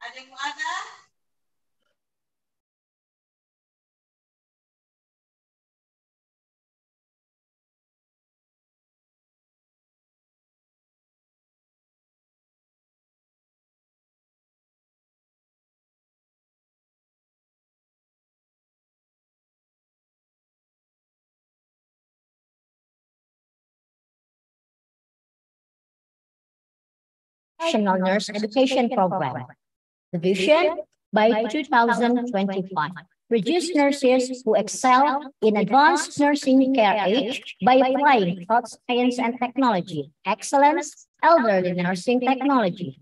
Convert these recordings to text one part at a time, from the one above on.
Ada yang ada? National Nurse Education Program. The vision, by 2025, produce nurses who excel in advanced nursing care age by applying health science and technology, excellence, elderly nursing technology.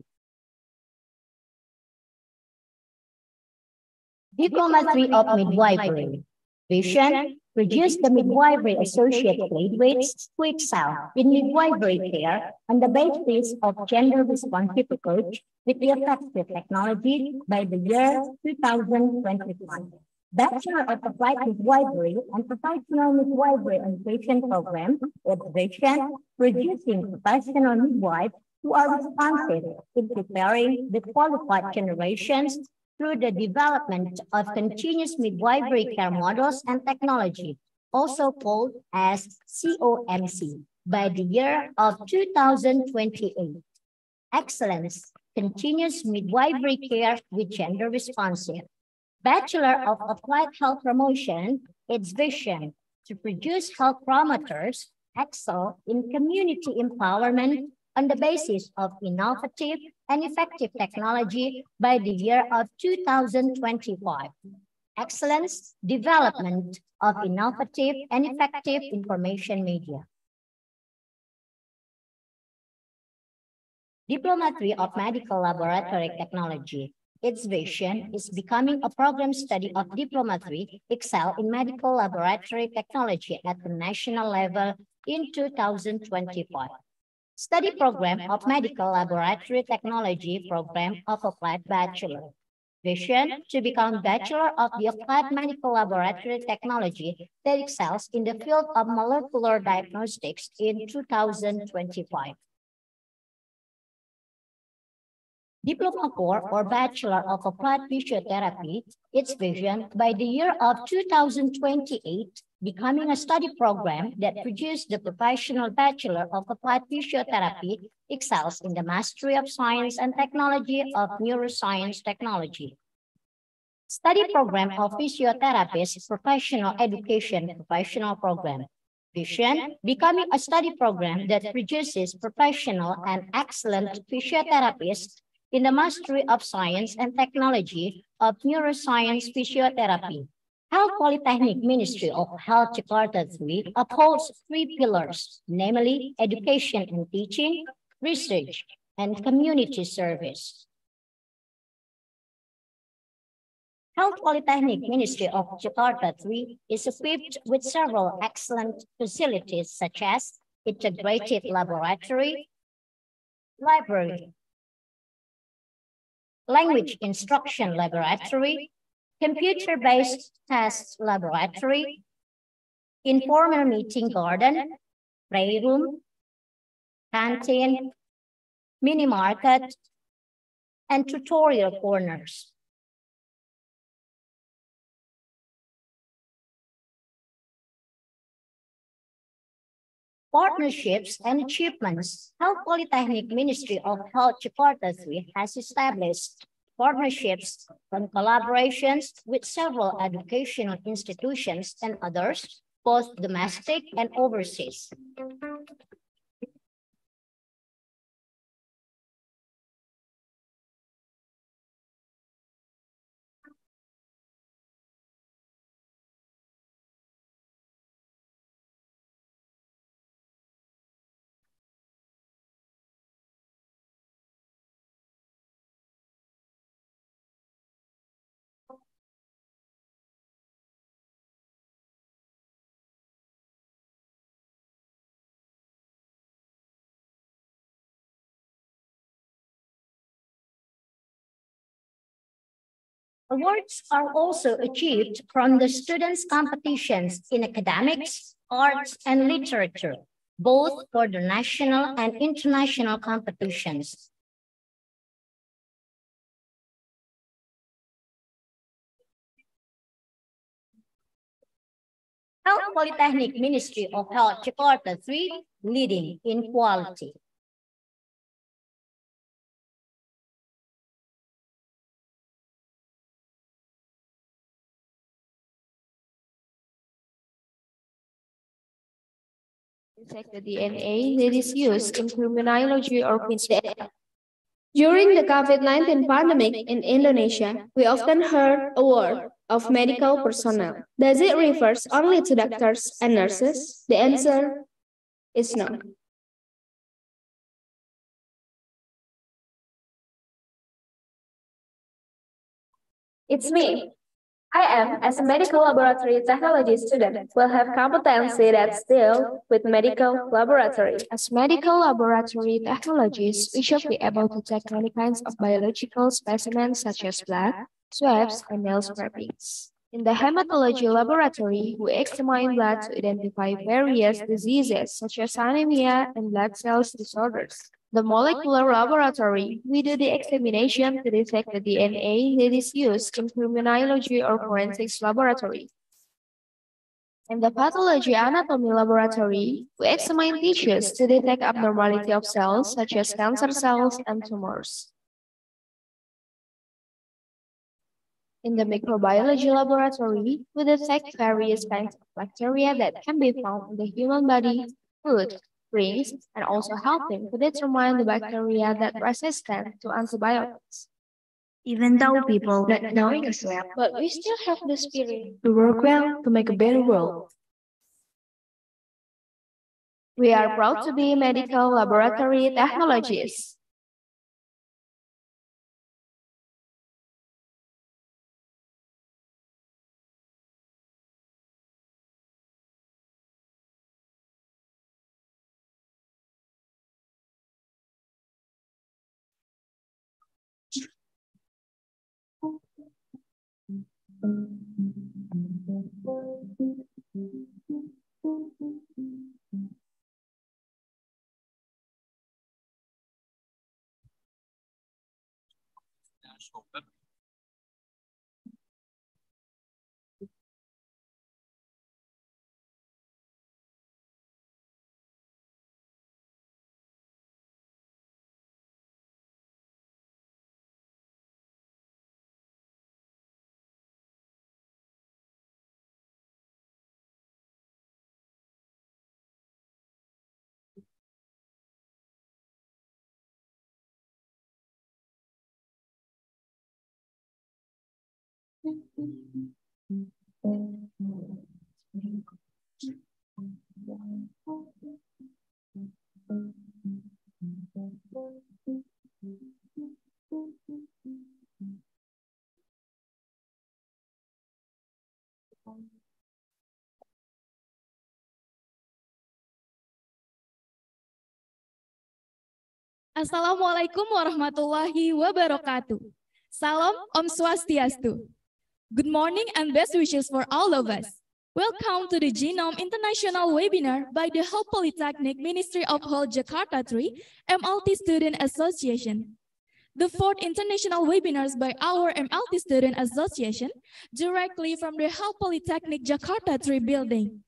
Diplomacy of Midwifery. Vision, produce the midwifery associate graduates who excel in midwifery care on the basis of gender-responsive approach with the effective technology by the year 2021. Bachelor of Applied Midwifery and Professional Midwifery Education Program with vision, producing professional midwives who are responsive in preparing the qualified generations through the development of continuous midwifery care models and technology, also called as COMC, by the year of 2028. Excellence, continuous midwifery care with gender responsive. Bachelor of Applied Health Promotion, its vision to produce health promoters excel in community empowerment on the basis of innovative and effective technology by the year of 2025. Excellence, development of innovative and effective information media. Diplomacy of Medical Laboratory Technology. Its vision is becoming a program study of diplomacy excel in medical laboratory technology at the national level in 2025. Study program of Medical Laboratory Technology Program of Applied Bachelor. Vision to become Bachelor of the Applied Medical Laboratory Technology that excels in the field of molecular diagnostics in 2025. Diploma Core or Bachelor of Applied Physiotherapy, its vision by the year of 2028, becoming a study program that produces the professional Bachelor of Applied Physiotherapy, excels in the mastery of science and technology of neuroscience technology. Study program of physiotherapist professional education professional program. Vision, becoming a study program that produces professional and excellent physiotherapists in the mastery of science and technology of neuroscience physiotherapy. Health Polytechnic Ministry of Health Jakarta 3 upholds three pillars, namely education and teaching, research, and community service. Health Polytechnic Ministry of Jakarta 3 is equipped with several excellent facilities such as integrated laboratory, library, language instruction laboratory, computer-based test laboratory, informal meeting garden, playroom, canteen, mini market, and tutorial corners. Partnerships and achievements. Health Polytechnic Ministry of Health Jakarta 3 has established partnerships and collaborations with several educational institutions and others, both domestic and overseas. Awards are also achieved from the students' competitions in academics, arts, and literature, both for the national and international competitions. Health Polytechnic Ministry of Health Jakarta 3, leading in quality. Detect the DNA that is used in criminology or forensics. During the COVID-19 pandemic in Indonesia, we often heard a word of medical personnel. Does it refer only to doctors and nurses? The answer is no. It's me. I am, as a medical laboratory technology student, will have competency that deal with medical laboratory. As medical laboratory technologists, we should be able to take many kinds of biological specimens such as blood, swabs, and nail scrapings. In the hematology laboratory, we examine blood to identify various diseases such as anemia and blood cells disorders. The molecular laboratory, we do the examination to detect the DNA that is used in criminology or forensics laboratory. In the pathology anatomy laboratory, we examine tissues to detect abnormality of cells such as cancer cells and tumors. In the microbiology laboratory, we detect various kinds of bacteria that can be found in the human body, food, drinks, and also helping to determine the bacteria that are resistant to antibiotics. Even though people not knowing as well, But we still have the spirit to work well to make a better world. We are proud to be medical laboratory technologists. Assalamualaikum warahmatullahi wabarakatuh. Salam Om Swastiastu. Good morning and best wishes for all of us. Welcome to the Genome International Webinar by the Health Polytechnic Ministry of Health Jakarta 3 MLT Student Association. The fourth international webinars by our MLT Student Association directly from the Health Polytechnic Jakarta 3 building.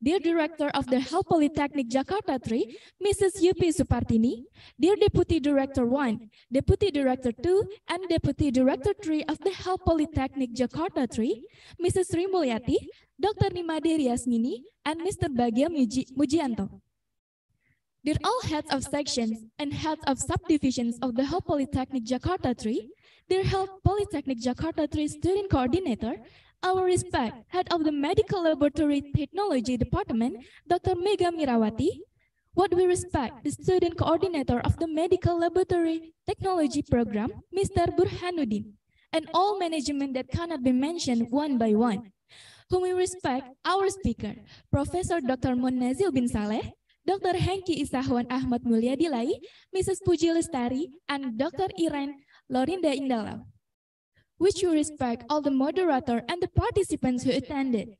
Dear Director of the Health Polytechnic Jakarta 3, Mrs. Yupi Supartini, Dear Deputy Director 1, Deputy Director 2, and Deputy Director 3 of the Health Polytechnic Jakarta 3, Mrs. Sri Mulyati, Dr. Nimade Yasmini, and Mr. Bagya Mujianto. Dear all heads of sections and heads of subdivisions of the Health Polytechnic Jakarta 3, dear Health Polytechnic Jakarta 3 Student Coordinator, our respect, Head of the Medical Laboratory Technology Department, Dr. Mega Mirawati, what we respect, the Student Coordinator of the Medical Laboratory Technology Program, Mr. Burhanuddin, and all management that cannot be mentioned one by one. Whom we respect, our speaker, Professor Dr. Monazil bin Saleh, Dr. Hengki Isahwan Ahmad Mulyadilai, Mrs. Puji Lestari, and Dr. Iren Lorinda Indala. Which you respect all the moderator and the participants who attended.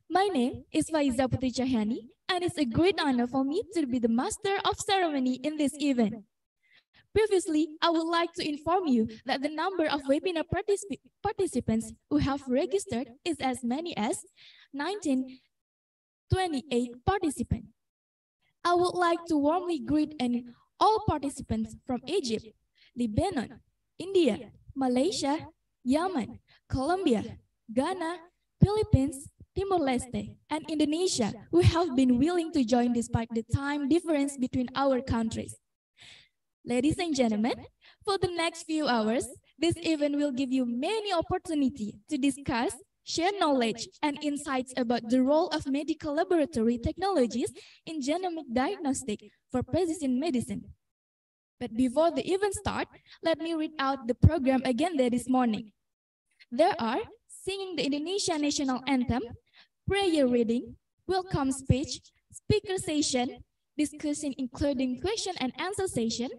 My name is Faiza Putri Cahyani, and it's a great honor for me to be the master of ceremony in this event. Previously, I would like to inform you that the number of webinar participants who have registered is as many as 1928 participants. I would like to warmly greet all participants from Egypt, Lebanon, India, Malaysia, Yemen, Colombia, Ghana, Philippines, Timor-Leste, and Indonesia who have been willing to join despite the time difference between our countries. Ladies and gentlemen, for the next few hours, this event will give you many opportunities to discuss, share knowledge and insights about the role of medical laboratory technologies in genomic diagnostic for precision medicine. But before the event starts, let me read out the program again this morning. There are singing the Indonesian national anthem, prayer reading, welcome speech, speaker session, discussion including question and answer session,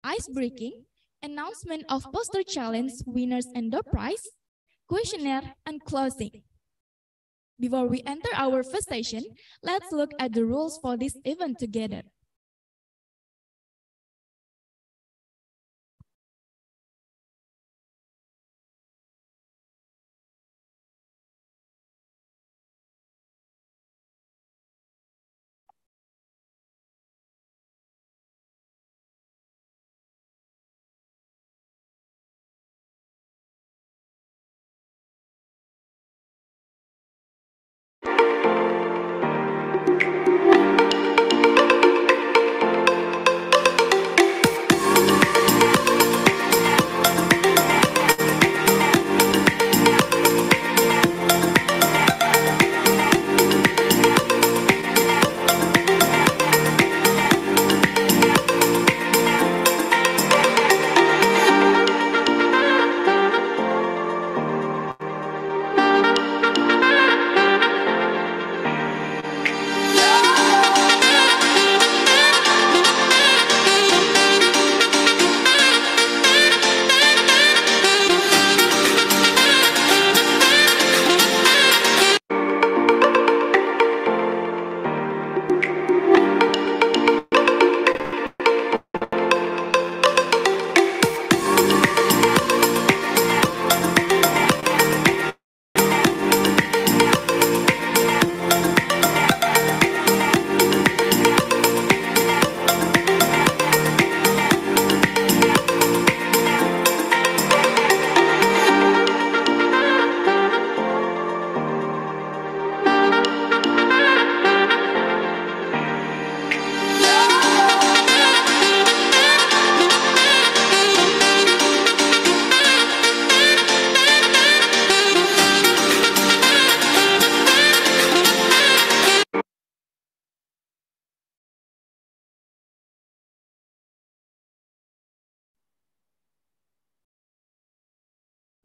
ice breaking, announcement of poster challenge winners and door prize, questionnaire, and closing. Before we enter our first session, let's look at the rules for this event together.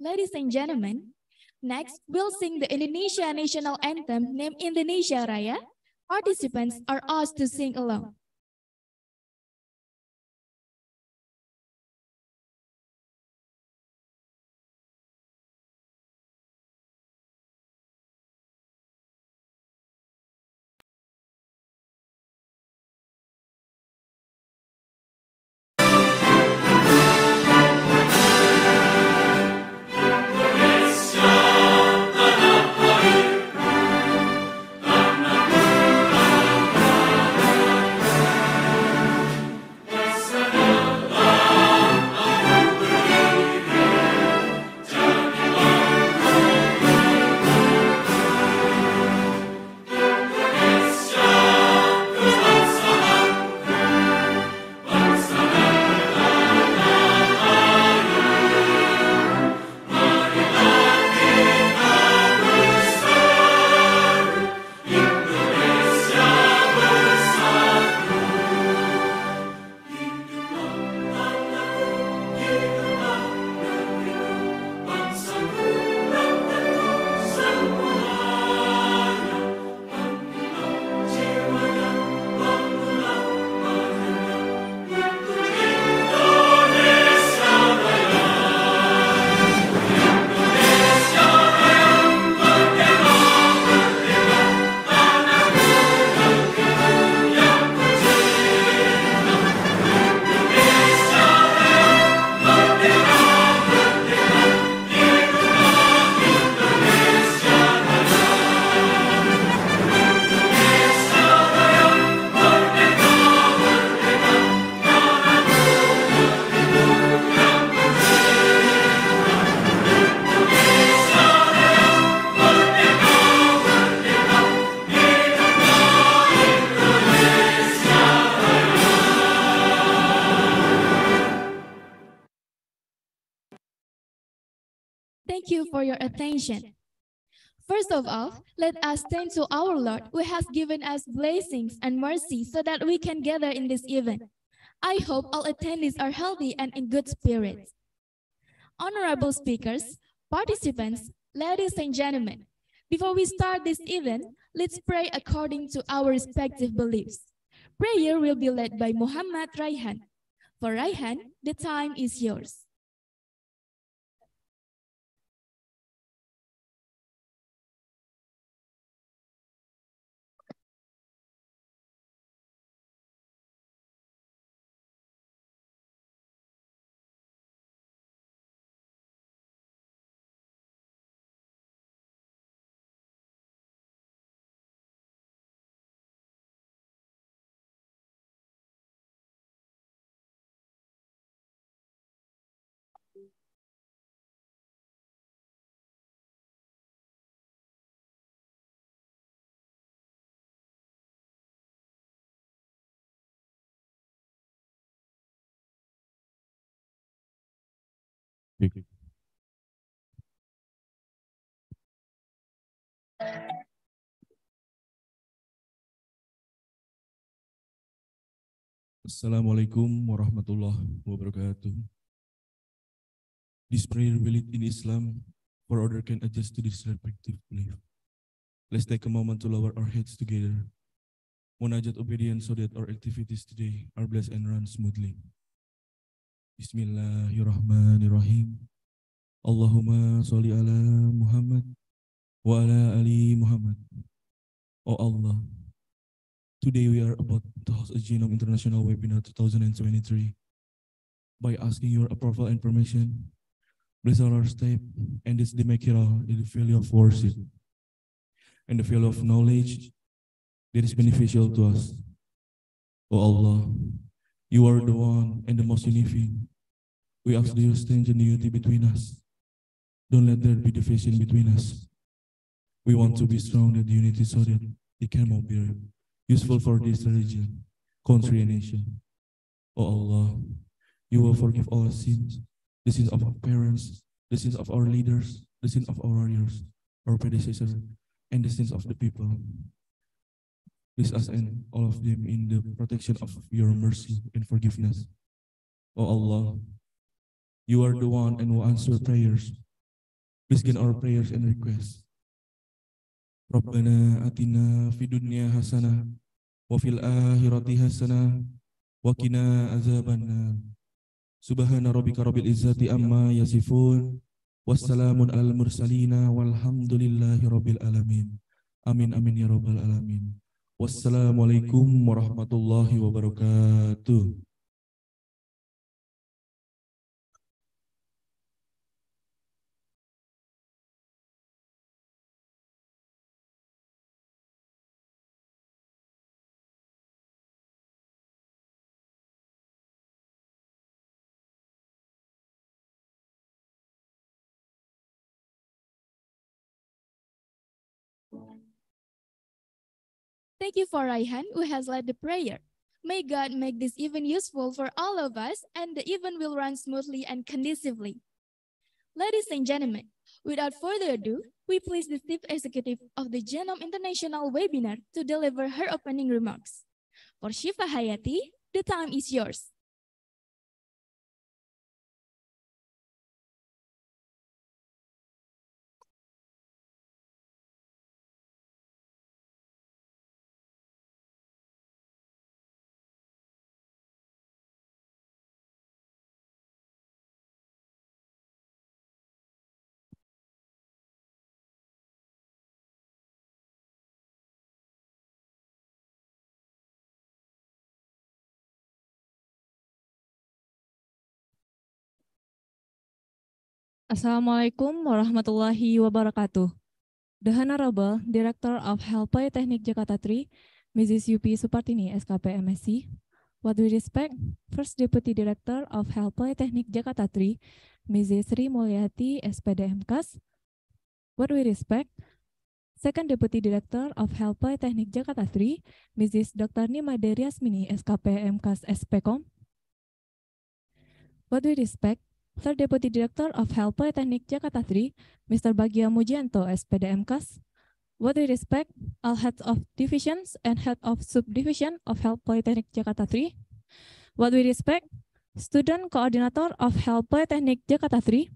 Ladies and gentlemen, next we'll sing the Indonesia national anthem named Indonesia Raya. Participants are asked to sing along. Thank you for your attention. First of all, let us thank to our Lord who has given us blessings and mercy so that we can gather in this event. I hope all attendees are healthy and in good spirits. Honorable speakers, participants, ladies and gentlemen, before we start this event, let's pray according to our respective beliefs. Prayer will be led by Muhammad Raihan. For Raihan, the time is yours. Assalamualaikum warahmatullahi wabarakatuh. This prayer we lead in Islam, for order can adjust to this respective belief. Let's take a moment to lower our heads together. Munajat obedience so that our activities today are blessed and run smoothly. Bismillahirrahmanirrahim. Allahumma sholli ala Muhammad wa ala ali Muhammad. Oh Allah, today we are about to host a Genome International Webinar 2023. By asking your approval and permission, bless our step and this Demakira in the value of worship and the value of knowledge that is beneficial to us. Oh Allah, you are the one and the most unifying. We ask that you strengthen the unity between us. Don't let there be division between us. We want to be strong in unity so that it can be useful for this religion, country, and nation. Oh Allah, you will forgive all our sins, the sins of our parents, the sins of our leaders, the sins of our warriors, our predecessors, and the sins of the people. Please us and all of them in the protection of your mercy and forgiveness. Oh Allah, you are the one and who answer prayers. Please grant our prayers and requests. Rabbana atina fid dunya hasanah wa fil akhirati hasanah wa qina azabannar. Subhana rabbika rabbil izzati amma yasifun. Wassalamun alal mursalina walhamdulillahi rabbil alamin. Amin amin ya rabbal alamin. Wassalamualaikum warahmatullahi wabarakatuh. Thank you for Raihan, who has led the prayer. May God make this event useful for all of us and the event will run smoothly and conducively. Ladies and gentlemen, without further ado, we please the Chief Executive of the Genome International webinar to deliver her opening remarks. For Shifa Hayati, the time is yours. Assalamualaikum warahmatullahi wabarakatuh. The Honorable Director of Health Polytechnic Jakarta 3, Mrs. UP Supartini, SKP MSc. What we respect, First Deputy Director of Health Polytechnic Jakarta 3, Mrs. Sri Mulyati, SPD MKAS. What we respect, Second Deputy Director of Health Polytechnic Jakarta 3, Mrs. Dr. Nima Deryasmini, SKP MKAS SPCOM. What we respect, Third Deputy Director of Health Polytechnic Jakarta 3, Mr. Bagia Mujianto, SPD MKAS. What we respect, all heads of divisions and head of subdivision of Health Polytechnic Jakarta 3. What we respect, Student Coordinator of Health Polytechnic Jakarta 3.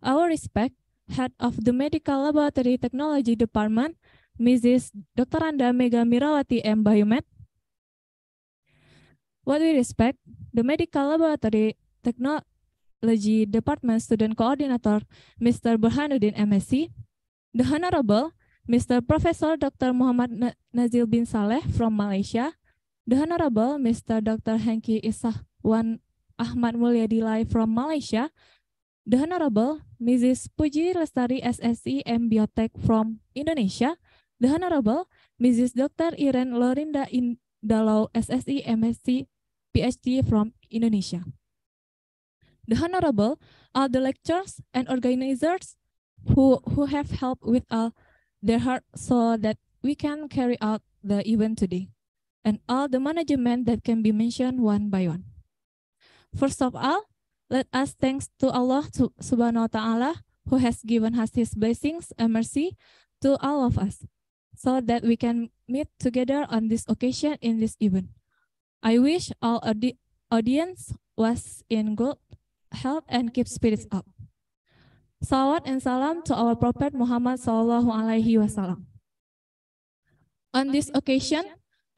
Our respect, Head of the Medical Laboratory Technology Department, Mrs. Dr. Anda Mega Mirawati M. Biomed. What we respect, the Medical Laboratory Technology Department Student Coordinator, Mr. Burhanuddin MSc. The Honorable Mr. Professor Dr. Muhammad Nazil bin Saleh from Malaysia. The Honorable Mr. Dr. Hengki Isahwan Ahmad Mulyadilai from Malaysia. The Honorable Mrs. Puji Lestari SSC M. Biotech from Indonesia. The Honorable Mrs. Dr. Iren Lorinda Indalau SSC MSc PhD from Indonesia. The Honorable, all the lecturers and organizers who have helped with their heart so that we can carry out the event today, and all the management that can be mentioned one by one. First of all, let us thanks to Allah Subhanahu wa Ta'ala who has given us His blessings and mercy to all of us so that we can meet together on this occasion in this event. I wish all audience was in good health and keep spirits up. Salawat and salam to our Prophet Muhammad Sallallahu Alaihi Wasallam. On this occasion,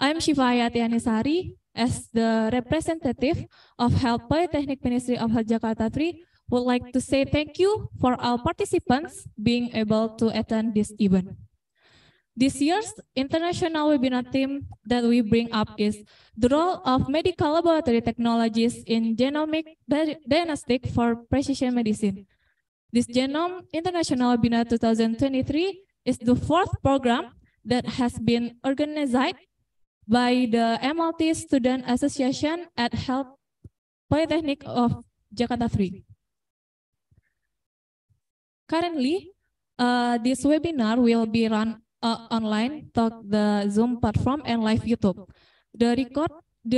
I'm Shifa Hayati Anisari, as the representative of Health Polytechnic Ministry of Health Jakarta 3, would like to say thank you for all participants being able to attend this event. This year's international webinar theme that we bring up is the role of medical laboratory technologies in genomic diagnostic for precision medicine. This Genome International Webinar 2023 is the fourth program that has been organized by the MLT Student Association at Health Polytechnic of Jakarta 3. Currently, this webinar will be run online through the Zoom platform and live YouTube. The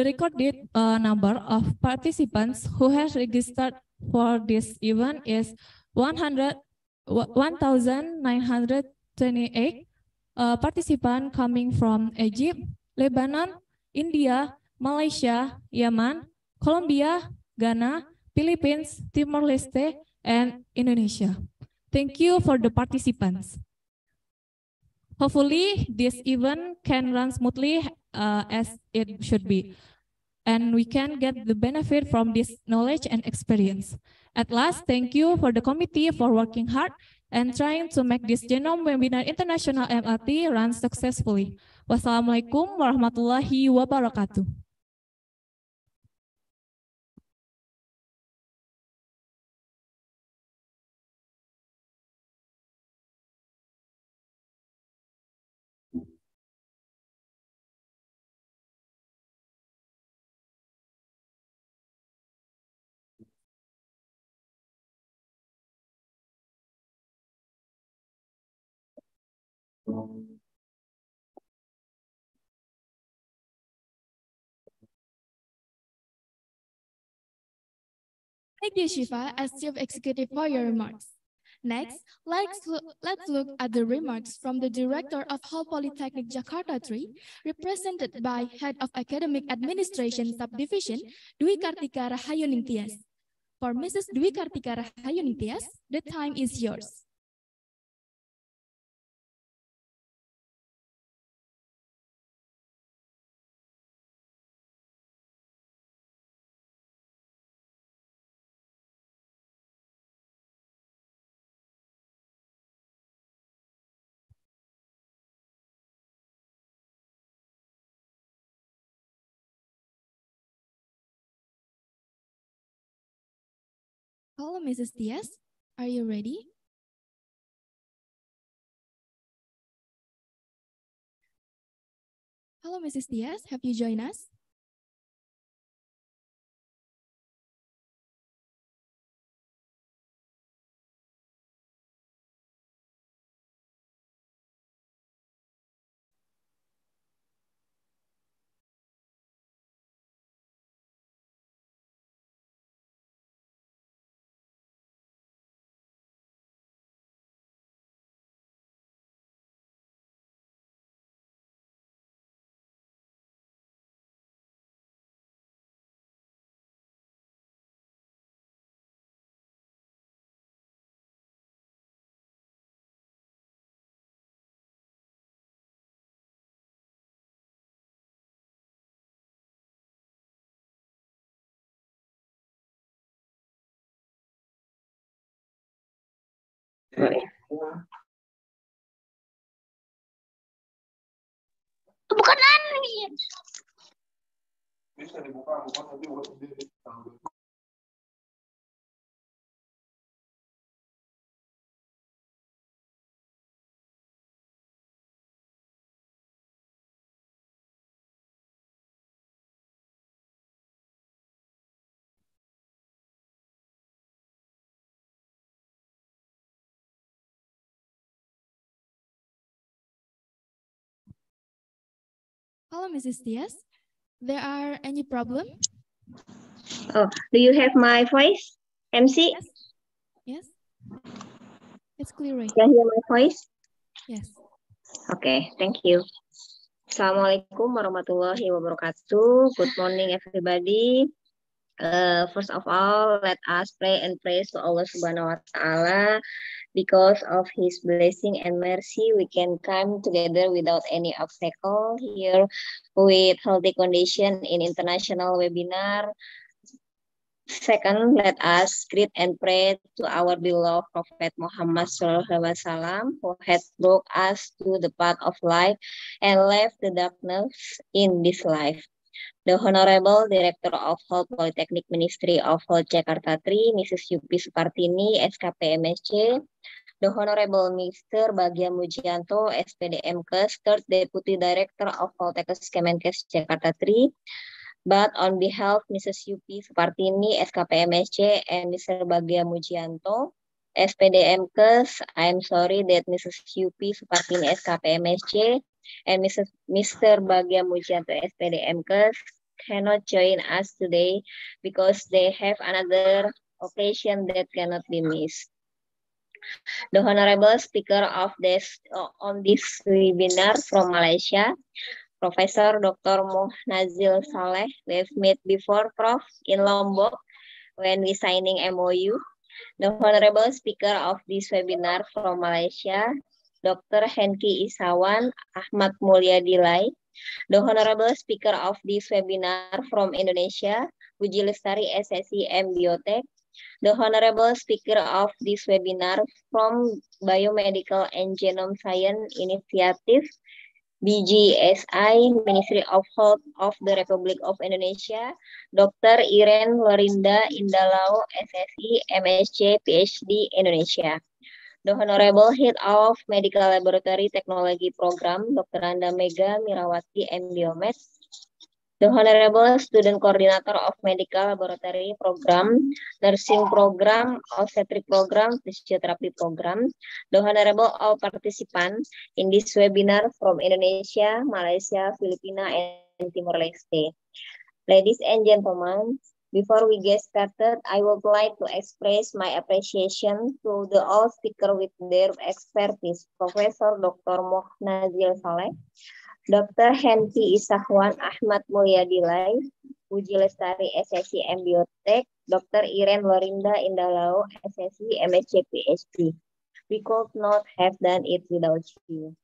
recorded number of participants who has registered for this event is 1,928 participants coming from Egypt, Lebanon, India, Malaysia, Yemen, Colombia, Ghana, Philippines, Timor-Leste, and Indonesia. Thank you for the participants. Hopefully, this event can run smoothly as it should be, and we can get the benefit from this knowledge and experience. At last, thank you for the committee for working hard and trying to make this Genome Webinar International MRT run successfully. Wassalamualaikum warahmatullahi wabarakatuh. Thank you, Shiva, as Chief Executive for your remarks. Next, let's look at the remarks from the Director of Hall Polytechnic Jakarta 3, represented by Head of Academic Administration Subdivision, Dwi Kartika Rahayuning Tias. For Mrs. Dwi Kartika Rahayuning Tias, the time is yours. Hello, Mrs. Tias. Are you ready? Hello, Mrs. Tias. Have you joined us? Bukan Ani. Bisa dibuka nanti buat sendiri. Hello, Mrs. Tias. There are any problem? Oh, do you have my voice, MC? Yes. Yes. It's clear. Can you hear my voice? Yes. Okay, thank you. Assalamualaikum warahmatullahi wabarakatuh. Good morning, everybody. First of all, let us pray and praise to Allah Subhanahu wa Ta'ala. Because of His blessing and mercy, we can come together without any obstacle here with healthy condition in international webinar. Second, let us greet and pray to our beloved Prophet Muhammad SAW, who has brought us to the path of life and left the darkness in this life. The Honorable Director of Health Polytechnic Ministry of Health Jakarta 3, Mrs. Yupi Supartini, SKP MSc, the Honorable Mr. Bagja Mujianto, SPD MKes, Third Deputy Director of Poltekkes Kemenkes Jakarta 3, but on behalf of Mrs. Yupi Supartini, SKP MSc, and Mr. Bagja Mujianto, SPD MKes, I am sorry that Mrs. Yupi Supartini, SKP MSc, and Mr. Bagja Mujianto, SPD MKes, cannot join us today because they have another occasion that cannot be missed. The honorable speaker of this on this webinar from Malaysia, Professor Dr. Muhnazil Saleh. We've met before, Prof, in Lombok when we signing MOU. The honorable speaker of this webinar from Malaysia, Dr. Henki Isawan Ahmad Mulyadilai. The honorable speaker of this webinar from Indonesia, Puji Lestari SSI M Biotech. The honorable speaker of this webinar from Biomedical and Genome Science Initiative, BGSI, Ministry of Health of the Republic of Indonesia, Dr. Irene Lorinda Indalao, SSI, MSc, PhD, Indonesia. The Honorable Head of Medical Laboratory Technology Program, Dr. Anda Mega Mirawati, MBiomed. The Honorable Student Coordinator of Medical Laboratory Program, Nursing Program, Obstetric Program, Physiotherapy Program. The Honorable all participants in this webinar from Indonesia, Malaysia, Filipina, and Timor-Leste. Ladies and gentlemen, before we get started, I would like to express my appreciation to the all speakers with their expertise, Professor Dr. Mohnazil Saleh, Dr. Henki Isahwan Ahmad Mulyadilai, Puji Lestari SSI M Biotech, Dr. Irene Lorinda Indalao SSI MSc PhD. We could not have done it without you.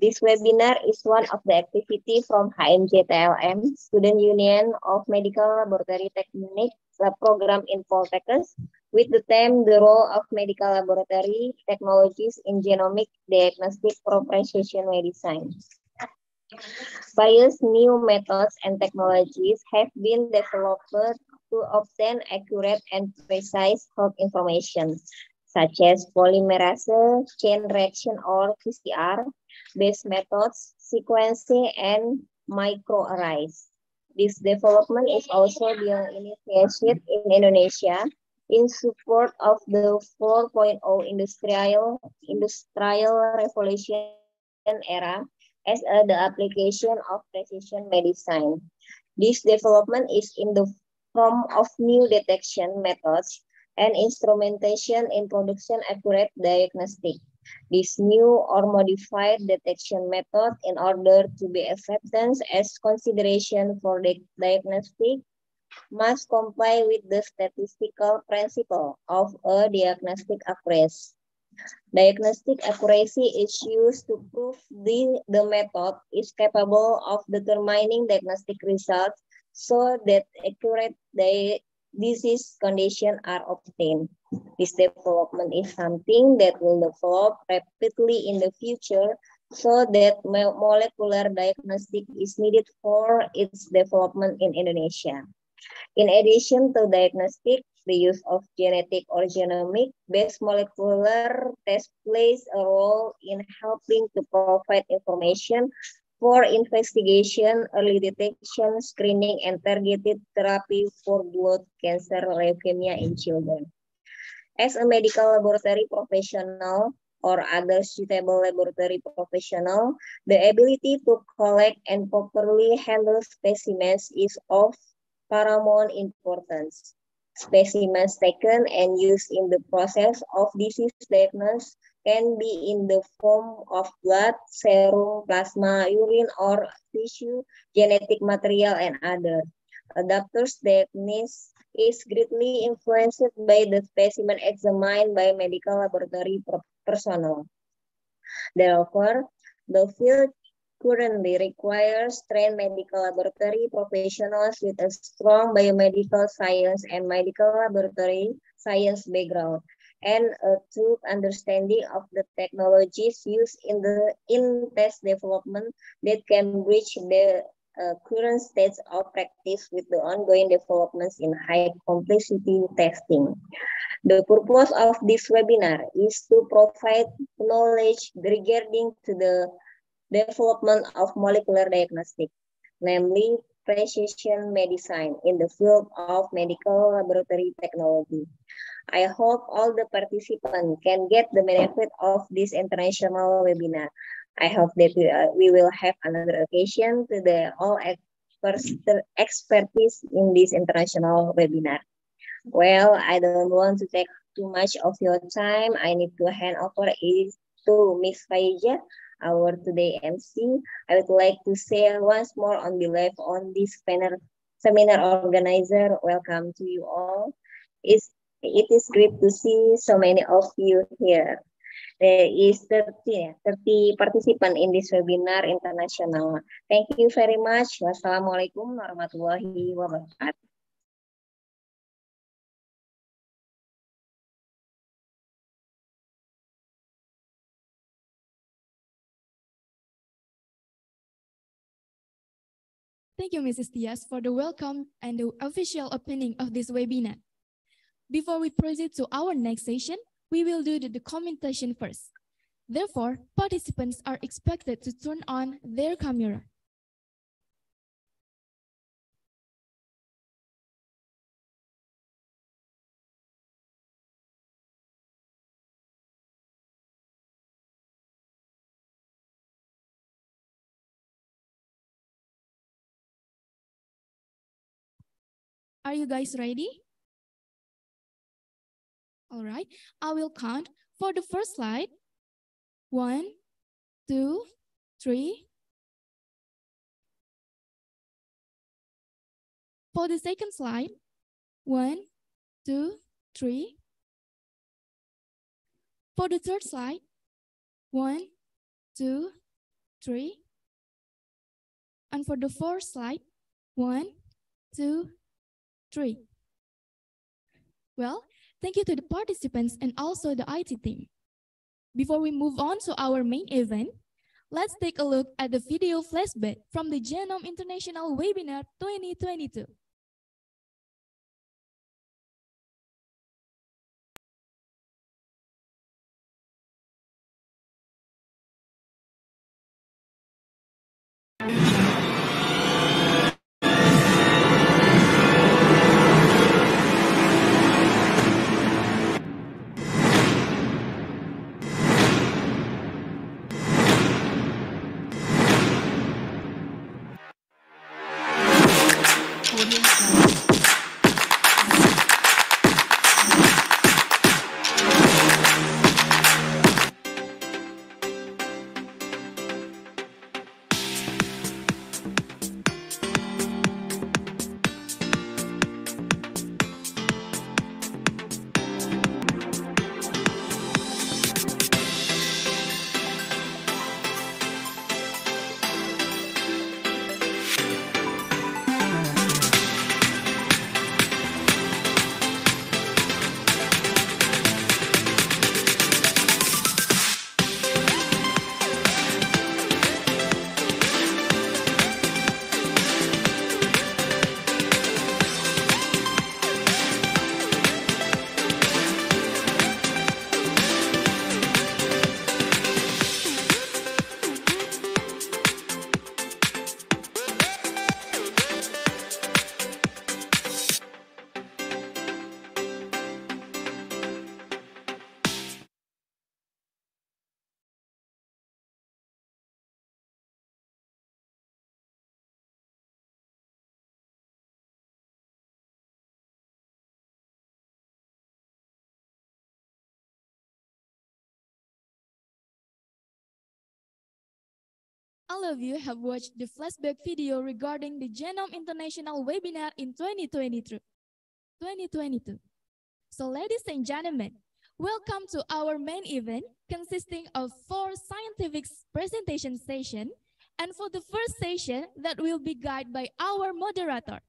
This webinar is one of the activities from HMJ TLM, Student Union of Medical Laboratory Technique, program in Poltekkes, with the theme The Role of Medical Laboratory Technologies in Genomic Diagnostic for Precision Medicine. Various new methods and technologies have been developed to obtain accurate and precise health information, such as polymerase chain reaction or PCR-based methods, sequencing, and microarrays. This development is also being initiated in Indonesia in support of the 4.0 industrial revolution era as the application of precision medicine. This development is in the form of new detection methods and instrumentation in production accurate diagnostic. This new or modified detection method, in order to be accepted as consideration for the diagnostic, must comply with the statistical principle of a diagnostic accuracy. Diagnostic accuracy is used to prove the method is capable of determining diagnostic results so that accurate disease conditions are obtained. This development is something that will develop rapidly in the future so that molecular diagnostic is needed for its development in Indonesia. In addition to diagnostic, the use of genetic or genomic-based molecular tests plays a role in helping to provide information for investigation, early detection, screening, and targeted therapy for blood cancer, leukemia in children. As a medical laboratory professional or other suitable laboratory professional, the ability to collect and properly handle specimens is of paramount importance. Specimens taken and used in the process of disease diagnosis can be in the form of blood, serum, plasma, urine, or tissue, genetic material, and others. A doctor's diagnosis is greatly influenced by the specimen examined by medical laboratory personnel. Therefore, the field currently requires trained medical laboratory professionals with a strong biomedical science and medical laboratory science background and a true understanding of the technologies used in test development that can bridge the current stage of practice with the ongoing developments in high complexity testing. The purpose of this webinar is to provide knowledge regarding to the development of molecular diagnostic, namely precision medicine in the field of medical laboratory technology. I hope all the participants can get the benefit of this international webinar. I hope that we will have another occasion to the all expertise in this international webinar. Well, I don't want to take too much of your time. I need to hand over it to Ms. Faiza, our today MC. I would like to say once more on behalf on this seminar organizer, welcome to you all. It is great to see so many of you here. There is 30 participants in this webinar international. Thank you very much. Wassalamualaikum warahmatullahi wabarakatuh. Thank you, Mrs. Diaz, for the welcome and the official opening of this webinar. Before we proceed to our next session, we will do the documentation first. Therefore, participants are expected to turn on their camera. Are you guys ready? All right, I will count for the first slide. 1, 2, 3. For the second slide, 1, 2, 3. For the third slide, 1, 2, 3. And for the fourth slide, 1, 2, 3. Well, thank you to the participants and also the IT team. Before we move on to our main event, let's take a look at the video flashback from the Genome International Webinar 2022. All of you have watched the flashback video regarding the Genome International Webinar in 2022. So ladies and gentlemen, welcome to our main event consisting of 4 scientific presentation sessions. And for the first session that will be guided by our moderator,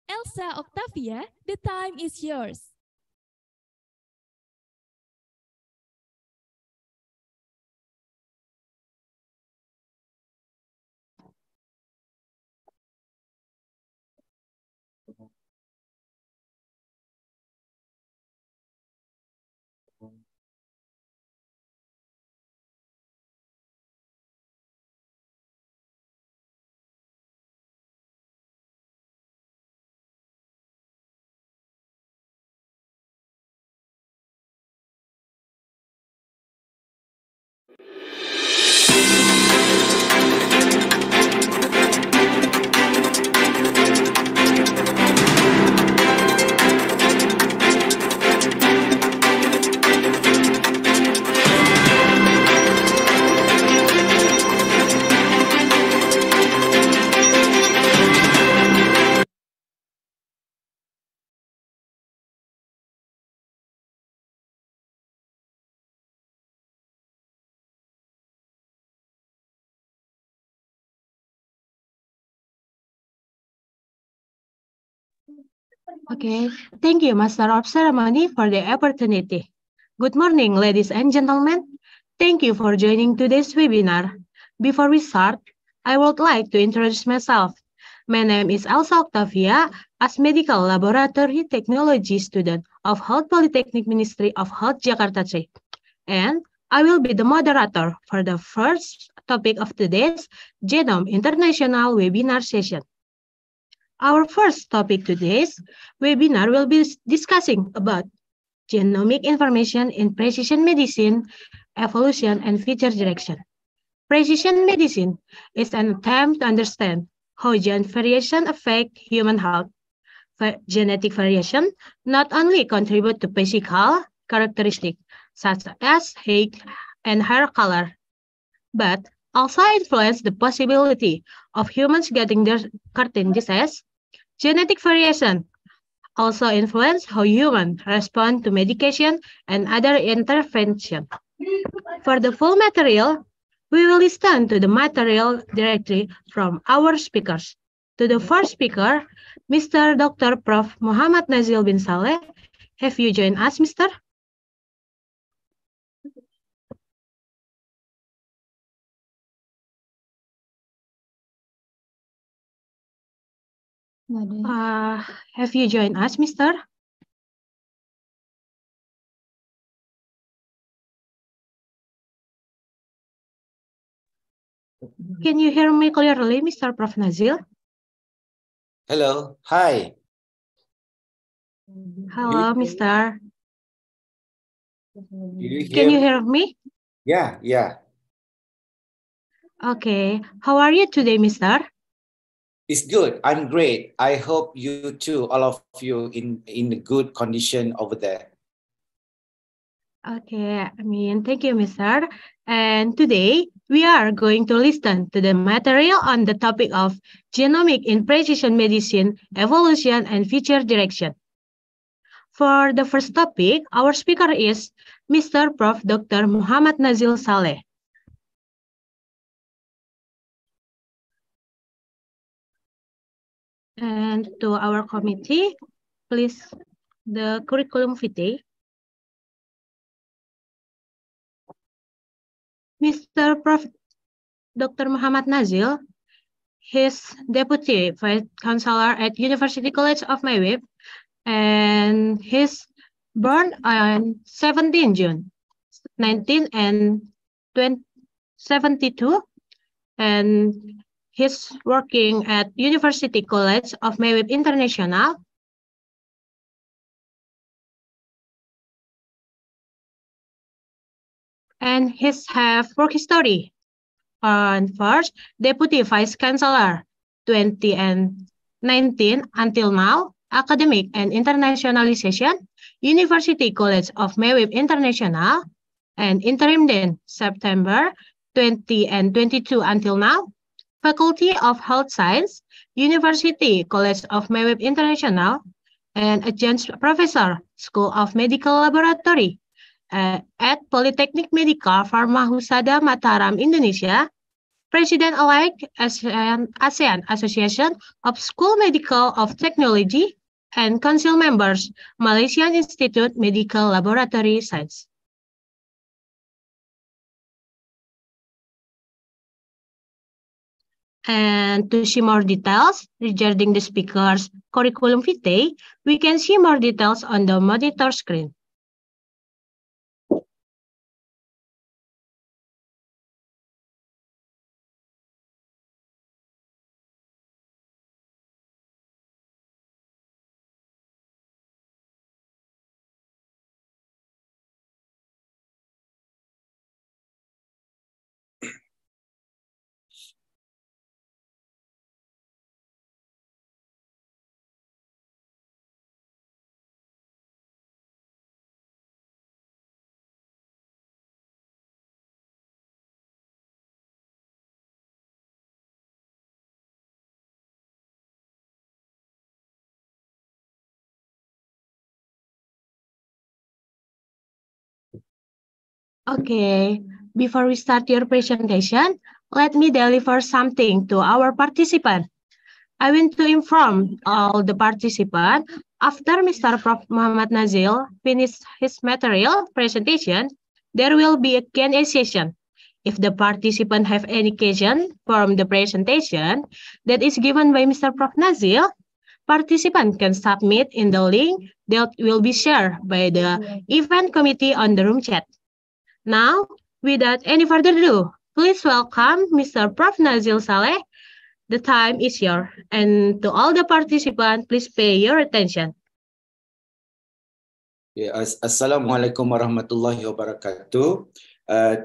Elsa Octavia, the time is yours. Okay, thank you, Master of Ceremony, for the opportunity. Good morning, ladies and gentlemen. Thank you for joining today's webinar. Before we start, I would like to introduce myself. My name is Elsa Octavia, as Medical Laboratory Technology student of Health Polytechnic Ministry of Health Jakarta 3. And I will be the moderator for the first topic of today's Genome International Webinar session. Our first topic today's webinar will be discussing about genomic information in precision medicine, evolution, and future direction. Precision medicine is an attempt to understand how gene variation affect human health. Genetic variation not only contribute to physical characteristics such as height and hair color, but also influence the possibility of humans getting their certain disease. Genetic variation also influence how humans respond to medication and other intervention. For the full material, we will listen to the material directly from our speakers. To the first speaker, Mr. Dr. Prof. Muhammad Nazil bin Saleh. Have you joined us, Mr.? Have you joined us, Mr.? Can you hear me clearly, Mr. Prof. Nazil? Hello. Hi. Hello, Mr. Can you hear me? Yeah. Okay. How are you today, Mr.? It's good. I'm great. I hope you too, all of you, in good condition over there. Okay, thank you, Mr. And today we are going to listen to the material on the topic of genomic in precision medicine, evolution, and future direction. For the first topic, our speaker is Mr. Prof. Dr. Muhammad Nazil Saleh. And to our committee, please, the curriculum vitae. Mr. Prof. Dr. Muhammad Nazil, his Deputy Vice Chancellor at University College of Mayweather, and he's born on 17 June 19 and 72, and he's working at University College of Mayweather International. And he's have work history on first Deputy Vice Chancellor 20 and 19 until now, academic and internationalization, University College of Mayweather International, and interim then September 20 and 22 until now, Faculty of Health Science, University College of Mayweather International, and adjunct professor, School of Medical Laboratory at Polytechnic Medical Pharma Husada Mataram, Indonesia, President-elect ASEAN Association of School Medical of Technology, and Council members, Malaysian Institute Medical Laboratory Science. And to see more details regarding the speaker's curriculum vitae, we can see more details on the monitor screen. Okay, before we start your presentation, let me deliver something to our participant. I want to inform all the participants after Mr. Prof. Muhammad Nazil finishes his material presentation, there will be a Q&A session. If the participant have any question from the presentation that is given by Mr. Prof. Nazil, participant can submit in the link that will be shared by the event committee on the room chat. Now, without any further ado, please welcome Mr. Prof. Nazil Saleh. The time is yours. And to all the participants, please pay your attention. Assalamualaikum warahmatullahi wabarakatuh.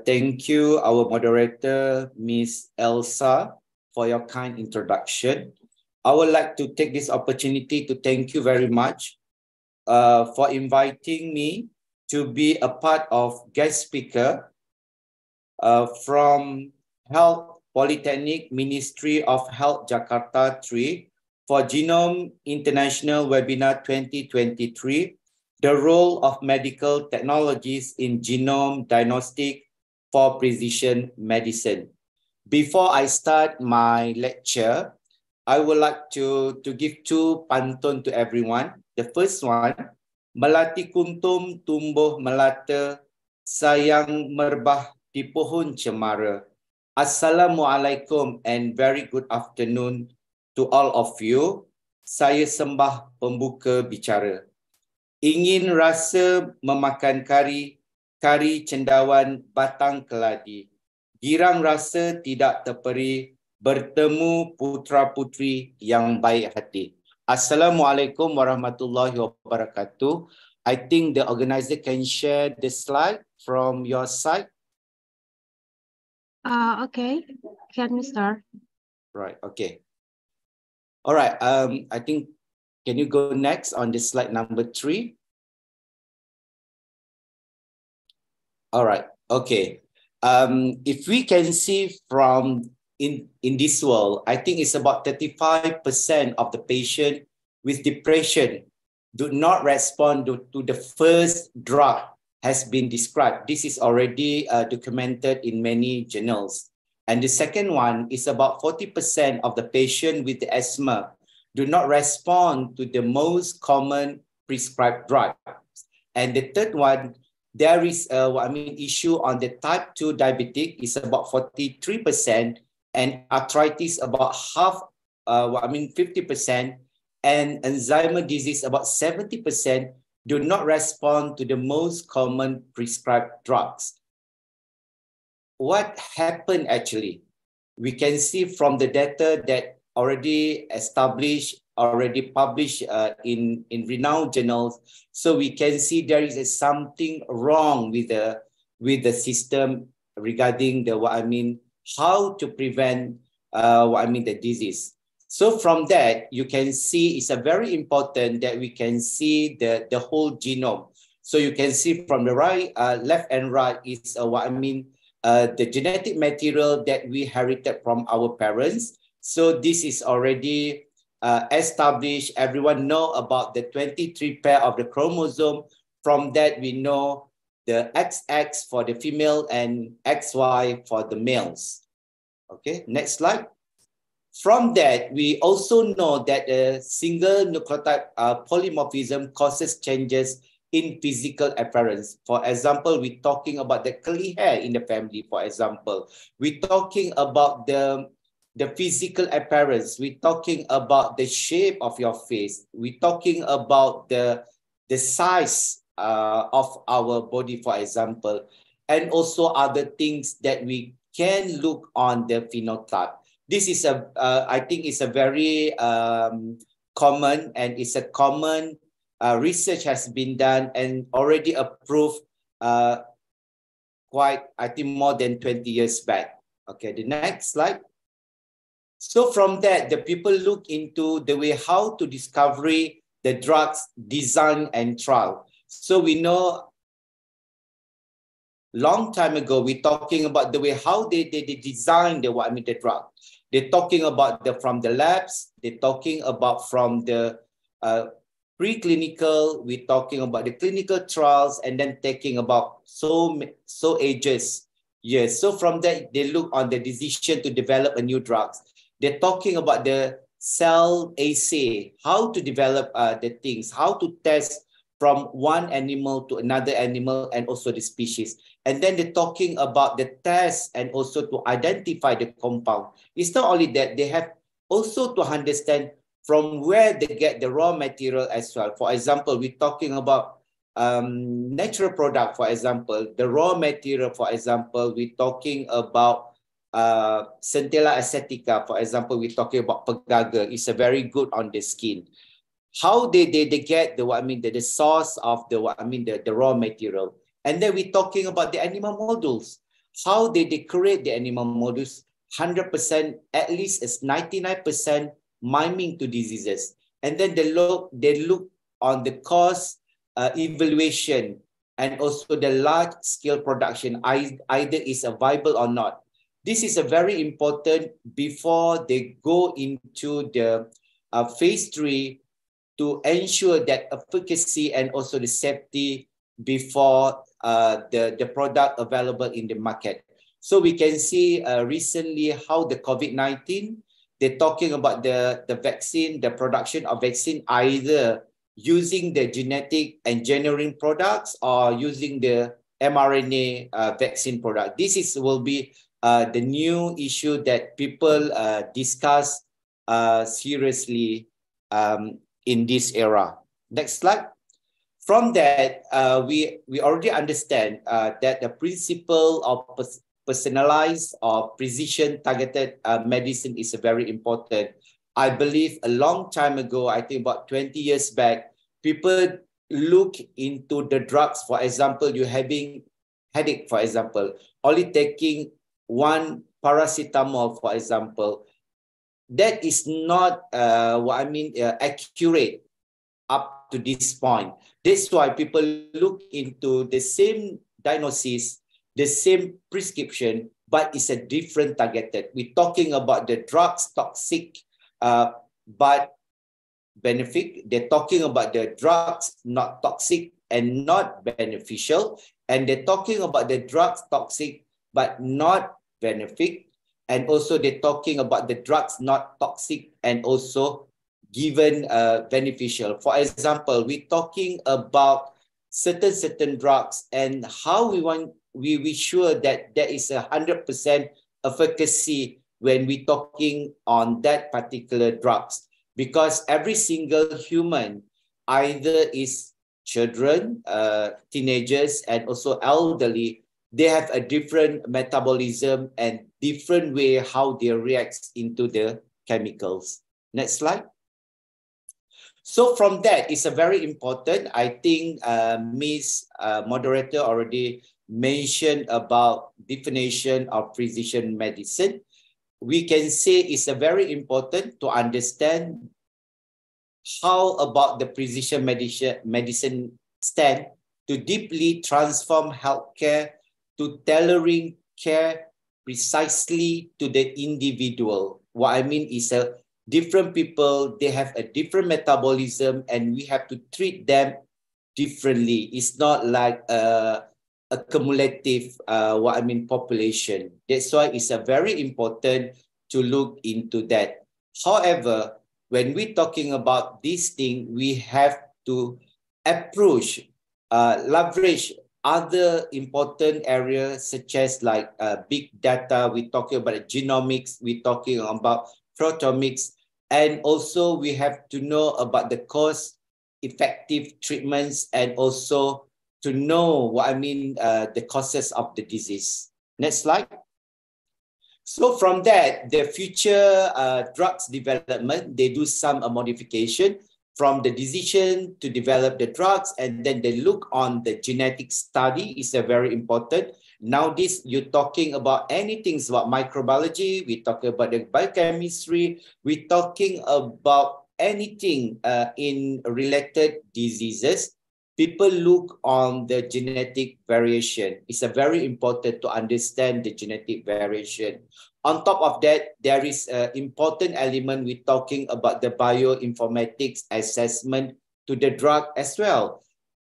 Thank you, our moderator, Ms. Elsa, for your kind introduction. I would like to take this opportunity to thank you very much for inviting me to be a part of guest speaker from Health Polytechnic Ministry of Health Jakarta 3 for Genome International Webinar 2023, the role of medical technologies in genome diagnostic for precision medicine. Before I start my lecture, I would like to give two pantun to everyone. The first one, melati kuntum tumbuh melata, sayang merbah di pohon cemara. Assalamualaikum and very good afternoon to all of you. Saya sembah pembuka bicara. Ingin rasa memakan kari, kari cendawan batang keladi. Girang rasa tidak terperi, bertemu putra-putri yang baik hati. Assalamualaikum warahmatullahi wabarakatuh. I think the organizer can share the slide from your side. Okay, can we start? Right, okay. All right, I think, can you go next on the slide number 3? All right, okay. If we can see from in this world, I think it's about 35% of the patient with depression do not respond to the first drug has been described. This is already documented in many journals. And the second one is about 40% of the patient with the asthma do not respond to the most common prescribed drug. And the third one, there is issue on the type 2 diabetic is about 43%, and arthritis about 50%, and Alzheimer's disease about 70% do not respond to the most common prescribed drugs. What happened actually? We can see from the data that already established, already published in renowned journals. So we can see there is something wrong with the system regarding how to prevent the disease. So from that, you can see it's a very important that we can see the whole genome. So you can see from the right, left and right is the genetic material that we inherited from our parents. So this is already established. Everyone know about the 23 pair of the chromosome. From that, we know the XX for the female and XY for the males. Okay, next slide. From that, we also know that a single nucleotide polymorphism causes changes in physical appearance. For example, we're talking about the curly hair in the family, for example. We're talking about the physical appearance. We're talking about the shape of your face. We're talking about the size of our body, for example, and also other things that we can look on the phenotype. This is I think it's a very common, and it's a common research has been done and already approved quite, I think, more than 20 years back. Okay, the next slide. So from that, the people look into the way how to discover the drugs design and trial. So we know long time ago, we're talking about the way how they design the drug. They're talking about from the labs. They're talking about from the preclinical. We're talking about the clinical trials, and then taking about so ages. Yes. So from that, they look on the decision to develop a new drugs. They're talking about the cell assay, how to develop the things, how to test from one animal to another animal and also the species. And then they're talking about the test and also to identify the compound. It's not only that, they have also to understand from where they get the raw material as well. For example, we're talking about natural product, for example, the raw material, for example, we're talking about Centella acetica, for example, we're talking about pegaga. It's a very good on the skin. How they get the source of the raw material. And then we're talking about the animal models. How they create the animal models, 100%, at least as 99% miming to diseases. And then they look on the cost evaluation and also the large scale production, either is viable or not. This is a very important before they go into the phase 3 to ensure that efficacy and also the safety before the product available in the market. So we can see recently how the COVID-19, they're talking about the vaccine, the production of vaccine, either using the genetic engineering products or using the mRNA vaccine product. This will be the new issue that people discuss seriously in this era. Next slide. From that, we already understand that the principle of personalized or precision targeted medicine is very important. I believe a long time ago, I think about 20 years back, people look into the drugs. For example, you're having headache, for example, only taking one paracetamol, for example, that is not accurate up to this point. That's why people look into the same diagnosis, the same prescription, but it's a different targeted. We're talking about the drugs toxic, but benefit. They're talking about the drugs not toxic and not beneficial. And they're talking about the drugs toxic, but not benefit. And also they're talking about the drugs not toxic and also given beneficial. For example, we're talking about certain drugs and how we sure that there is 100% efficacy when we're talking on that particular drugs. Because every single human, either is children, teenagers, and also elderly, they have a different metabolism and different way how they react into the chemicals. Next slide. So from that, it's a very important. I think Ms. Moderator already mentioned about definition of precision medicine. We can say it's a very important to understand how about the precision medicine stand to deeply transform healthcare to tailoring care precisely to the individual. What I mean is different people, they have a different metabolism and we have to treat them differently. It's not like a cumulative population. That's why it's a very important to look into that. However, when we're talking about this thing, we have to approach, leverage other important areas such as like big data. We're talking about genomics, we're talking about proteomics, and also we have to know about the cost-effective treatments and also to know the causes of the disease. Next slide. So from that, the future drugs development, they do some modification from the decision to develop the drugs, and then they look on the genetic study is a very important. Now this, you're talking about anything about microbiology, we're talking about the biochemistry, we're talking about anything in related diseases. People look on the genetic variation. It's a very important to understand the genetic variation. On top of that, there is an important element we're talking about the bioinformatics assessment to the drug as well.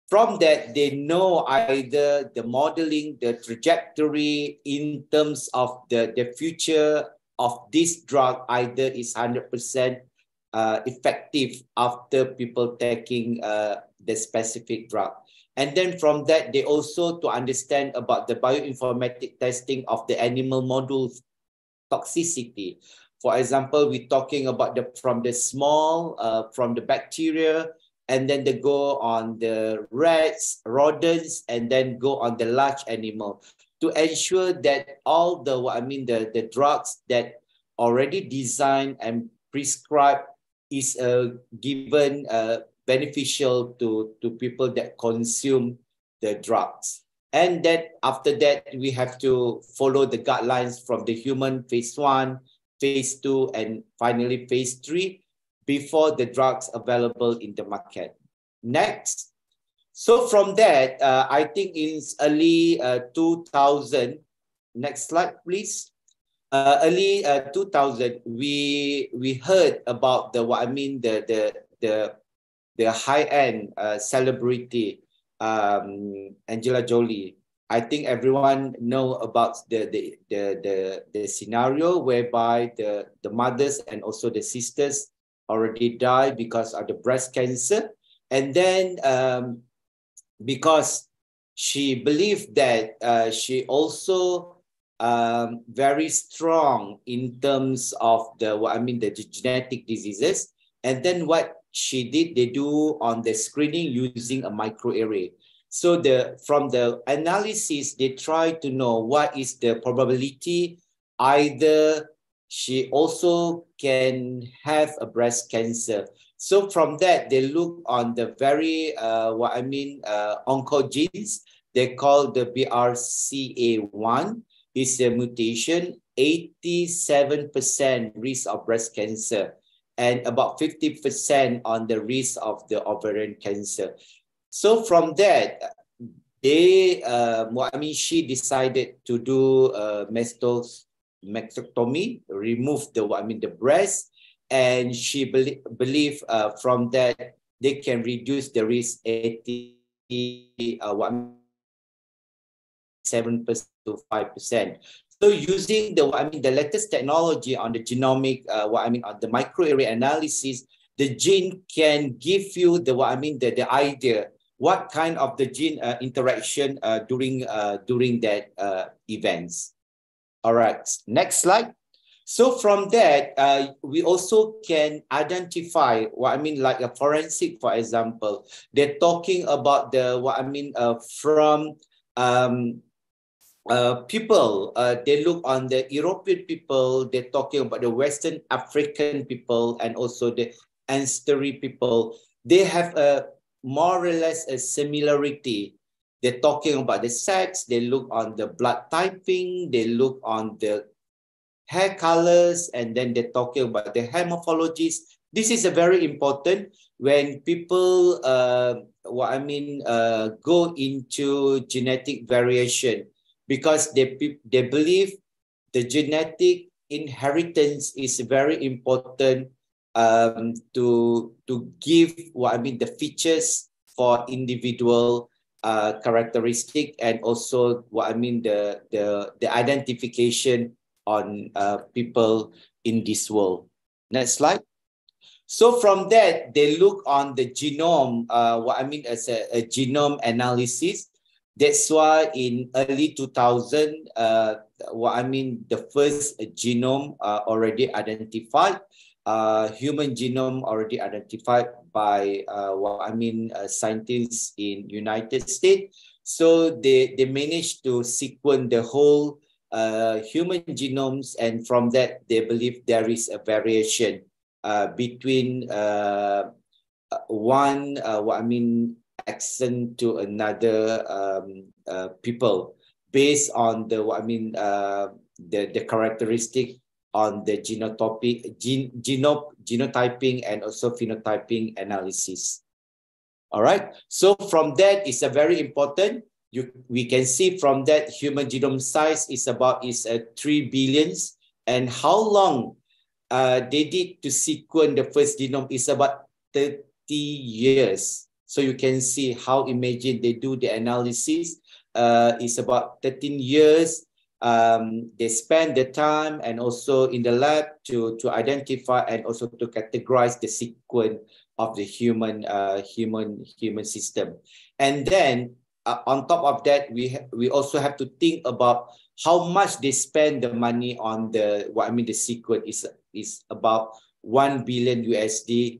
From that, they know either the modeling, the trajectory in terms of the future of this drug, either is 100% effective after people taking the specific drug. And then from that, they also to understand about the bioinformatic testing of the animal models toxicity. For example, we're talking about from the small, from the bacteria, and then they go on the rats, rodents, and then go on the large animal to ensure that all the drugs that already designed and prescribed is given beneficial to people that consume the drugs. And then after that, we have to follow the guidelines from the human phase 1, phase 2, and finally phase 3 before the drugs available in the market. Next. So from that, I think in early 2000, next slide, please. Early 2000, we heard about the high-end celebrity Angela Jolie. I think everyone know about the scenario whereby the mothers and also the sisters already died because of the breast cancer, and then because she believed that she also very strong in terms of the genetic diseases, and then what she did, they do on the screening using a microarray. So from the analysis, they try to know what is the probability either she also can have a breast cancer. So from that, they look on the very oncogenes. They call the BRCA1 is a mutation, 87% risk of breast cancer, and about 50% on the risk of the ovarian cancer. So from that, she decided to do mastectomy, remove the breast, and she believe from that they can reduce the risk 7% to 5%. So using the latest technology on the genomic, on the microarray analysis, the gene can give you the idea what kind of the gene interaction during that events. All right, next slide. So from that, we also can identify like a forensic, for example. They're talking about from people, they look on the European people, they're talking about the Western African people and also the ancestry people. They have a more or less a similarity. They're talking about the sex, they look on the blood typing, they look on the hair colors, and then they're talking about the hair morphologies. This is a very important when people go into genetic variation, because they believe the genetic inheritance is very important to give the features for individual characteristic, and also the identification on people in this world. Next slide. So from that, they look on the genome, as a genome analysis. That's why in early 2000, the first genome already identified, human genome already identified by scientists in United States. So they managed to sequence the whole human genomes, and from that they believe there is a variation between one accent to another people based on the characteristic on the genotyping and also phenotyping analysis. All right. So from that is a very important. We can see from that human genome size is 3 billions, and how long they did to sequence the first genome is about 30 years. So you can see how, imagine they do the analysis, is about 13 years, they spend the time and also in the lab to identify and also to categorize the sequence of the human system. And then on top of that, we also have to think about how much they spend the money on the the sequence is about 1 billion USD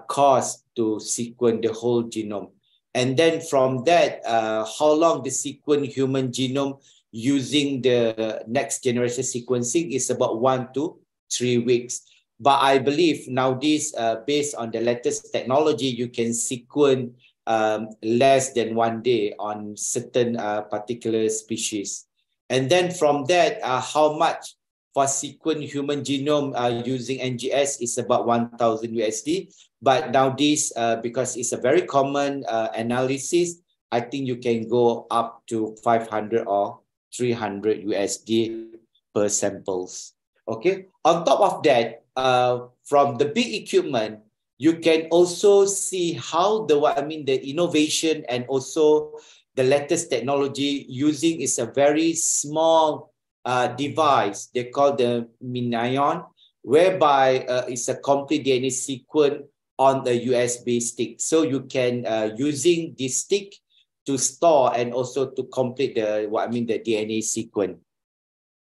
cost to sequence the whole genome. And then from that, how long the sequence human genome using the next generation sequencing is about 1 to 3 weeks. But I believe nowadays, based on the latest technology, you can sequence less than 1 day on certain particular species. And then from that, how much for sequence human genome using NGS is about 1,000 USD. But nowadays, because it's a very common analysis, I think you can go up to 500 or 300 USD per samples. Okay. On top of that, from the big equipment, you can also see how the innovation and also the latest technology using is a very small device they call the Minion, whereby it's a complete DNA sequence on the USB stick. So you can using this stick to store and also to complete the the DNA sequence.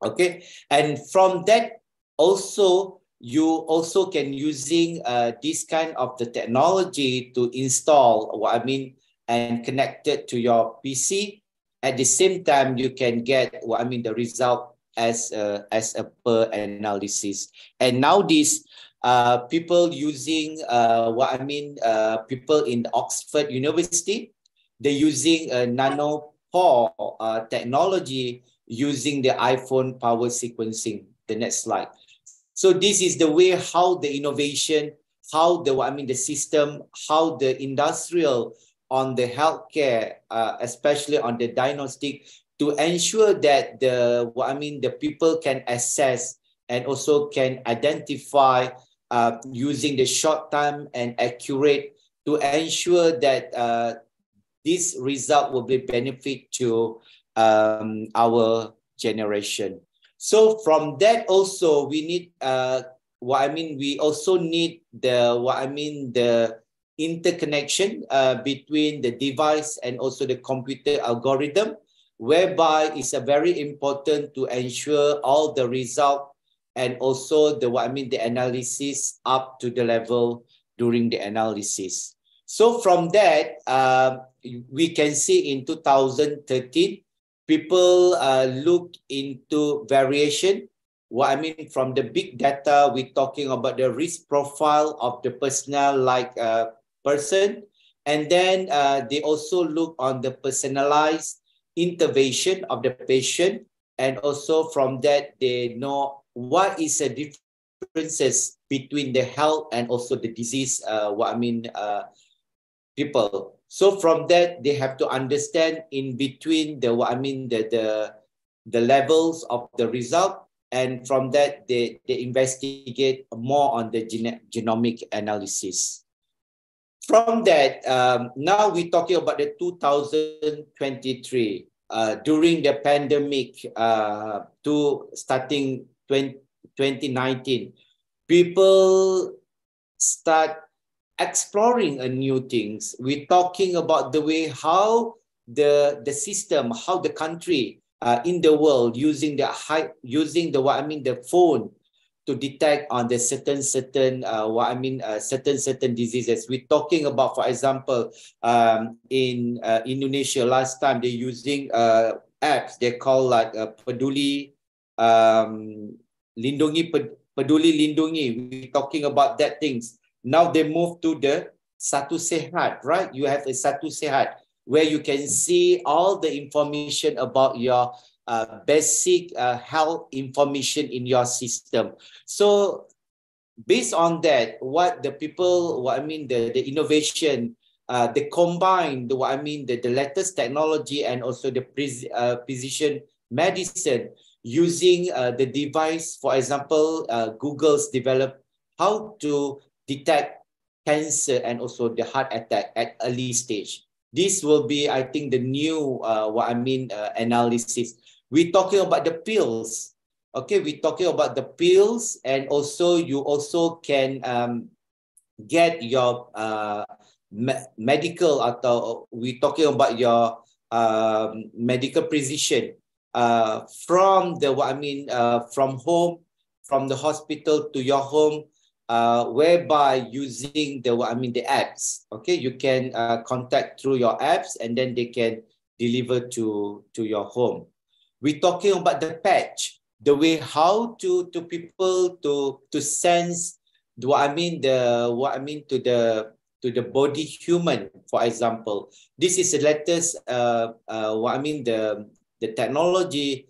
Okay, and from that also you also can using this kind of the technology to install and connect it to your PC. At the same time, you can get the result as a per analysis. And now this people using people in Oxford University, they're using a nanopore technology using the iPhone power sequencing. The next slide. So this is the way how the innovation, how the the system, how the industrial on the healthcare, especially on the diagnostic, to ensure that the people can assess and also can identify using the short time and accurate to ensure that this result will be benefit to our generation. So from that also we need we also need the interconnection between the device and also the computer algorithm, whereby it's a very important to ensure all the result and also the the analysis up to the level during the analysis. So from that, we can see in 2013, people look into variation. From the big data, we're talking about the risk profile of the personnel like person. And then they also look on the personalized intervention of the patient. And also from that, they know what is the differences between the health and also the disease, people. So from that, they have to understand in between the the levels of the result, and from that they investigate more on the genomic analysis. From that, now we're talking about the 2023 during the pandemic to starting 2019, people start exploring new things. We're talking about the way how the system, how the country in the world using the the phone to detect on the certain diseases. We're talking about, for example, in Indonesia last time they're using apps they call like Peduli Lindungi, Peduli Lindungi. We're talking about that things. Now they move to the Satu Sehat, right? You have a Satu Sehat where you can see all the information about your basic health information in your system. So based on that, what the people, the innovation, they combine the latest technology and also the precision medicine using the device. For example, Google's developed how to detect cancer and also the heart attack at early stage. This will be, I think, the new analysis. We're talking about the pills. Okay, we're talking about the pills, and also you also can get your medical, atau we're talking about your medical precision from the from home, from the hospital to your home, whereby using the apps. Okay, you can contact through your apps, and then they can deliver to your home. We're talking about the patch, the way how to people to sense to the body human, for example. This is the latest the technology.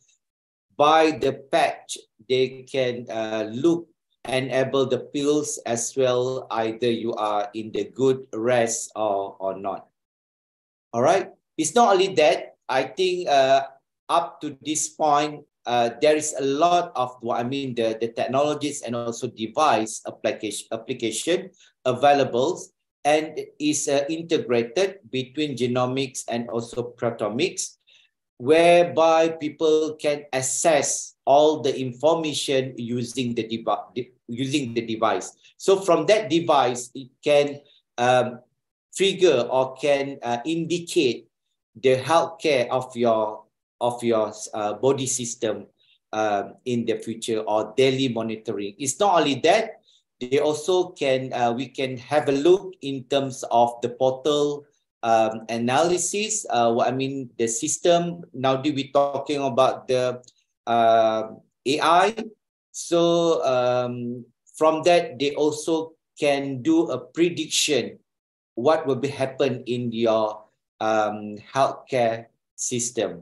By the patch, they can look and enable the pills as well, either you are in the good rest or not. All right. It's not only that. I think up to this point, there is a lot of the technologies and also device application available, and is integrated between genomics and also proteomics, whereby people can access all the information using the device. So from that device, it can trigger or can indicate the healthcare of your body system in the future, or daily monitoring. It's not only that, they also can we can have a look in terms of the portal analysis. The system now we talking about the AI. So from that, they also can do a prediction what will be happen in your healthcare system.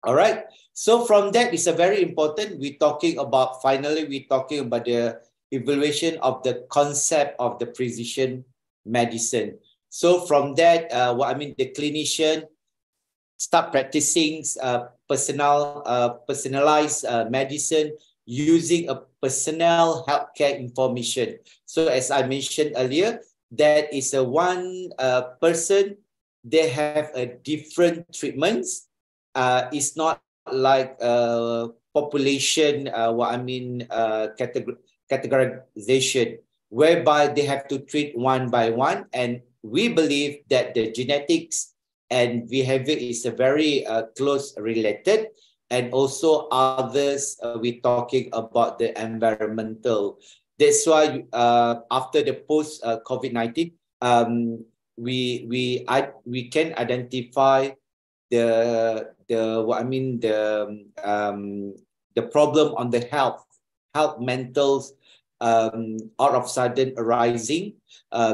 All right. So from that, it's a very important. We're talking about, finally, we're talking about the evaluation of the concept of the precision medicine. So from that, the clinician start practicing personalized medicine using a personal healthcare information. So as I mentioned earlier, that is a one person, they have a different treatments. It's not like population, categorization, whereby they have to treat one by one. And we believe that the genetics and behavior is a very close related. And also others, we're talking about the environmental. That's why after the post COVID-19, we can identify the problem on the health mental all of a sudden arising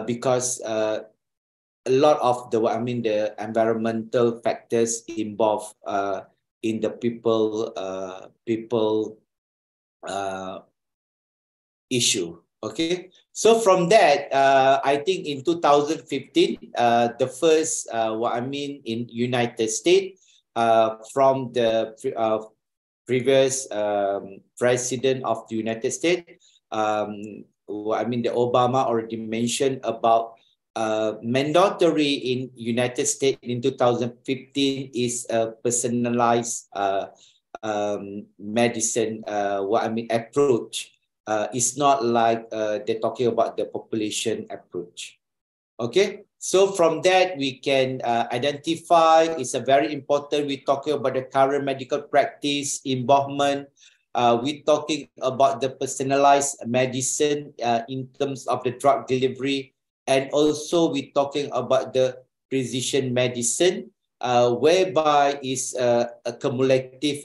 because a lot of the environmental factors involved in the people issue. Okay, so from that, I think in 2015, the first in United States, from the previous president of the United States, the Obama already mentioned about mandatory in United States in 2015 is a personalized medicine approach. It's not like they're talking about the population approach. Okay, so from that we can identify, it's a very important, we're talking about the current medical practice involvement. We're talking about the personalized medicine in terms of the drug delivery. And also we're talking about the precision medicine, whereby is a cumulative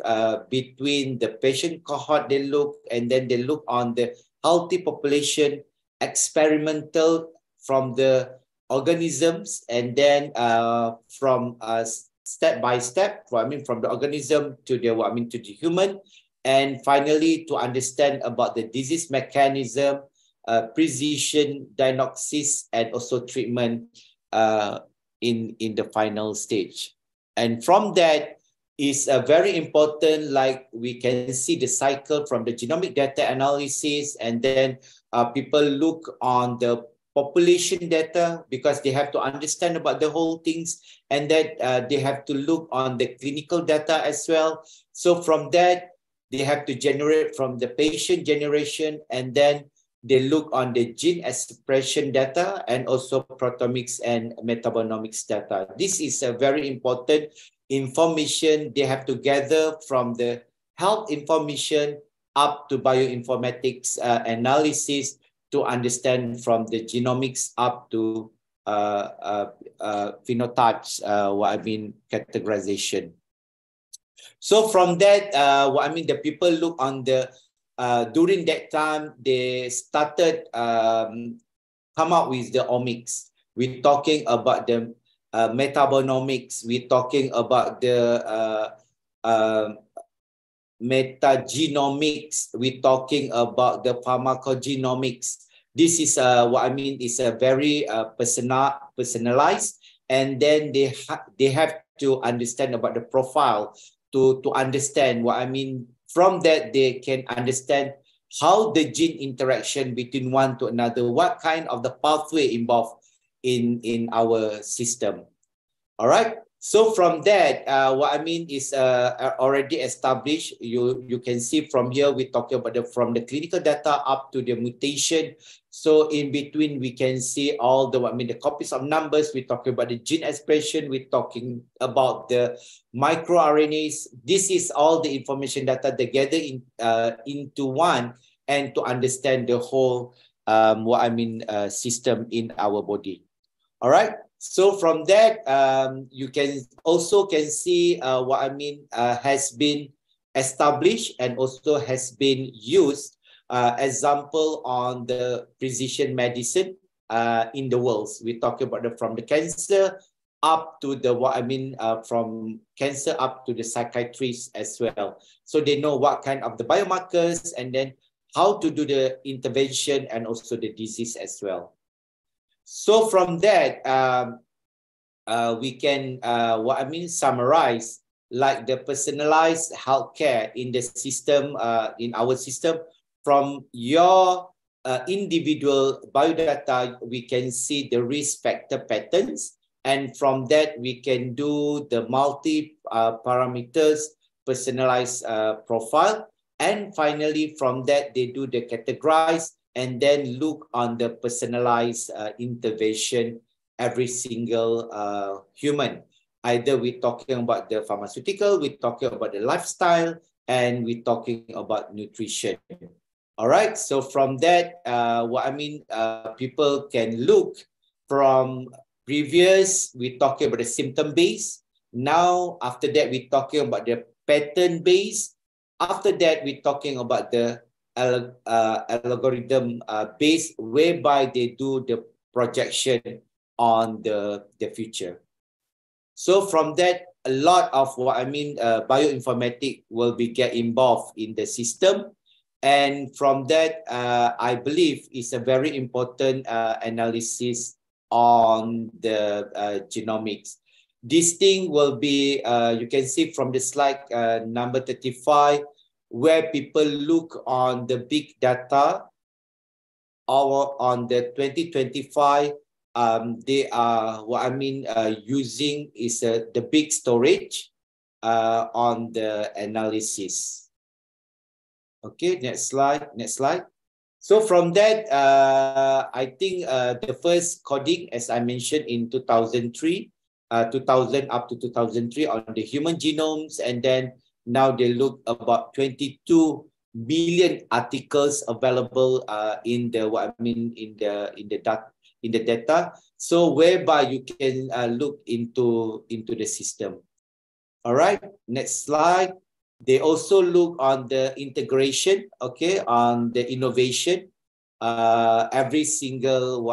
between the patient cohort they look, and then they look on the healthy population, experimental from the organisms, and then from step by step, from the organism to the to the human, and finally to understand about the disease mechanism, precision diagnosis, and also treatment in the final stage. And from that is very important, like we can see the cycle from the genomic data analysis, and then people look on the population data, because they have to understand about the whole things, and that they have to look on the clinical data as well. So from that, they have to generate from the patient generation, and then they look on the gene expression data and also proteomics and metabolomics data. This is a very important information they have to gather from the health information up to bioinformatics analysis to understand from the genomics up to phenotypes, categorization. So from that, the people look on the, during that time, they started come up with the omics. We're talking about the metabonomics. We're talking about the metagenomics. We're talking about the pharmacogenomics. This is is a very personalized, and then they have to understand about the profile to understand from that they can understand how the gene interaction between one to another, what kind of the pathway involved in our system. All right. So from that, is already established. You can see from here, we're talking about from the clinical data up to the mutation. So in between, we can see all the the copies of numbers. We're talking about the gene expression. We're talking about the microRNAs. This is all the information data together into one, and to understand the whole system in our body. All right. So from that, you can also see has been established and also has been used. Example on the precision medicine in the world. We're talking about from the cancer up to the from cancer up to the psychiatrists as well. So they know what kind of the biomarkers, and then how to do the intervention and also the disease as well. So from that, we can summarize like the personalized healthcare in the system, in our system. From your individual biodata, we can see the risk factor patterns, and from that we can do the multi parameters personalized profile, and finally from that they do the categorize, and then look on the personalized intervention every single human. Either we're talking about the pharmaceutical, we're talking about the lifestyle, and we're talking about nutrition. All right, so from that, people can look from previous, we're talking about the symptom base. Now, after that, we're talking about the pattern base. After that, we're talking about the algorithm base, whereby they do the projection on the future. So from that, a lot of bioinformatics will be get involved in the system. And from that, I believe it's a very important analysis on the genomics. This thing will be, you can see from the slide number 35, where people look on the big data, or on the 2025, they are using is the big storage on the analysis. Okay, next slide. So from that, I think the first coding, as I mentioned, in 2003, 2000 up to 2003 on the human genomes, and then now they look about 22 billion articles available in the data. So whereby you can look into the system. All right, next slide. They also look on the integration, okay, on the innovation, every single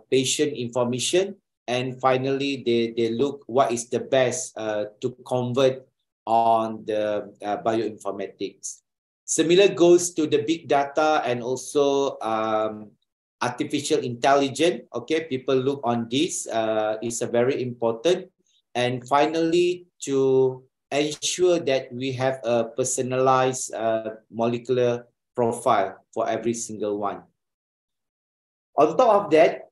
patient information, and finally they look what is the best to convert on the bioinformatics. Similar goes to the big data and also artificial intelligence. Okay, people look on this. It's a very important. And finally, to ensure that we have a personalized molecular profile for every single one. On top of that,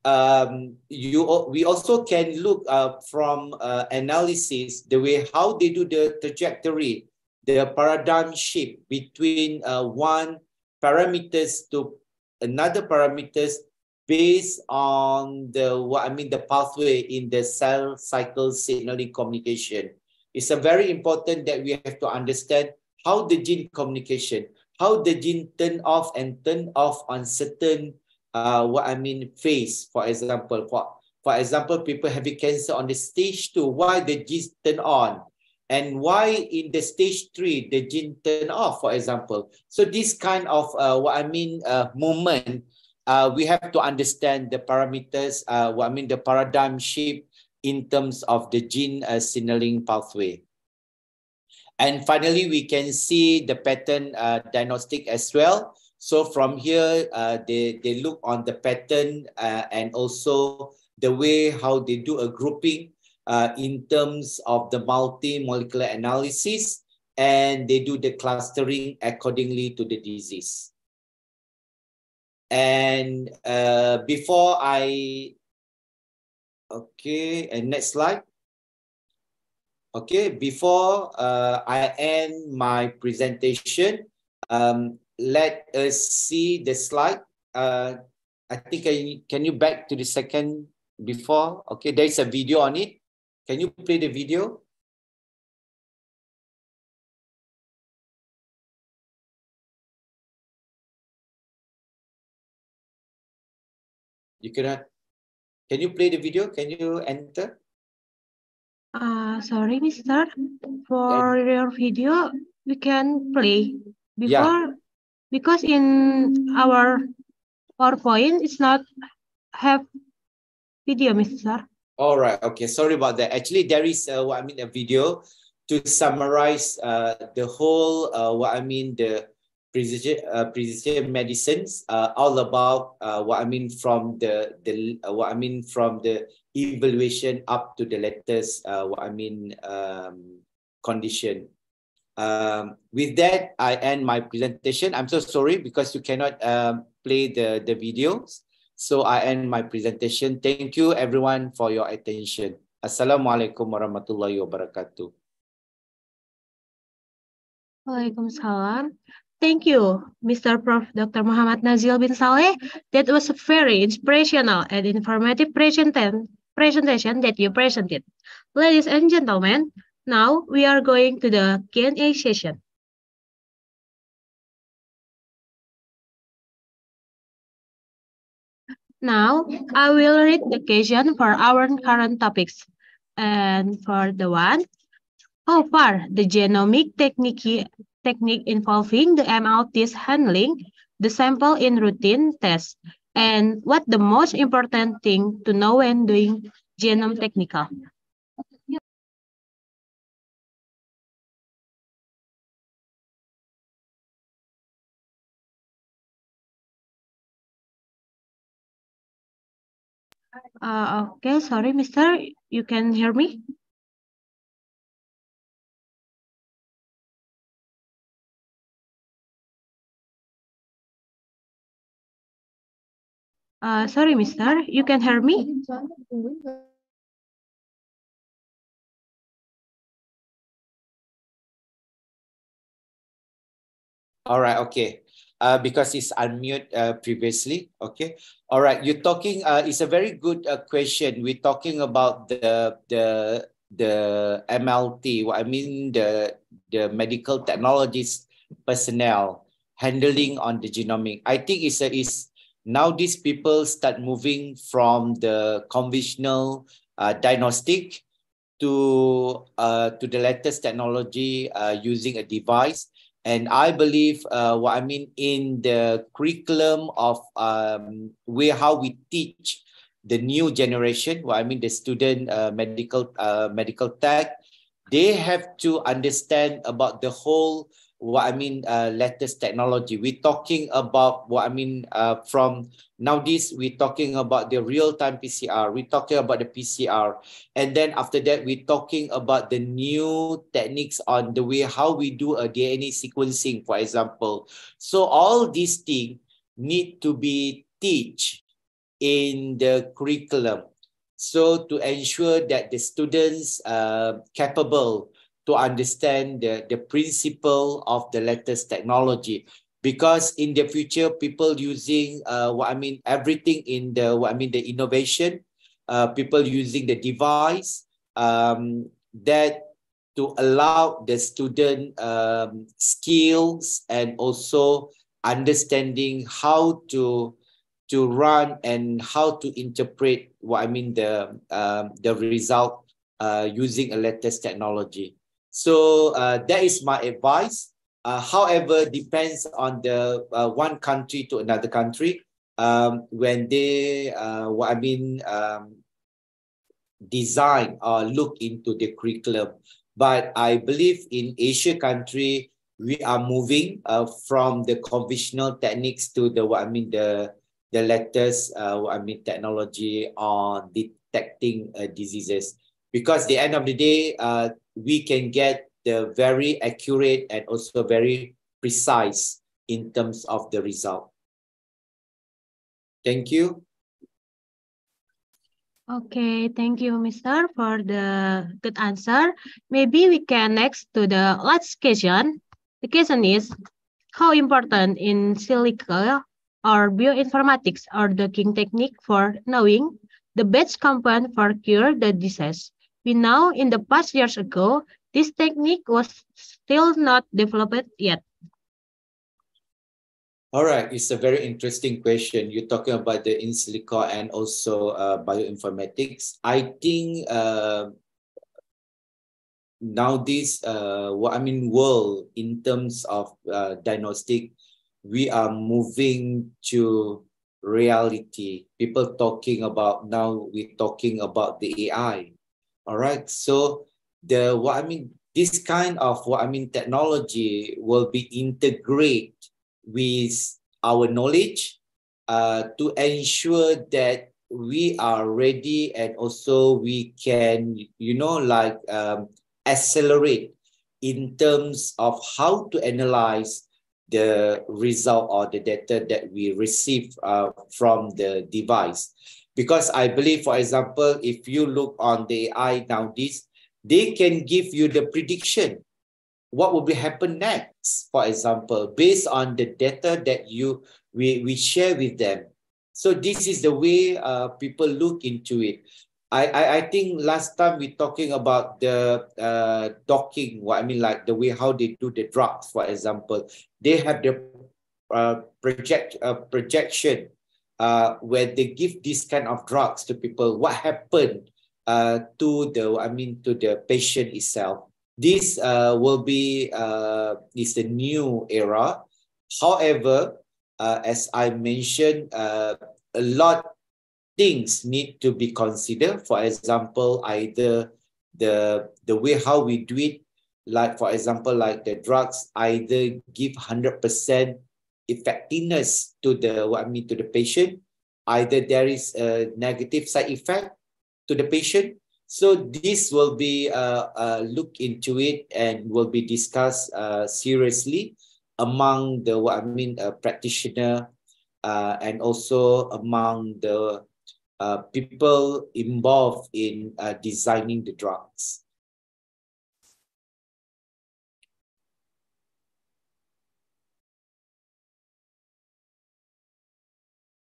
we also can look from analysis the way how they do the trajectory, the paradigm shift between one parameters to another parameters based on the pathway in the cell cycle signaling communication. It's a very important that we have to understand how the gene communication, how the gene turn off and turn off on certain phase. For example, people having cancer on the stage 2, why the genes turn on, and why in the stage 3 the gene turn off, for example. So this kind of movement, we have to understand the parameters, the paradigm shift in terms of the gene signaling pathway. And finally, we can see the pattern diagnostic as well. So from here, they look on the pattern and also the way how they do a grouping in terms of the multi-molecular analysis, and they do the clustering accordingly to the disease. And before I, okay, and next slide. Okay, before I end my presentation, let us see the slide. I think can you back to the second before? Okay, there is a video on it. Can you play the video? You cannot. Can you play the video? Can you enter? Sorry, Mister. For your video, we can play before because in our PowerPoint it's not have video, Mister. All right. Okay. Sorry about that. Actually, there is a video to summarize the whole the precision medicines, all about from the evaluation up to the latest condition. With that, I end my presentation. I'm so sorry because you cannot play the videos. So I end my presentation. Thank you everyone for your attention. Assalamualaikum warahmatullahi wabarakatuh. Waalaikumsalam. Thank you, Mr. Prof. Dr. Muhammad Nazil bin Saleh. That was a very inspirational and informative presentation that you presented. Ladies and gentlemen, now we are going to the Q&A session. Now, I will read the question for our current topics. And for the one, how far the genomic technique involving the MLTs handling the sample in routine tests, and what the most important thing to know when doing genome technical. Okay, sorry, Mister, you can hear me? Sorry, Mister, you can hear me? All right, okay. Because it's unmute previously. Okay. All right. You're talking. It's a very good question. We're talking about the MLT. The medical technologies personnel handling on the genomic. I think is now these people start moving from the conventional diagnostic to the latest technology using a device. And I believe in the curriculum of how we teach the new generation, the student medical tech, they have to understand about the whole latest technology. We're talking about from nowadays we're talking about the real-time PCR. We're talking about the PCR, and then after that we're talking about the new techniques on the way how we do a DNA sequencing, for example. So all these things need to be teach in the curriculum. So to ensure that the students are capable to understand the principle of the latest technology. Because in the future, people using everything in the the innovation, people using the device that to allow the student skills and also understanding how to run and how to interpret the result using a latest technology. So that is my advice. However, depends on the one country to another country when they design or look into the curriculum. But I believe in Asia country we are moving from the conventional techniques to the latest technology on detecting diseases, because at the end of the day we can get the very accurate and also very precise in terms of the result. Thank you. Okay, thank you, Mr. for the good answer. Maybe we can next to the last question. The question is, how important in silica or bioinformatics or docking technique for knowing the best compound for cure the disease? We know in the past years ago, this technique was still not developed yet. All right, it's a very interesting question. You're talking about the in silico and also bioinformatics. I think nowadays, world in terms of diagnostic, we are moving to reality. People talking about now, we're talking about the AI. All right, so this kind of technology will be integrated with our knowledge to ensure that we are ready and also we can, accelerate in terms of how to analyze the result or the data that we receive from the device. Because I believe, for example, if you look on the AI nowadays, they can give you the prediction what will be happen next, for example, based on the data that we share with them. So this is the way people look into it. I think last time we talking about the docking, like the way how they do the drugs, for example. They have the projection where they give this kind of drugs to people. What happened to the patient itself? This will be is a new era. However, as I mentioned, a lot things need to be considered. For example, either the way how we do it, like for example, like the drugs either give 100% effectiveness to the patient, either there is a negative side effect to the patient. So this will be look into it and will be discussed seriously among the practitioner and also among the people involved in designing the drugs.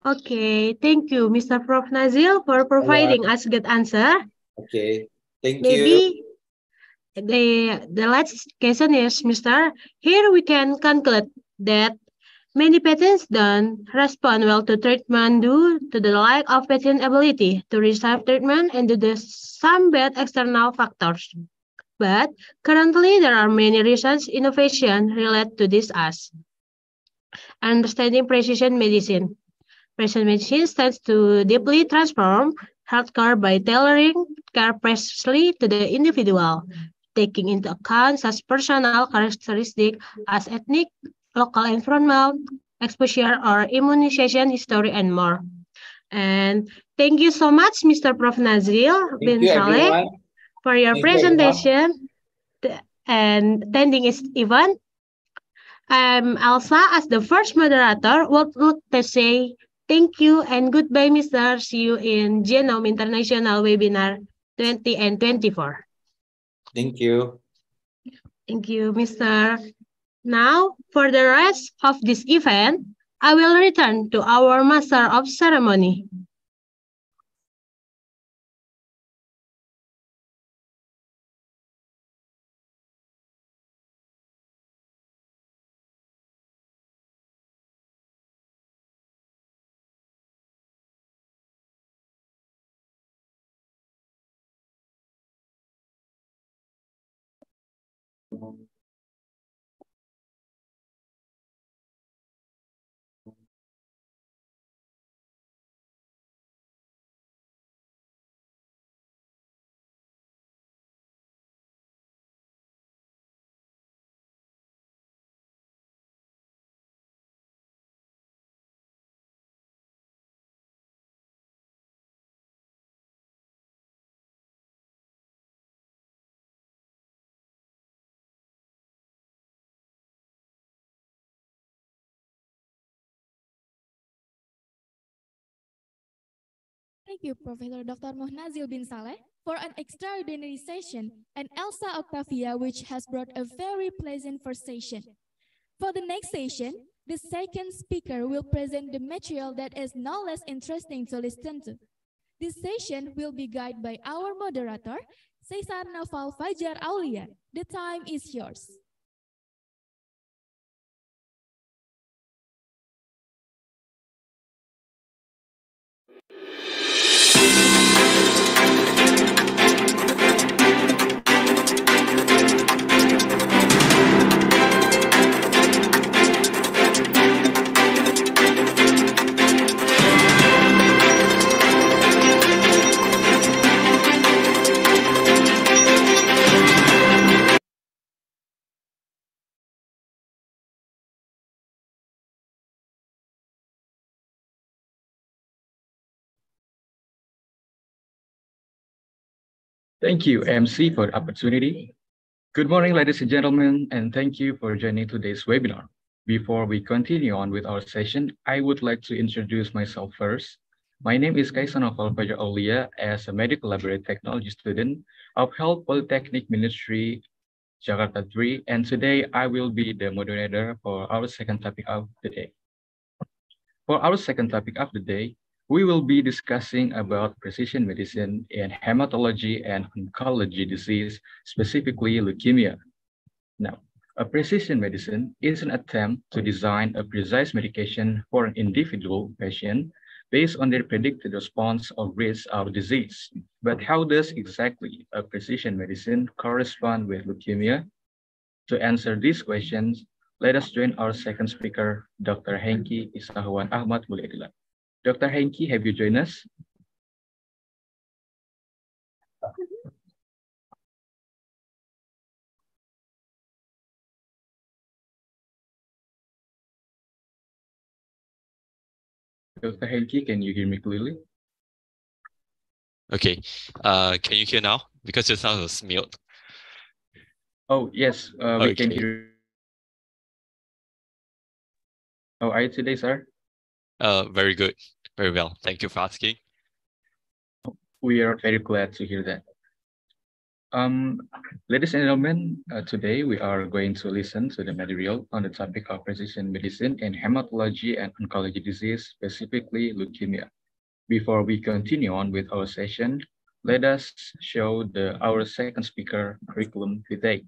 Okay, thank you, Mr. Prof. Nazil, for providing us good answer. Okay, thank Maybe you. the last question is, Mr. Here we can conclude that many patients don't respond well to treatment due to the lack of patient ability to receive treatment and due to some bad external factors. But currently, there are many research innovation related to this as understanding precision medicine. Precision medicine stands to deeply transform healthcare by tailoring care precisely to the individual, taking into account such personal characteristics as ethnic, local environment, exposure or immunization history, and more. And thank you so much, Mr. Prof. Nazril bin you, Saleh, everyone. for your Thank you, everyone. presentation and attending this event. Elsa, as the first moderator, would like to say Thank you and goodbye, Mr. See you in Genome International Webinar 20 and 24. Thank you. Thank you, Mr. Now, for the rest of this event, I will return to our Master of Ceremony. Thank you, Professor Dr. Mohnazil bin Saleh, for an extraordinary session, and Elsa Octavia, which has brought a very pleasant first session. For the next session, the second speaker will present the material that is no less interesting to listen to. This session will be guided by our moderator, Cesar Naval Fajar Aulia. The time is yours. Thank you, MC, for the opportunity. Good morning, ladies and gentlemen, and thank you for joining today's webinar. Before we continue on with our session, I would like to introduce myself first. My name is Kaisa Novel Fajar Aulia as a medical laboratory technology student of Health Polytechnic Ministry, Jakarta 3, and today I will be the moderator for our second topic of the day. For our second topic of the day, we will be discussing about precision medicine in hematology and oncology disease, specifically leukemia. Now, a precision medicine is an attempt to design a precise medication for an individual patient based on their predicted response or risk of disease. But how does exactly a precision medicine correspond with leukemia? To answer these questions, let us join our second speaker, Dr. Hengki Isahuan Ahmad Mulyadila. Dr. Hengki, have you joined us? Dr. Hengki, can you hear me clearly? Okay. Can you hear now? Because your sound was mute. Oh, yes, we can hear you. How are you today, sir? Very good. Very well. Thank you for asking. We are very glad to hear that. Ladies and gentlemen, today we are going to listen to the material on the topic of precision medicine in hematology and oncology disease, specifically leukemia. Before we continue on with our session, let us show our second speaker curriculum today.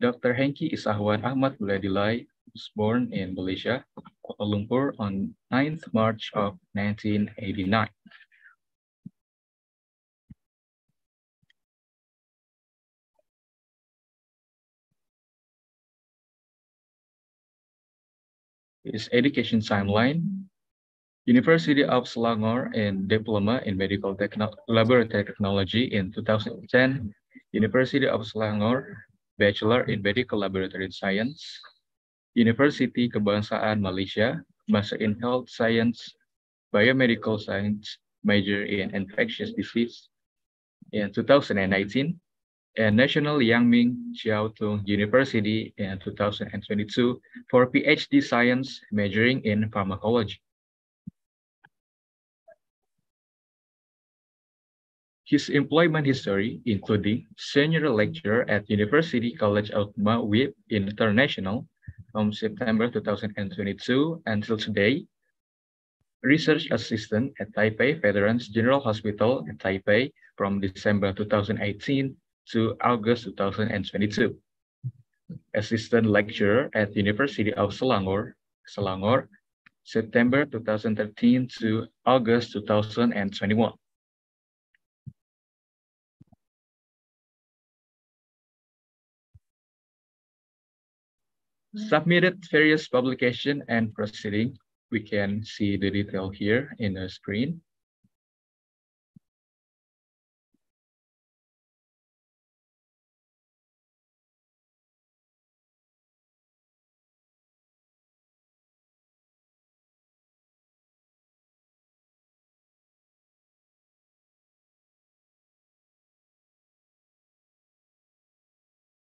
Dr. Hengki Isahuan Ahmad Mulyadilai was born in Malaysia, Kuala Lumpur on 9th March of 1989. His education timeline: University of Selangor in Diploma in Medical Laboratory Technology in 2010, University of Selangor Bachelor in Medical Laboratory Science, University Kebangsaan Malaysia, Master in Health Science, Biomedical Science, major in Infectious Disease in 2019, and National Yang Ming Chiao Tung University in 2022 for PhD Science majoring in pharmacology. His employment history, including senior lecturer at University College of WIP International from September 2022 until today, research assistant at Taipei Veterans General Hospital at Taipei from December 2018 to August 2022. Assistant lecturer at University of Selangor, September 2013 to August 2021. Submitted various publication and proceeding. We can see the detail here in the screen.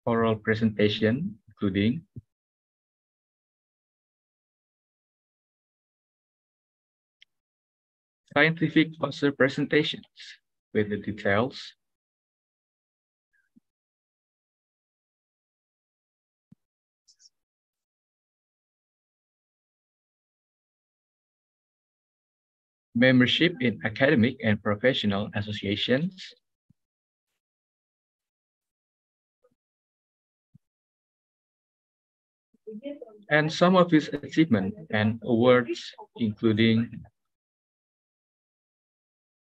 Oral presentation, including scientific poster presentations with the details, membership in academic and professional associations, and some of his achievements and awards, including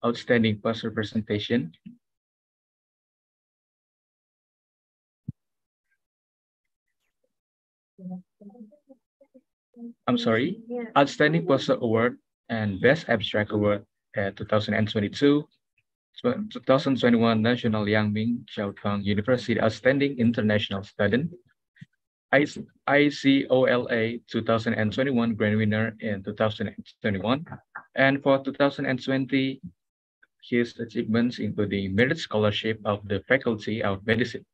outstanding poster presentation, outstanding poster award and best abstract award at 2022, 2021 National Yangming Xiaotong University Outstanding International Student, ICOLA 2021 Grand Winner in 2021, and for 2020, his achievements including Merit Scholarship of the Faculty of Medicine.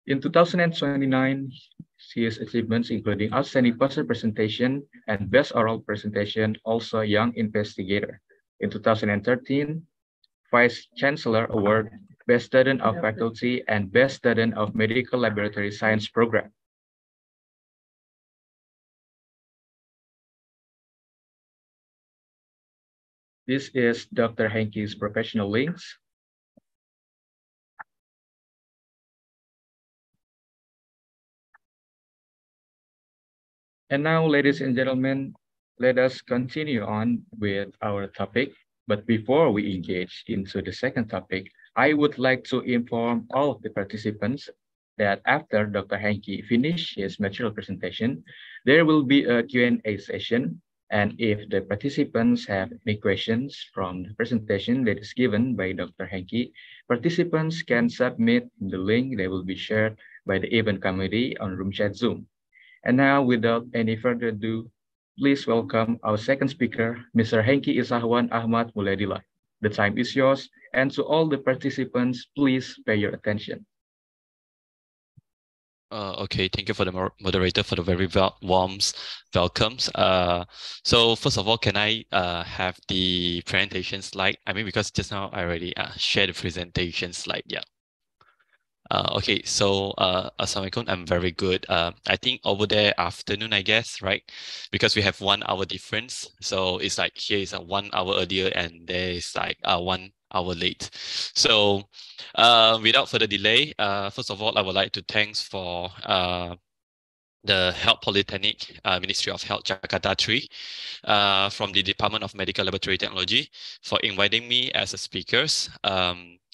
In 2029, his achievements including outstanding poster presentation and best oral presentation, also young investigator. In 2013, Vice Chancellor Award, Best Student of Faculty and Best Student of Medical Laboratory Science Program. This is Dr. Henke's professional links. And now, ladies and gentlemen, let us continue on with our topic. But before we engage into the second topic, I would like to inform all of the participants that after Dr. Henke finishes his material presentation, there will be a Q&A session. And if the participants have any questions from the presentation that is given by Dr. Henke, participants can submit the link that will be shared by the event committee on room chat Zoom. And now, without any further ado, please welcome our second speaker, Mr. Henke Isahwan Ahmad Muladila. The time is yours, and to all the participants, please pay your attention. Okay, thank you for the moderator for the very warm welcomes. So first of all, can I have the presentation slide? I mean, because just now I already shared the presentation slide, yeah. Okay, so Assalamualaikum, I'm very good. I think over there afternoon, I guess, right? Because we have 1 hour difference. So it's like here is 1 hour earlier and there is like 1 hour late. So without further delay, first of all, I would like to thanks for the Health Polytechnic Ministry of Health Jakarta 3 from the Department of Medical Laboratory Technology for inviting me as a speaker.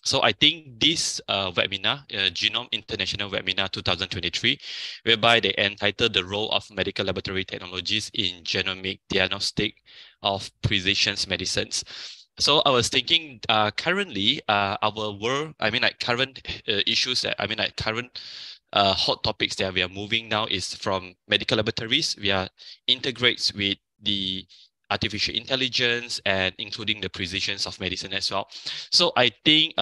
So I think this webinar, Genome International Webinar 2023, whereby they entitled the role of medical laboratory technologies in genomic diagnostic of precision medicines. So I was thinking currently our world, I mean like current issues that, I mean like current hot topics that we are moving now is from medical laboratories. We are integrates with the artificial intelligence and including the precisions of medicine as well. So I think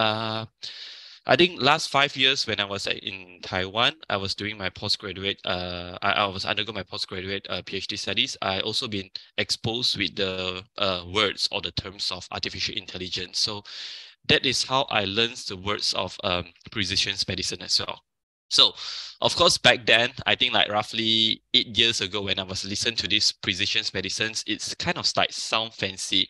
I think last 5 years when I was in Taiwan, I was doing my postgraduate, I was undergoing my postgraduate PhD studies. I also been exposed with the words or the terms of artificial intelligence. So that is how I learned the words of precision medicine as well. So, of course, back then, I think like roughly 8 years ago when I was listening to these precision medicines, it's kind of like sound fancy.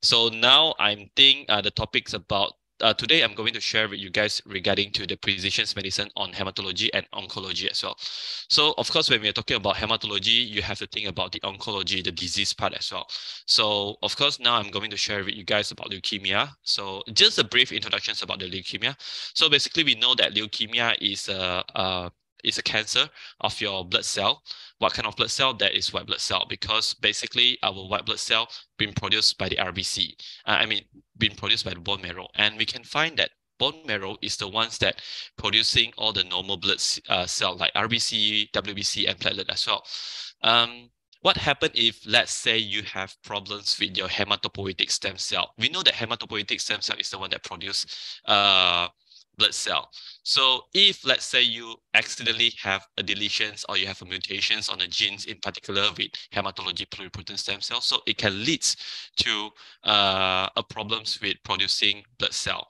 So now I'm think the topics about today I'm going to share with you guys regarding to the precision medicine on hematology and oncology as well. So of course, when we are talking about hematology, you have to think about the oncology, the disease part as well. So of course, now I'm going to share with you guys about leukemia. So just a brief introductions about the leukemia. So basically, we know that leukemia is a cancer of your blood cell. What kind of blood cell? That is white blood cell, because basically our white blood cell being produced by the RBC. Being produced by the bone marrow, and we can find that bone marrow is the ones that producing all the normal blood cell like RBC, WBC, and platelet as well. What happens if, let's say, you have problems with your hematopoietic stem cell? We know that hematopoietic stem cell is the one that produce blood cell. So if, let's say, you accidentally have a deletions or you have a mutations on the genes, in particular with hematology pluripotent stem cell, so it can lead to a problems with producing blood cell.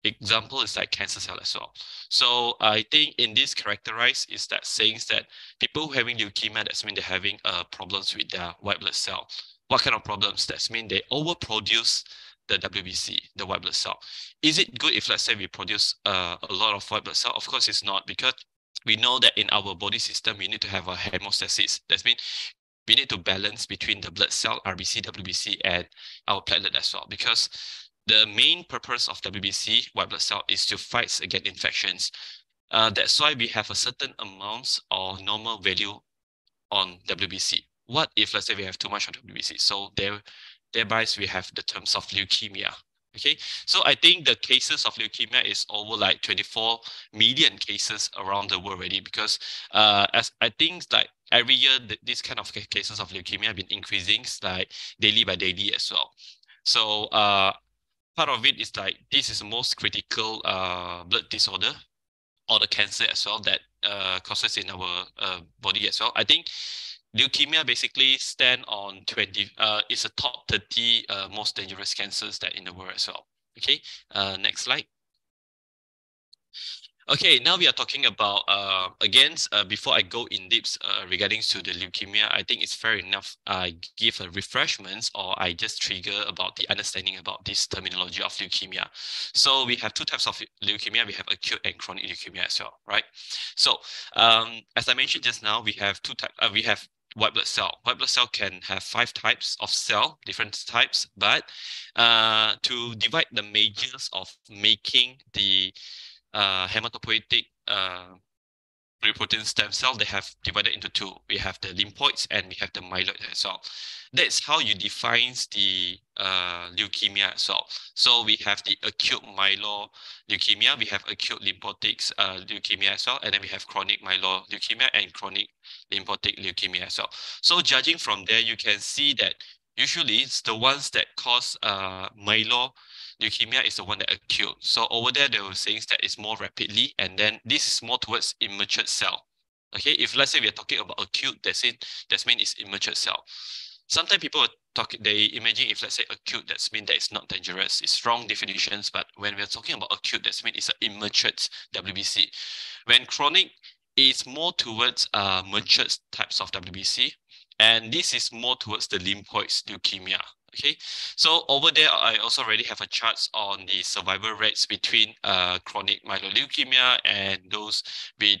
Example is like cancer cell as well. So I think in this characterized is that saying that people who having leukemia, that's mean they're having problems with their white blood cell. What kind of problems? That's mean they overproduce the WBC, the white blood cell. Is it good if, let's say, we produce a lot of white blood cell? Of course, it's not, because we know that in our body system, we need to have a hemostasis. That means we need to balance between the blood cell, RBC, WBC, and our platelet as well, because the main purpose of WBC, white blood cell, is to fight against infections. That's why we have a certain amounts or normal value on WBC. What if, let's say, we have too much on WBC? So thereby we have the terms of leukemia. Okay, so I think the cases of leukemia is over like 24 million cases around the world already, because as I think like every year this kind of cases of leukemia have been increasing like daily by daily as well. So part of it is like this is the most critical blood disorder or the cancer as well that causes in our body as well. I think leukemia basically stand on 20, it's a top 30 most dangerous cancers that in the world as well. Okay, next slide. Okay, now we are talking about, again, before I go in depth regarding to the leukemia, I think it's fair enough I give a refreshments or I just trigger about the understanding about this terminology of leukemia. So we have two types of leukemia. We have acute and chronic leukemia as well, right? So as I mentioned just now, we have two types. We have white blood cell. White blood cell can have 5 types of cell, different types, but to divide the majors of making the hematopoietic pluripotent stem cell, they have divided into 2. We have the lymphoids and we have the myeloid as well. That's how you define the leukemia as well. So we have the acute myeloid leukemia, we have acute lymphotic leukemia as well, and then we have chronic myeloid leukemia and chronic lymphotic leukemia as well. So judging from there, you can see that usually it's the ones that cause myeloid leukemia is the one that acute. So over there, they were saying that it's more rapidly, and then this is more towards immature cell. Okay, if let's say we are talking about acute, that's mean it's immature cell. Sometimes people are talking, they imagine if let's say acute, that's mean that it's not dangerous. It's wrong definitions, but when we're talking about acute, that's mean it's an immature WBC. When chronic, it's more towards matured types of WBC, and this is more towards the lymphoid leukemia. Okay, so over there, I also already have a chart on the survival rates between chronic myeloid leukemia and those with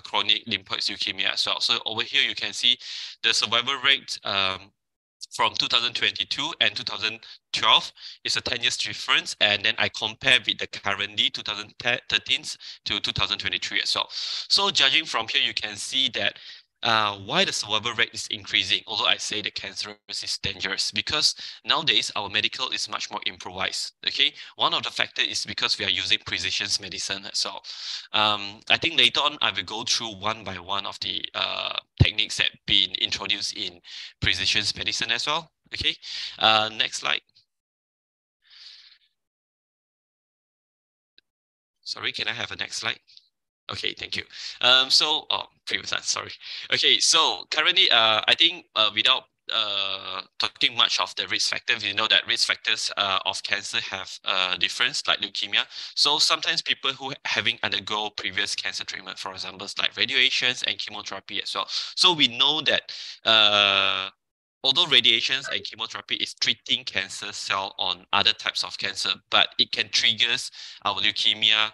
chronic lymphoid leukemia as well. So over here, you can see the survival rate from 2022 and 2012 is a 10 years difference, and then I compare with the currently 2013 to 2023 as well. So judging from here, you can see that why the survival rate is increasing, although I say the cancer is dangerous, because nowadays our medical is much more improvised. Okay, one of the factors is because we are using precision medicine as well. I think later on I will go through one by one of the techniques that been introduced in precision medicine as well. Okay, next slide. Sorry, can I have a next slide? Okay, thank you. Previous one, sorry. Okay, so currently, I think without talking much of the risk factors, you know that risk factors of cancer have difference, like leukemia. So sometimes people who having undergo previous cancer treatment, for example, like radiations and chemotherapy as well. So we know that although radiations and chemotherapy is treating cancer cell on other types of cancer, but it can triggers our leukemia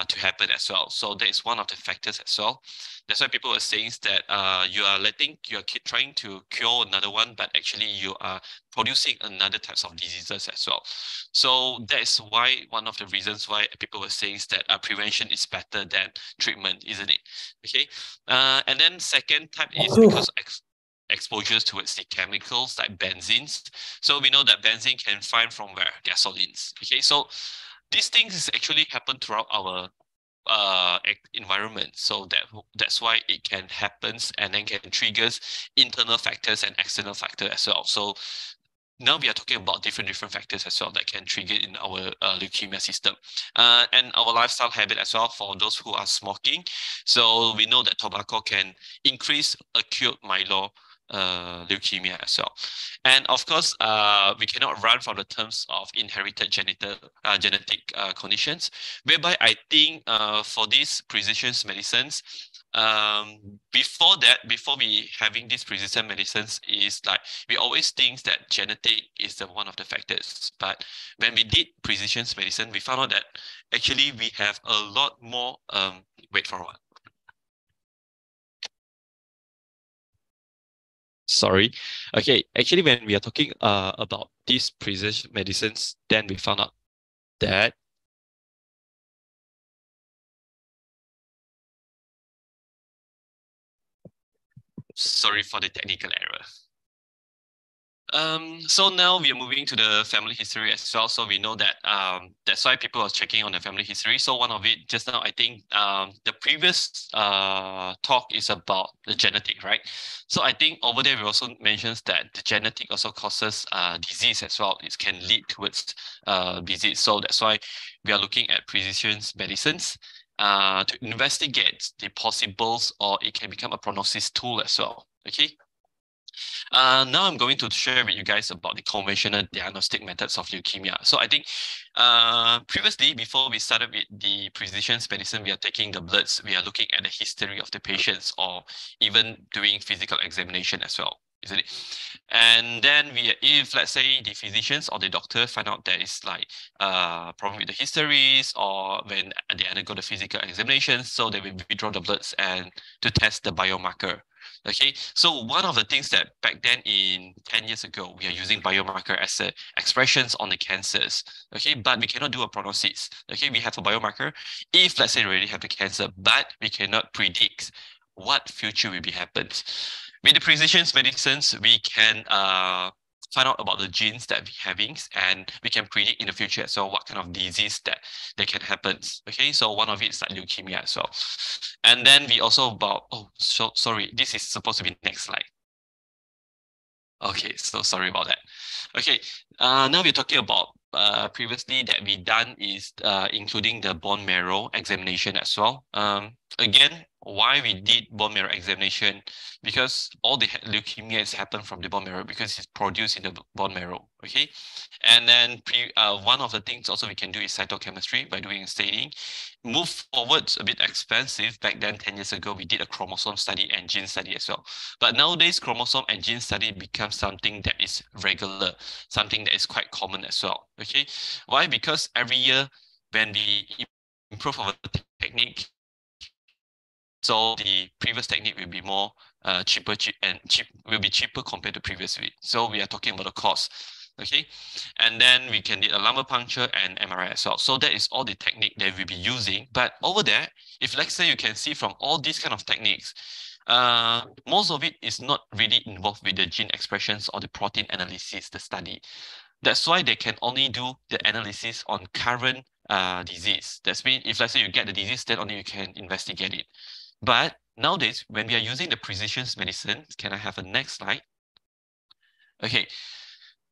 to happen as well. So that is one of the factors as well. That's why people are saying that you are trying to cure another one, but actually you are producing another types of diseases as well. So that is why one of the reasons why people were saying that prevention is better than treatment, isn't it? Okay. And then second type is because exposures towards the chemicals like benzenes. So we know that benzene can find from where? Gasolines. Okay, so these things actually happen throughout our environment. So that's why it can happen and then can triggers internal factors and external factors as well. So now we are talking about different factors as well that can trigger in our leukemia system, and our lifestyle habit as well for those who are smoking. So we know that tobacco can increase acute myeloid leukemia as well. And of course, we cannot run from the terms of inherited genetic conditions, whereby I think for these precision medicines, before we having these precision medicines is like, we always think that genetic is the one of the factors. But when we did precision medicine, we found out that actually we have a lot more, wait for a while. Sorry. Okay, actually, when we are talking about these precision medicines, then we found out that sorry for the technical error. So now we are moving to the family history as well. So we know that that's why people are checking on the family history. So one of it just now, I think the previous talk is about the genetic, right? So I think over there we also mentions that the genetic also causes disease as well. It can lead towards disease. So that's why we are looking at precision medicines to investigate the possibles, or it can become a prognosis tool as well. Okay. Now I'm going to share with you guys about the conventional diagnostic methods of leukemia. So I think previously, before we started with the precision medicine, we are taking the bloods, we are looking at the history of the patients, or even doing physical examination as well, isn't it? And then if let's say the physicians or the doctor find out there is like problem with the histories, or when they undergo the physical examination, so they will withdraw the bloods and to test the biomarker. Okay, so one of the things that back then in 10 years ago, we are using biomarker as expressions on the cancers. Okay, but we cannot do a prognosis. Okay, we have a biomarker if let's say we already have the cancer, but we cannot predict what future will be happens. With the precision medicines, we can find out about the genes that we're having, and we can predict in the future as well what kind of disease that can happen. Okay, so one of it is like leukemia as well. And then we also about, sorry, this is supposed to be next slide. Okay, so sorry about that. Okay, now we're talking about previously that we done is including the bone marrow examination as well. Again, why we did bone marrow examination? Because all the leukemia has happened from the bone marrow because it's produced in the bone marrow. Okay, and then one of the things also we can do is cytochemistry by doing staining. Move forward, a bit expensive. Back then, 10 years ago, we did a chromosome study and gene study as well. But nowadays, chromosome and gene study becomes something that is regular, something that is quite common as well. Okay, why? Because every year when we improve our technique, so the previous technique will be more cheaper compared to previous week. So we are talking about the cost. Okay, and then we can do a lumbar puncture and MRI as well. So that is all the technique that we'll be using. But over there, if let's say you can see from all these kind of techniques, most of it is not really involved with the gene expressions or the protein analysis, the study. That's why they can only do the analysis on current disease. That's mean if let's say you get the disease, then only you can investigate it. But nowadays, when we are using the precision medicine, can I have a next slide? Okay.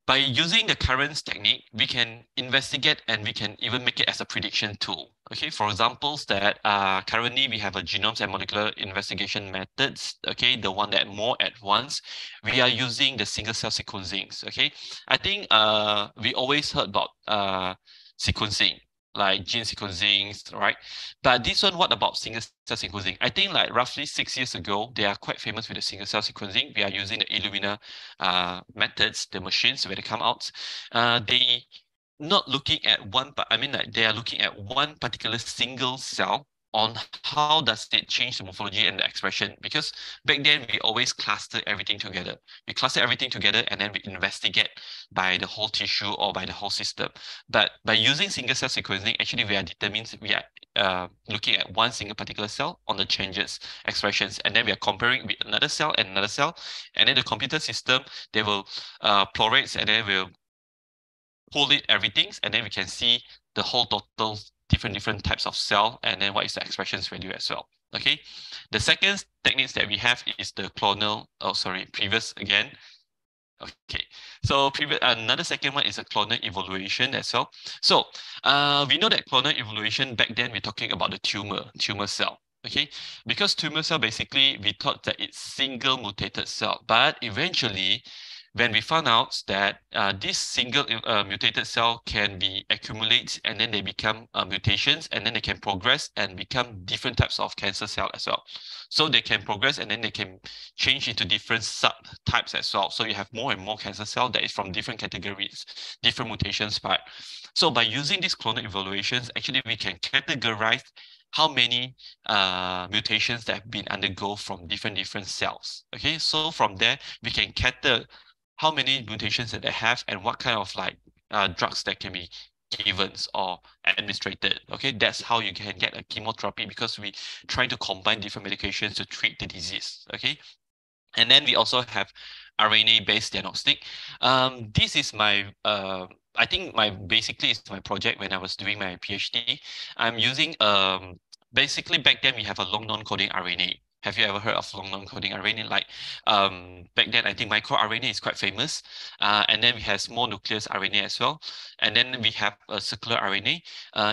By using the current technique, we can investigate and we can even make it as a prediction tool. Okay, for examples that currently we have a genomes and molecular investigation methods. Okay, the one that more advanced, we are using the single cell sequencing. Okay, I think we always heard about sequencing, like gene sequencing, right? But this one, what about single cell sequencing? I think like roughly 6 years ago, they are quite famous with the single cell sequencing. We are using the Illumina methods, the machines when they come out. They not looking at one, but I mean like they are looking at one particular single cell on how does it change the morphology and the expression. Because back then we always cluster everything together. We cluster everything together and then we investigate by the whole tissue or by the whole system. But by using single cell sequencing, actually we are looking at one single particular cell on the changes, expressions, and then we are comparing with another cell and another cell, and then the computer system, they will plurate and then will pull it everything, and then we can see the whole total different types of cell, and then what is the expressions value as well. Okay, the second techniques that we have is the clonal, previous again. Okay, so another second one is a clonal evaluation as well. So we know that clonal evaluation back then we're talking about the tumor cell. Okay, because tumor cell basically we thought that it's single mutated cell, but eventually when we found out that this single mutated cell can be accumulated and then they become mutations, and then they can progress and become different types of cancer cell as well. So they can progress and then they can change into different subtypes as well. So you have more and more cancer cell that is from different categories, different mutations. But so by using these clonal evaluations, actually we can categorize how many mutations that have been undergo from different cells. Okay, so from there we can cater how many mutations that they have and what kind of like drugs that can be given or administered. Okay, that's how you can get a chemotherapy, because we try to combine different medications to treat the disease. Okay, and then we also have RNA-based diagnostic. This is my I think basically it's my project when I was doing my PhD. I'm using basically back then we have a long non-coding RNA. Have you ever heard of long non-coding RNA? Like back then, I think microRNA is quite famous. And then we have small nucleus RNA as well. And then we have a circular RNA.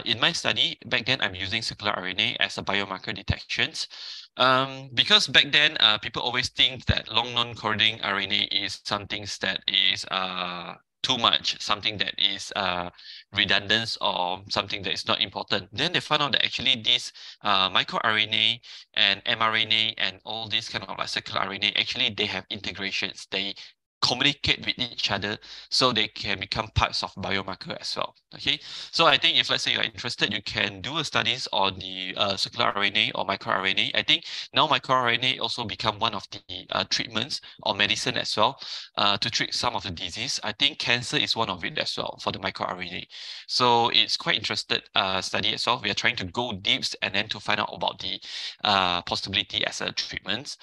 In my study, back then, I'm using circular RNA as a biomarker detections. Because back then, people always think that long non-coding RNA is something that is too much, something that is redundant or something that is not important. Then they found out that actually this microRNA and mRNA and all these kind of like circular RNA, actually they have integrations. They communicate with each other so they can become parts of biomarker as well. Okay, so I think if let's say you're interested, you can do a studies on the circular RNA or microRNA. I think now microRNA also become one of the treatments or medicine as well to treat some of the disease. I think cancer is one of it as well for the microRNA. So it's quite interested study as well. We are trying to go deep and then to find out about the possibility as a treatment.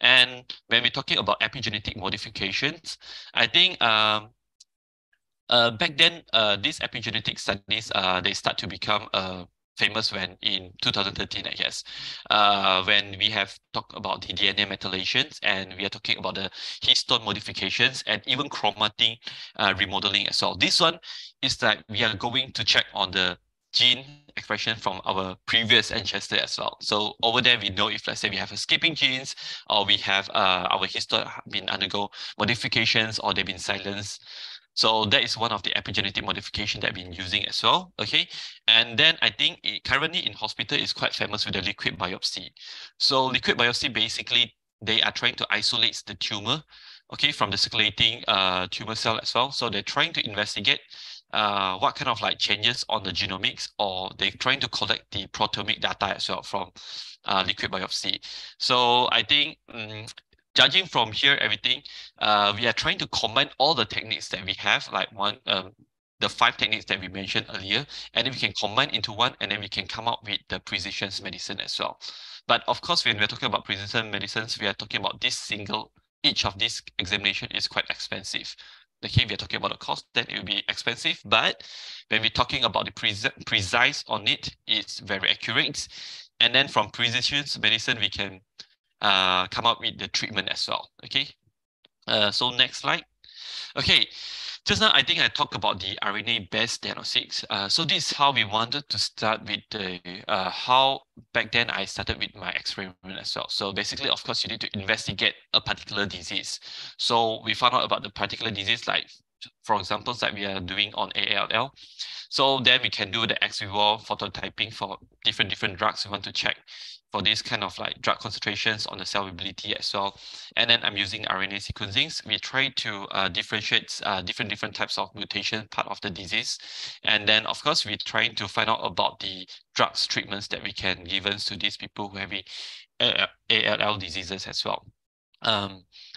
And when we're talking about epigenetic modifications, I think back then, these epigenetic studies, they start to become famous when in 2013, I guess, when we have talked about the DNA methylations, and we are talking about the histone modifications and even chromatin remodeling as well. This one is that we are going to check on the gene expression from our previous ancestor as well. So over there, we know if let's say we have escaping genes or we have our histone been undergo modifications or they've been silenced. So that is one of the epigenetic modification that I've been using as well. Okay, and then I think currently in hospital is quite famous with the liquid biopsy. So liquid biopsy basically they are trying to isolate the tumor, okay, from the circulating tumor cell as well. So they're trying to investigate what kind of like changes on the genomics, or they're trying to collect the proteomic data as well from liquid biopsy. So I think judging from here, everything, we are trying to combine all the techniques that we have, like the 5 techniques that we mentioned earlier, and then we can combine into one, and then we can come up with the precision medicine as well. But of course, when we're talking about precision medicines, we are talking about each of these examination is quite expensive. Okay, we are talking about the cost, then it will be expensive. But when we're talking about the precise on it, it's very accurate. And then from precision medicine, we can come up with the treatment as well. Okay, so next slide. Okay, Just now, I think I talked about the RNA-based diagnostics. So this is how we wanted to start with the how back then I started with my experiment as well. So basically, of course, you need to investigate a particular disease. So we found out about the particular disease, like for example, that we are doing on ALL. So then we can do the ex vivo phototyping for different drugs we want to check for this kind of like drug concentrations on the cell viability as well. And then I'm using RNA sequencing. We try to differentiate different types of mutation part of the disease. And then of course, we're trying to find out about the drugs treatments that we can give to these people who have ALL diseases as well.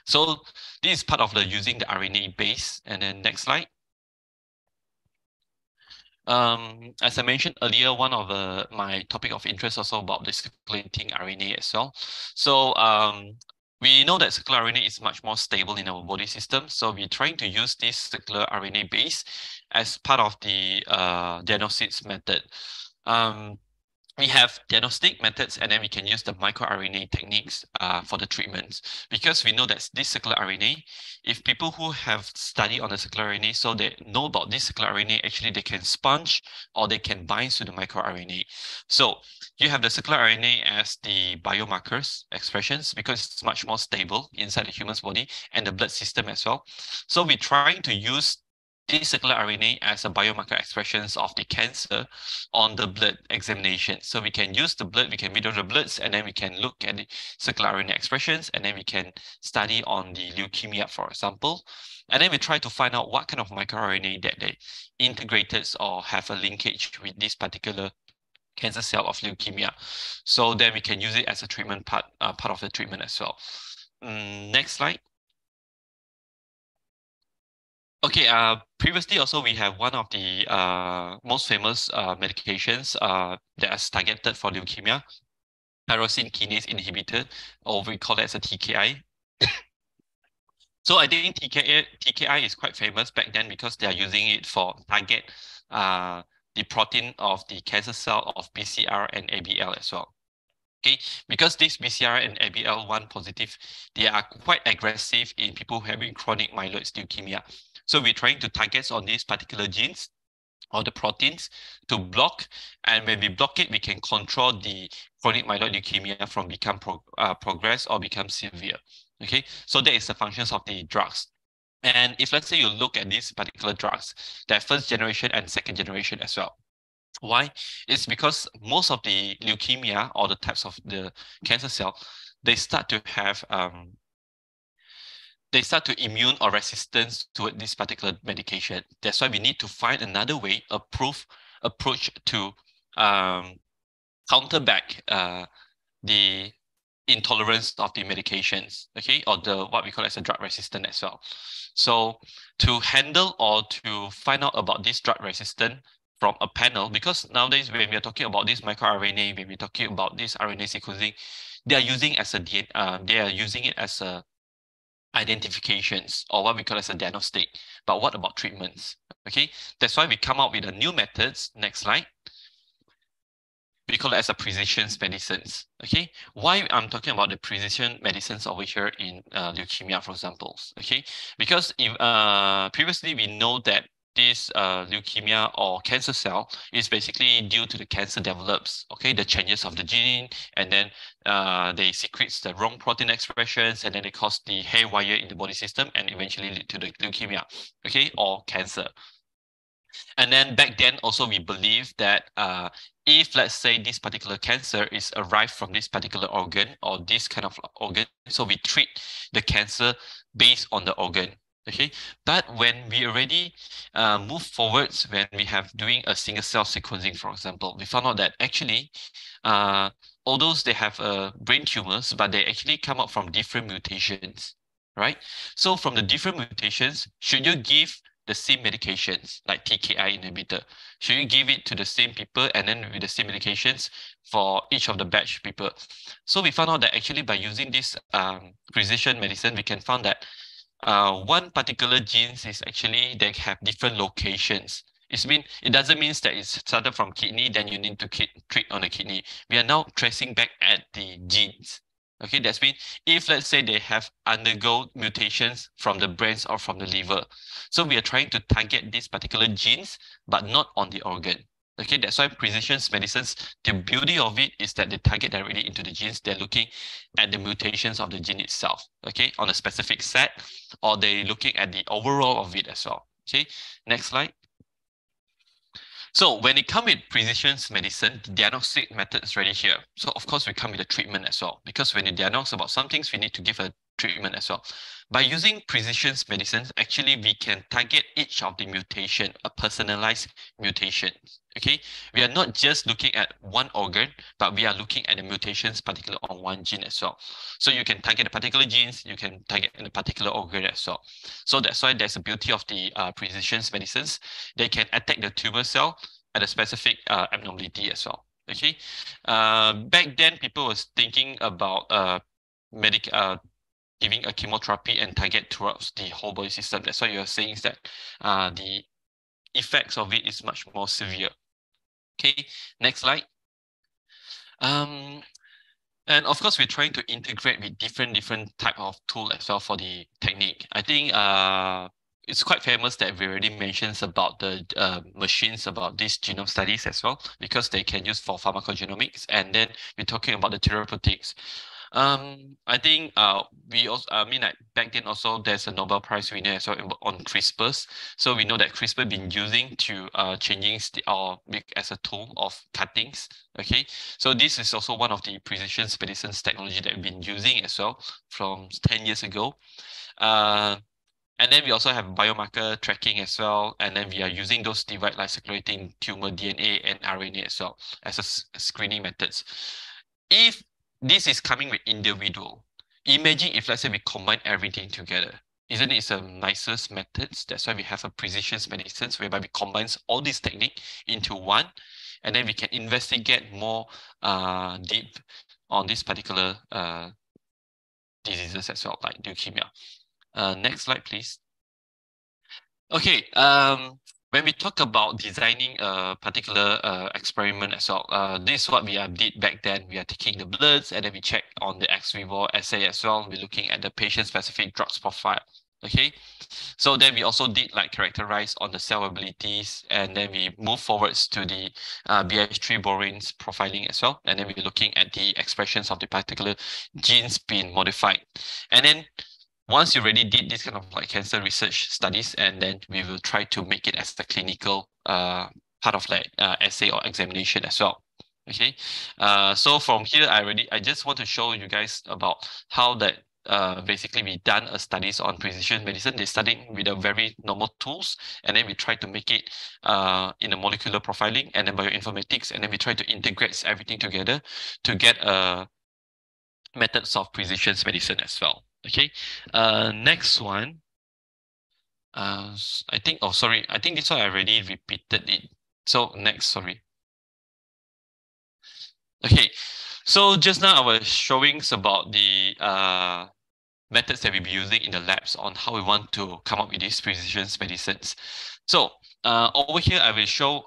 So this is part of the using the RNA base. And then next slide. As I mentioned earlier, one of my topic of interest also about the circulating RNA as well. So we know that circular RNA is much more stable in our body system. So we're trying to use this circular RNA base as part of the diagnostics method. We have diagnostic methods, and then we can use the microRNA techniques for the treatments, because we know that this circular RNA, if people who have studied on the circular RNA, so they know about this circular RNA, actually they can sponge or they can bind to the microRNA. So you have the circular RNA as the biomarkers expressions, because it's much more stable inside the human's body and the blood system as well. So we're trying to use this circular RNA as a biomarker expressions of the cancer on the blood examination. So we can use the blood, we can measure the bloods, and then we can look at the circular RNA expressions, and then we can study on the leukemia, for example. And then we try to find out what kind of microRNA that they integrated or have a linkage with this particular cancer cell of leukemia. So then we can use it as a treatment part of the treatment as well. Next slide. Okay, previously also we have one of the most famous medications that is targeted for leukemia, tyrosine kinase inhibitor, or we call it as a TKI. So I think TKI is quite famous back then because they are using it for target the protein of the cancer cell of BCR and ABL as well. Okay, because this BCR and ABL1 positive, they are quite aggressive in people having chronic myeloid leukemia. So we're trying to target on these particular genes or the proteins to block, and when we block it, we can control the chronic myeloid leukemia from become progress or become severe. Okay, so that is the functions of the drugs. And if let's say you look at these particular drugs, they're first generation and second generation as well. Why? It's because most of the leukemia or the types of the cancer cell, they start to have immune or resistance to this particular medication. That's why we need to find another way, approach to counter back the intolerance of the medications, okay, or the what we call as a drug resistant as well. So to handle or to find out about this drug resistant from a panel, because nowadays when we are talking about this microRNA, when we're talking about this RNA sequencing, they are using it as a identifications, or what we call as a diagnostic. But what about treatments? Okay, that's why we come up with a new methods. Next slide. We call it as a precision medicines. Okay, why I'm talking about the precision medicines over here in leukemia, for example. Okay, because if previously we know that this leukemia or cancer cell is basically due to the cancer develops, okay, the changes of the gene, and then they secretes the wrong protein expressions, and then they cause the haywire in the body system and eventually lead to the leukemia, okay, or cancer. And then back then also we believe that if let's say this particular cancer is arrived from this particular organ or this kind of organ, so we treat the cancer based on the organ. Okay, but when we already move forwards, when we have doing a single cell sequencing, for example, we found out that actually, although they have brain tumors, but they actually come up from different mutations, right? So from the different mutations, should you give the same medications like TKI inhibitor? Should you give it to the same people and then with the same medications for each of the batch people? So we found out that actually by using this precision medicine, we can find that one particular genes is actually they have different locations. It doesn't mean that it's started from kidney, then you need to treat on the kidney. We are now tracing back at the genes. Okay, that's mean if let's say they have undergo mutations from the brains or from the liver. So we are trying to target these particular genes, but not on the organ. Okay, that's why precision medicines, the beauty of it is that they target directly into the genes. They're looking at the mutations of the gene itself, okay, on a specific set, or they're looking at the overall of it as well. Okay, next slide. So when it comes with precision medicine, the diagnostic method is already here. So of course we come with a treatment as well, because when you diagnose about some things, we need to give a treatment as well. By using precision medicine, actually we can target each of the mutation, a personalized mutation. Okay, we are not just looking at one organ, but we are looking at the mutations particular on one gene as well. So you can target the particular genes, you can target the particular organ as well. So that's why there's a beauty of the precision medicines. They can attack the tumor cell at a specific abnormality as well. Okay, back then people was thinking about giving a chemotherapy and target throughout the whole body system. That's why you're saying that the effects of it is much more severe. Okay, next slide. And of course, we're trying to integrate with different type of tool as well for the technique. I think it's quite famous that we already mentioned about the machines about these genome studies as well, because they can use for pharmacogenomics, and then we're talking about the therapeutics. I think we also, like back then also there's a Nobel Prize winner as well on CRISPRs. So we know that CRISPR been using to changing as a tool of cuttings. Okay, so this is also one of the precision medicine technology that we've been using as well from 10 years ago. And then we also have biomarker tracking as well. And then we are using those device like circulating tumor DNA and RNA as well as a screening methods. If this is coming with individual, imagine if let's say we combine everything together. Isn't it a nicest methods? That's why we have a precision medicine whereby we combine all these techniques into one, and then we can investigate more deep on this particular diseases as well, like leukemia. Next slide, please. Okay, when we talk about designing a particular experiment as well, this is what we did back then. We are taking the bloods and then we check on the ex vivo assay as well. We're looking at the patient-specific drugs profile. Okay, so then we also did like characterize on the cell abilities, and then we move forwards to the BH3 borings profiling as well. And then we're looking at the expressions of the particular genes being modified. And then once you already did this kind of like cancer research studies, and then we will try to make it as the clinical part of like assay or examination as well. Okay, so from here, I just want to show you guys about how that basically we done a studies on precision medicine. They studied with a very normal tools, and then we try to make it in a molecular profiling and then bioinformatics, and then we try to integrate everything together to get methods of precision medicine as well. Okay, next one. I think, oh, sorry, I think this one I already repeated it. So next, sorry. Okay, so just now I was showing about the methods that we'll be using in the labs on how we want to come up with these precision medicines. So over here, I will show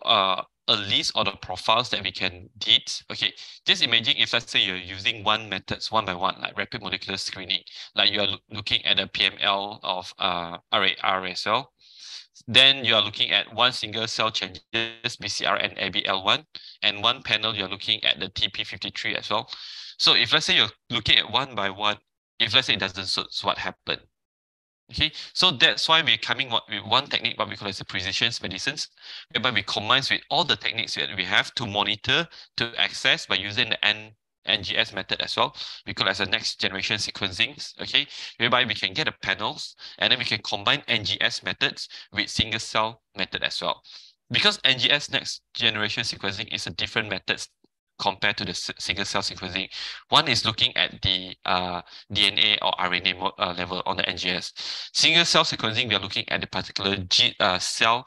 a list of the profiles that we can did. Okay, just imagine if let's say you're using one methods one by one, like rapid molecular screening, like you are looking at a PML of RAR as well. Then you are looking at one single cell changes, BCR and ABL1, and one panel you're looking at the TP53 as well. So if let's say you're looking at one by one, if let's say it doesn't suit, what happened? Okay, so that's why we're coming with one technique, what we call as the precision medicines, whereby we combine with all the techniques that we have to monitor, to access by using the NGS method as well. We call it as a next generation sequencing, okay, whereby we can get the panels and then we can combine NGS methods with single cell method as well. Because NGS next generation sequencing is a different methods compared to the single cell sequencing. One is looking at the DNA or RNA level on the NGS. Single cell sequencing, we are looking at the particular cell,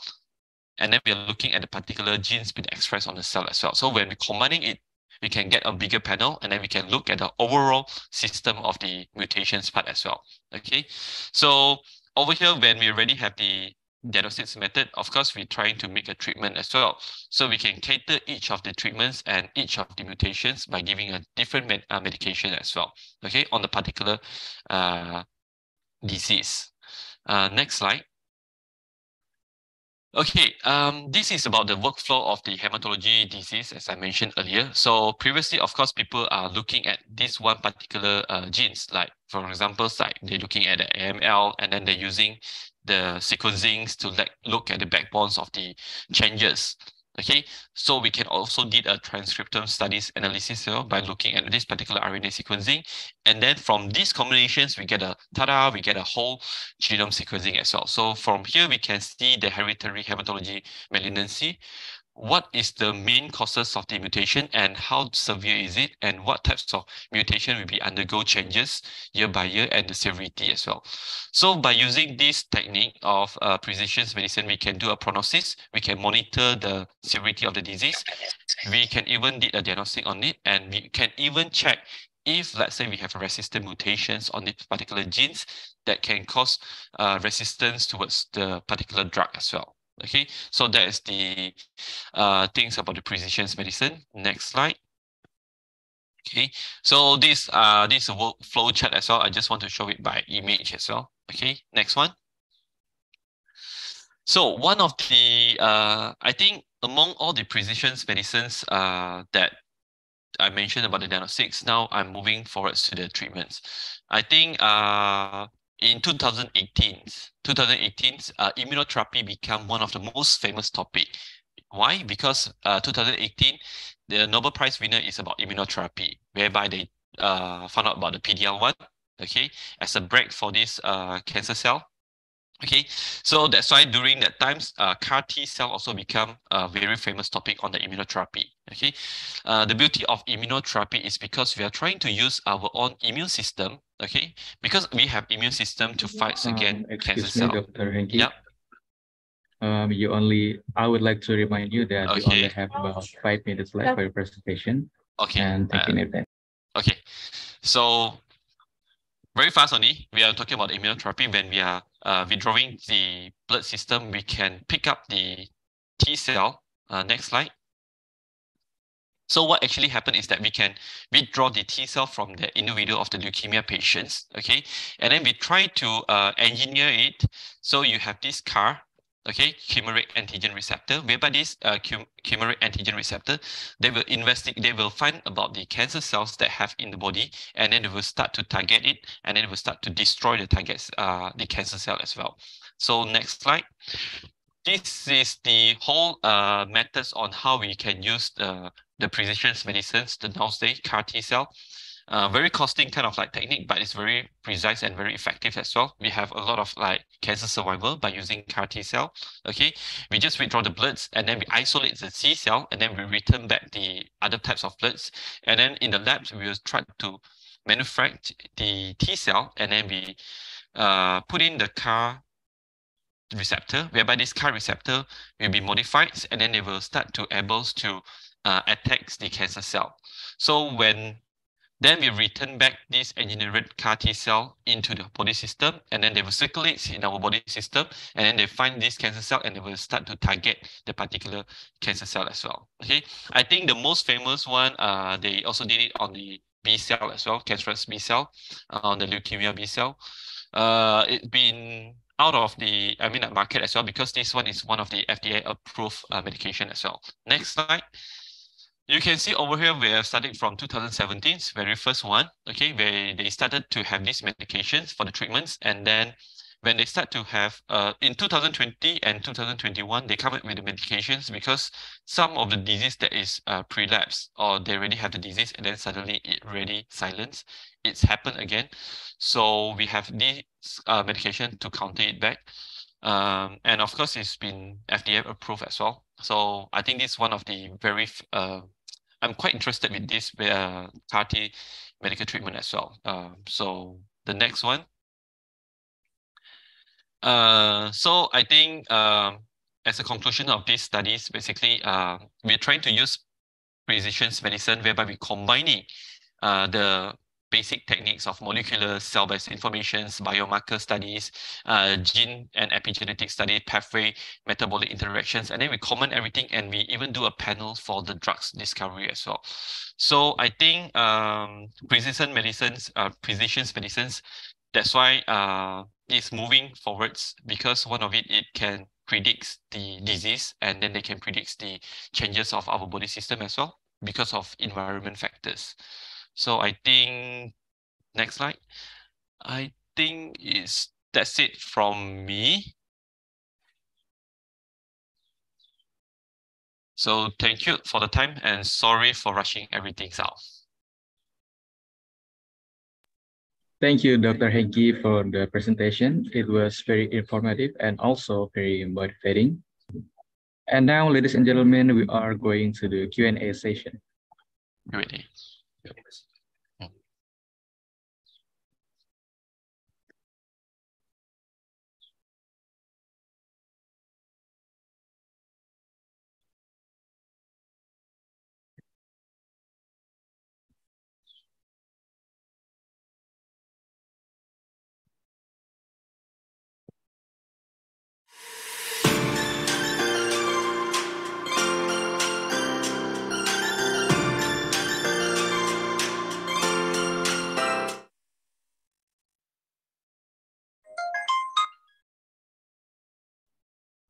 and then we are looking at the particular genes being expressed on the cell as well. So when we're combining it, we can get a bigger panel, and then we can look at the overall system of the mutations part as well. Okay, so over here, when we already have the diagnostics method, of course, we're trying to make a treatment as well. So we can cater each of the treatments and each of the mutations by giving a different medication as well, okay, on the particular disease. Next slide. Okay, this is about the workflow of the hematology disease, as I mentioned earlier. So previously, of course, people are looking at this one particular genes, like for example, like they're looking at the AML, and then they're using the sequencings to look at the backbones of the changes. Okay, so we can also did a transcriptome studies analysis here by looking at this particular RNA sequencing. And then from these combinations, we get a whole genome sequencing as well. So from here, we can see the hereditary hematology malignancy. What is the main causes of the mutation and how severe is it, and what types of mutation will be undergo changes year by year, and the severity as well. So by using this technique of precision medicine, we can do a prognosis, we can monitor the severity of the disease, we can even do a diagnostic on it, and we can even check if, let's say, we have resistant mutations on these particular genes that can cause resistance towards the particular drug as well. Okay, so that is the things about the precision medicine. Next slide. Okay, so this is a workflow chart as well. I just want to show it by image as well. Okay, next one. So one of the I think among all the precision medicines that I mentioned about the diagnostics, now I'm moving forward to the treatments. I think in 2018, immunotherapy became one of the most famous topic. Why? Because 2018, the Nobel Prize winner is about immunotherapy, whereby they found out about the PD-L1, okay, as a break for this cancer cell. Okay, so that's why during that times, CAR T cell also become a very famous topic on the immunotherapy. Okay, the beauty of immunotherapy is because we are trying to use our own immune system. Okay, because we have immune system to fight against cancer Excuse me, cell. Dr. Henki. Yep. I would like to remind you that you only have about 5 minutes left for your presentation. Okay. And thank you in advance. Okay, so very fast only, we are talking about immunotherapy. When we are withdrawing the blood system, we can pick up the T cell. Next slide. So what actually happened is that we can withdraw the T cell from the individual of the leukemia patients, okay? And then we try to engineer it. So you have this CAR, okay, chimeric antigen receptor, whereby this chimeric antigen receptor, they will investigate, they will find about the cancer cells that have in the body, and then they will start to target it, and then it will start to destroy the targets, the cancer cell as well. So next slide. This is the whole methods on how we can use the precision medicines, the nowadays CAR T cell. Very costing kind of like technique, but it's very precise and very effective as well. We have a lot of like cancer survival by using CAR T cell. Okay, we just withdraw the bloods, and then we isolate the C cell, and then we return back the other types of bloods. And then in the labs, we will try to manufacture the T cell, and then we put in the CAR receptor, whereby this CAR receptor will be modified, and then they will start to able to attack the cancer cell. So then we return back this engineered CAR T cell into the body system, and then they will circulate in our body system, and then they find this cancer cell, and they will start to target the particular cancer cell as well. Okay, I think the most famous one, they also did it on the B cell as well, cancerous B cell, on the leukemia B cell. It's been out of the market as well, because this one is one of the FDA approved medication as well. Next slide. You can see over here, we have started from 2017, very first one, okay, where they started to have these medications for the treatments. And then when they start to have, in 2020 and 2021, they come up with the medications, because some of the disease that is prelapse, or they already have the disease, and then suddenly it already silence. It's happened again. So we have this medication to counter it back. And of course, it's been FDA approved as well. So I think this is one of the very, I'm quite interested with this CAR T medical treatment as well. So the next one. So I think as a conclusion of these studies, basically, we're trying to use precision medicine, whereby we're combining the basic techniques of molecular cell-based informations, biomarker studies, gene and epigenetic study, pathway, metabolic interactions, and then we comment everything, and we even do a panel for the drugs discovery as well. So I think precision medicines, that's why it's moving forwards, because one of it can predict the disease, and then they can predict the changes of our body system as well because of environment factors. So I think, next slide. I think that's it from me. So thank you for the time, and sorry for rushing everything out. Thank you, Dr. Heggie, for the presentation. It was very informative and also very motivating. And now, ladies and gentlemen, we are going to the Q&A session. Q&A.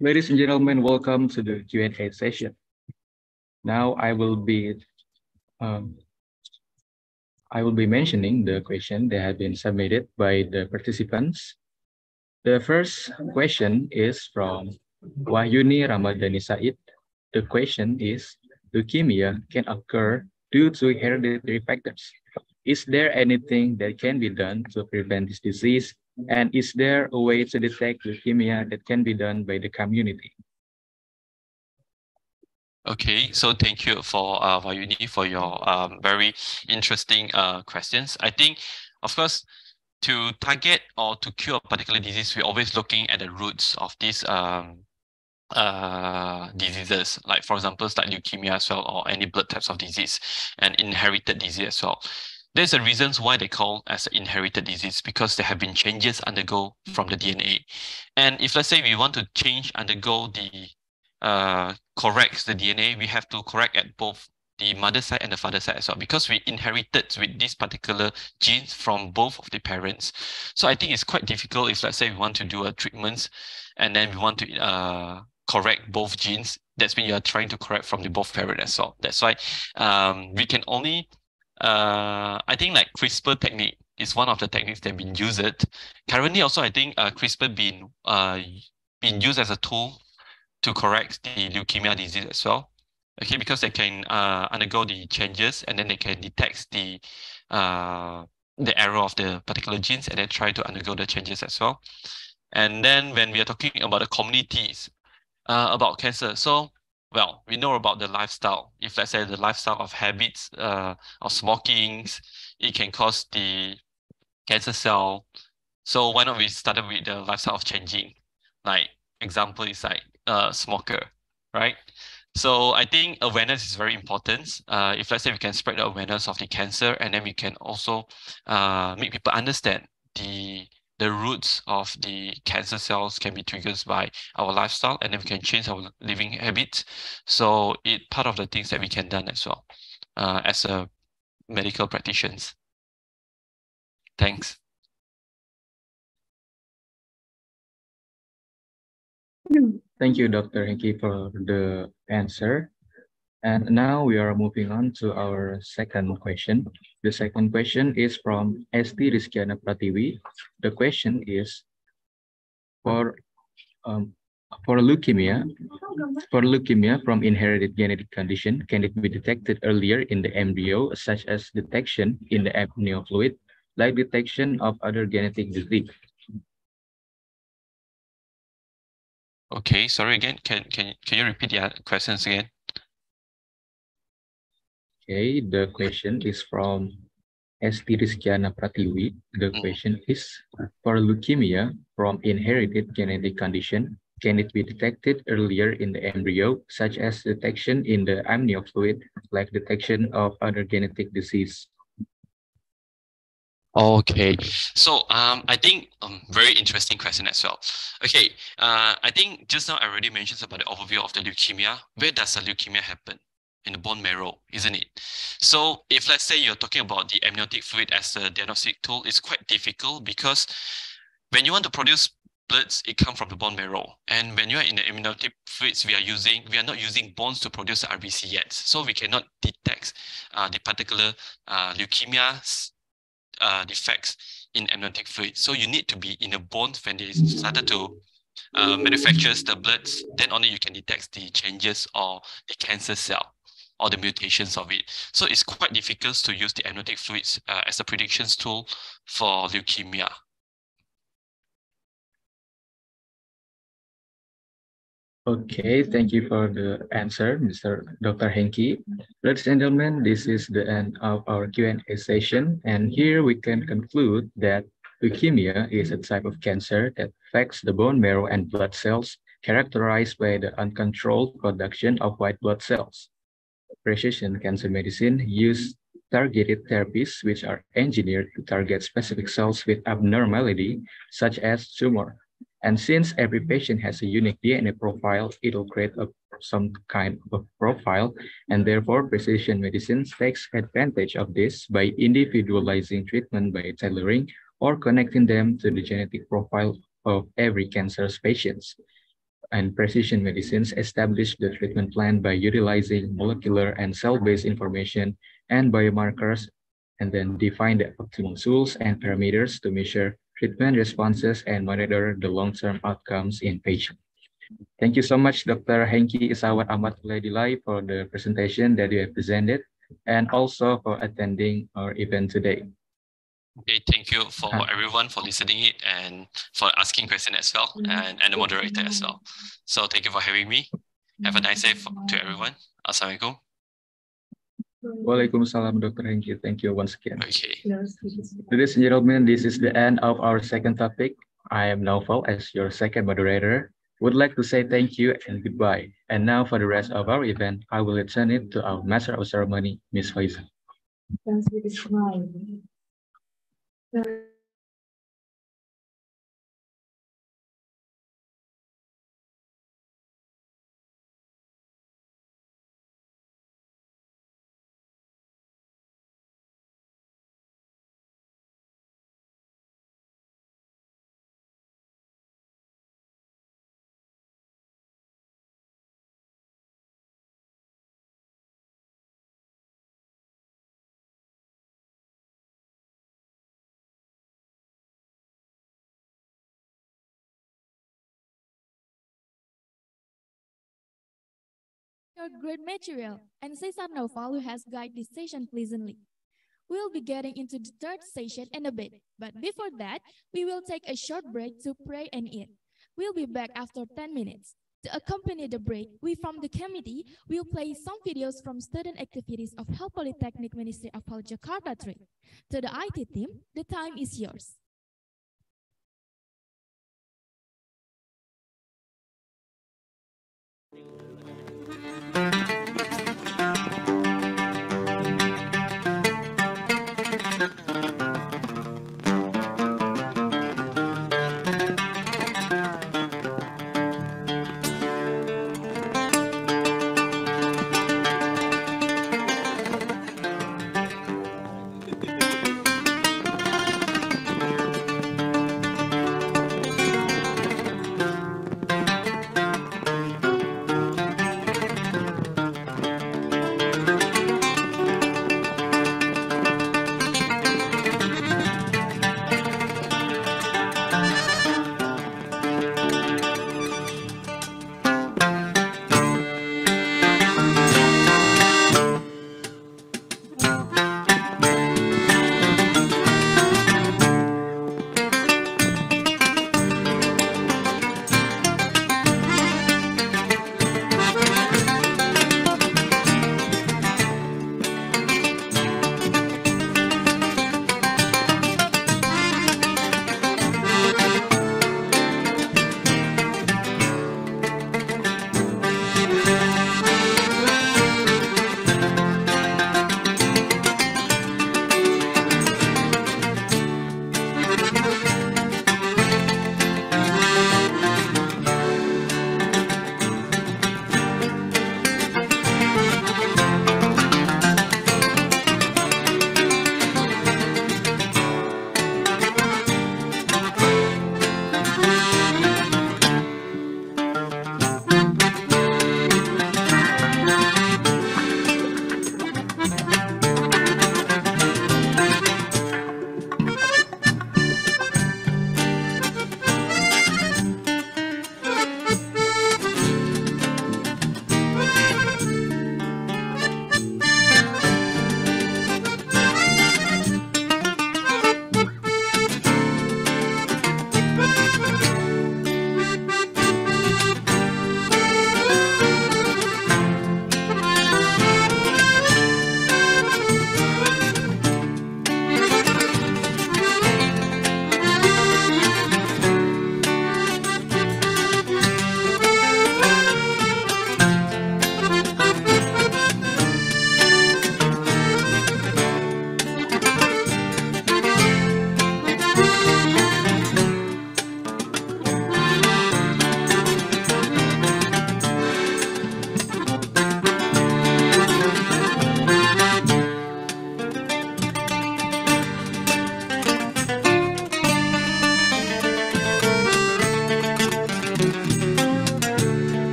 Ladies and gentlemen, welcome to the Q&A session. Now I will be mentioning the question that have been submitted by the participants. The first question is from Wahyuni Ramadhani Said. The question is, leukemia can occur due to hereditary factors. Is there anything that can be done to prevent this disease? And is there a way to detect leukemia that can be done by the community? Okay, so thank you for Vayuni for your very interesting questions. I think, of course, to target or to cure a particular disease, we're always looking at the roots of these diseases, like for example, like leukemia as well, or any blood types of disease, and inherited disease as well. There's a reasons why they call as inherited disease, because there have been changes undergo from the DNA. And if let's say we want to undergo the corrects the DNA, we have to correct at both the mother side and the father side as well, because we inherited with these particular genes from both of the parents. So I think it's quite difficult if let's say we want to do a treatment and then we want to correct both genes. That's when you are trying to correct from the both parents as well. That's why we can only I think like CRISPR technique is one of the techniques that have been used. Currently also I think CRISPR been used as a tool to correct the leukemia disease as well. Okay, because they can undergo the changes, and then they can detect the error of the particular genes and then try to undergo the changes as well. And then when we are talking about the communities about cancer, so well, we know about the lifestyle. If let's say the lifestyle of habits of smoking, it can cause the cancer cell. So why not we started with the lifestyle of changing? Like example is like smoker, right? So I think awareness is very important. If let's say we can spread the awareness of the cancer, and then we can also make people understand the roots of the cancer cells can be triggered by our lifestyle, and then we can change our living habits. So it part of the things that we can done as well as a medical practitioners. Thanks. Thank you, Dr. Henki, for the answer. And now we are moving on to our second question. The second question is from Esti Rizkiana Pratiwi. The question is, for leukemia from inherited genetic condition, can it be detected earlier in the embryo, such as detection in the amnio fluid, like detection of other genetic disease? Okay, sorry again. Can you repeat the questions again? Okay, the question is from Esti Rizkiana Pratiwi. The question is, for leukemia from inherited genetic condition, can it be detected earlier in the embryo, such as detection in the amnio fluid, like detection of other genetic disease? Okay, so I think very interesting question as well. Okay, I think just now I already mentioned about the overview of the leukemia. Where does the leukemia happen? In the bone marrow, isn't it? So if let's say you're talking about the amniotic fluid as a diagnostic tool, it's quite difficult because when you want to produce bloods, it comes from the bone marrow. And when you are in the amniotic fluids, we are not using bones to produce the RBC yet. So we cannot detect the particular leukemia defects in amniotic fluid. So you need to be in the bone when they started to manufacture the bloods, then only you can detect the changes or the cancer cell or the mutations of it. So it's quite difficult to use the amniotic fluids as a predictions tool for leukemia. Okay, thank you for the answer, Mr. Dr. Henke. Ladies and gentlemen, this is the end of our Q&A session, and here we can conclude that leukemia is a type of cancer that affects the bone marrow and blood cells, characterized by the uncontrolled production of white blood cells. Precision cancer medicine uses targeted therapies which are engineered to target specific cells with abnormality, such as tumor. And since every patient has a unique DNA profile, it will create some kind of profile, and therefore precision medicine takes advantage of this by individualizing treatment by tailoring or connecting them to the genetic profile of every cancer patient. And precision medicines establish the treatment plan by utilizing molecular and cell-based information and biomarkers, and then define the optimal tools and parameters to measure treatment responses and monitor the long-term outcomes in patients. Thank you so much, Dr. Henki Isawat Ahmad Uladilai, for the presentation that you have presented, and also for attending our event today. Okay, thank you for everyone for listening it and for asking questions as well, and the moderator as well. So thank you for having me. Have a nice day to everyone. Assalamualaikum. Waalaikumsalam, Dr. Henki. Thank you once again. Okay. Ladies and gentlemen, this is the end of our second topic. I am Naufal as your second moderator. Would like to say thank you and goodbye. And now for the rest of our event, I will return it to our Master of Ceremony, Ms. Faiza. Your great material, and Cesar Noval, who has guided this session pleasantly. We'll be getting into the third session in a bit, but before that, we will take a short break to pray and eat. We'll be back after 10 minutes. To accompany the break, we from the committee will play some videos from student activities of Health Polytechnic Ministry of Health Jakarta 3. To the IT team, the time is yours.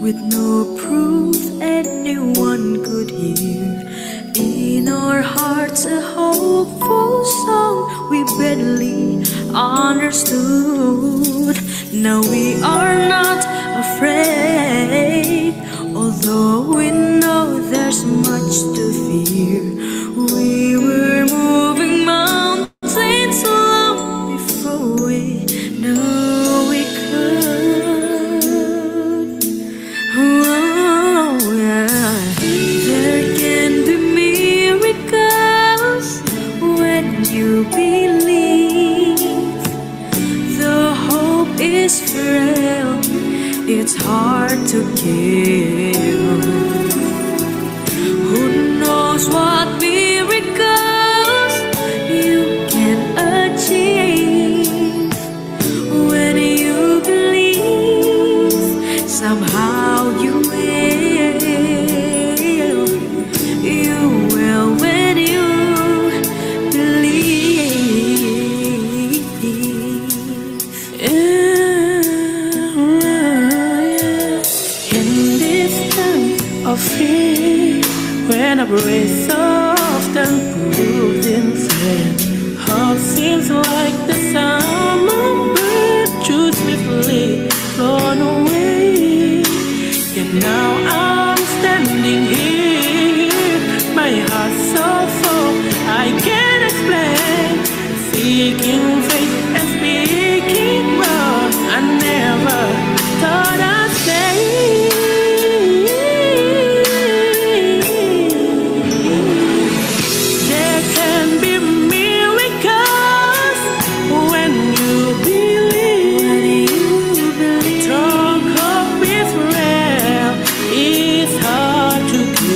with no proof anyone could hear. In our hearts a hopeful song we barely understood. Now we are not afraid, although we know there's much to fear. We were moving mountains long before we knew we could. Oh, yeah. There can be miracles when you believe. The hope is frail, it's hard to give. Who knows what miracles you can achieve when you believe? Somehow you will when you believe. In this time of fear, when a breath often proves insane, hope seems like the summer bird choosefully flown away. And now I'm standing here, my heart so full I can't explain, seeking faith and speaking wrong. I never thought I'd say. There can be miracles when you believe. Strong hope is rare, it's hard to keep.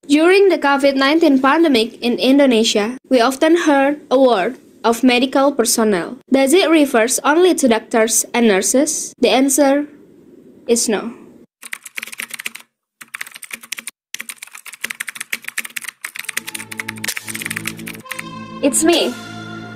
During the COVID-19 pandemic in Indonesia, we often heard a word of medical personnel. Does it refer only to doctors and nurses? The answer is no. It's me.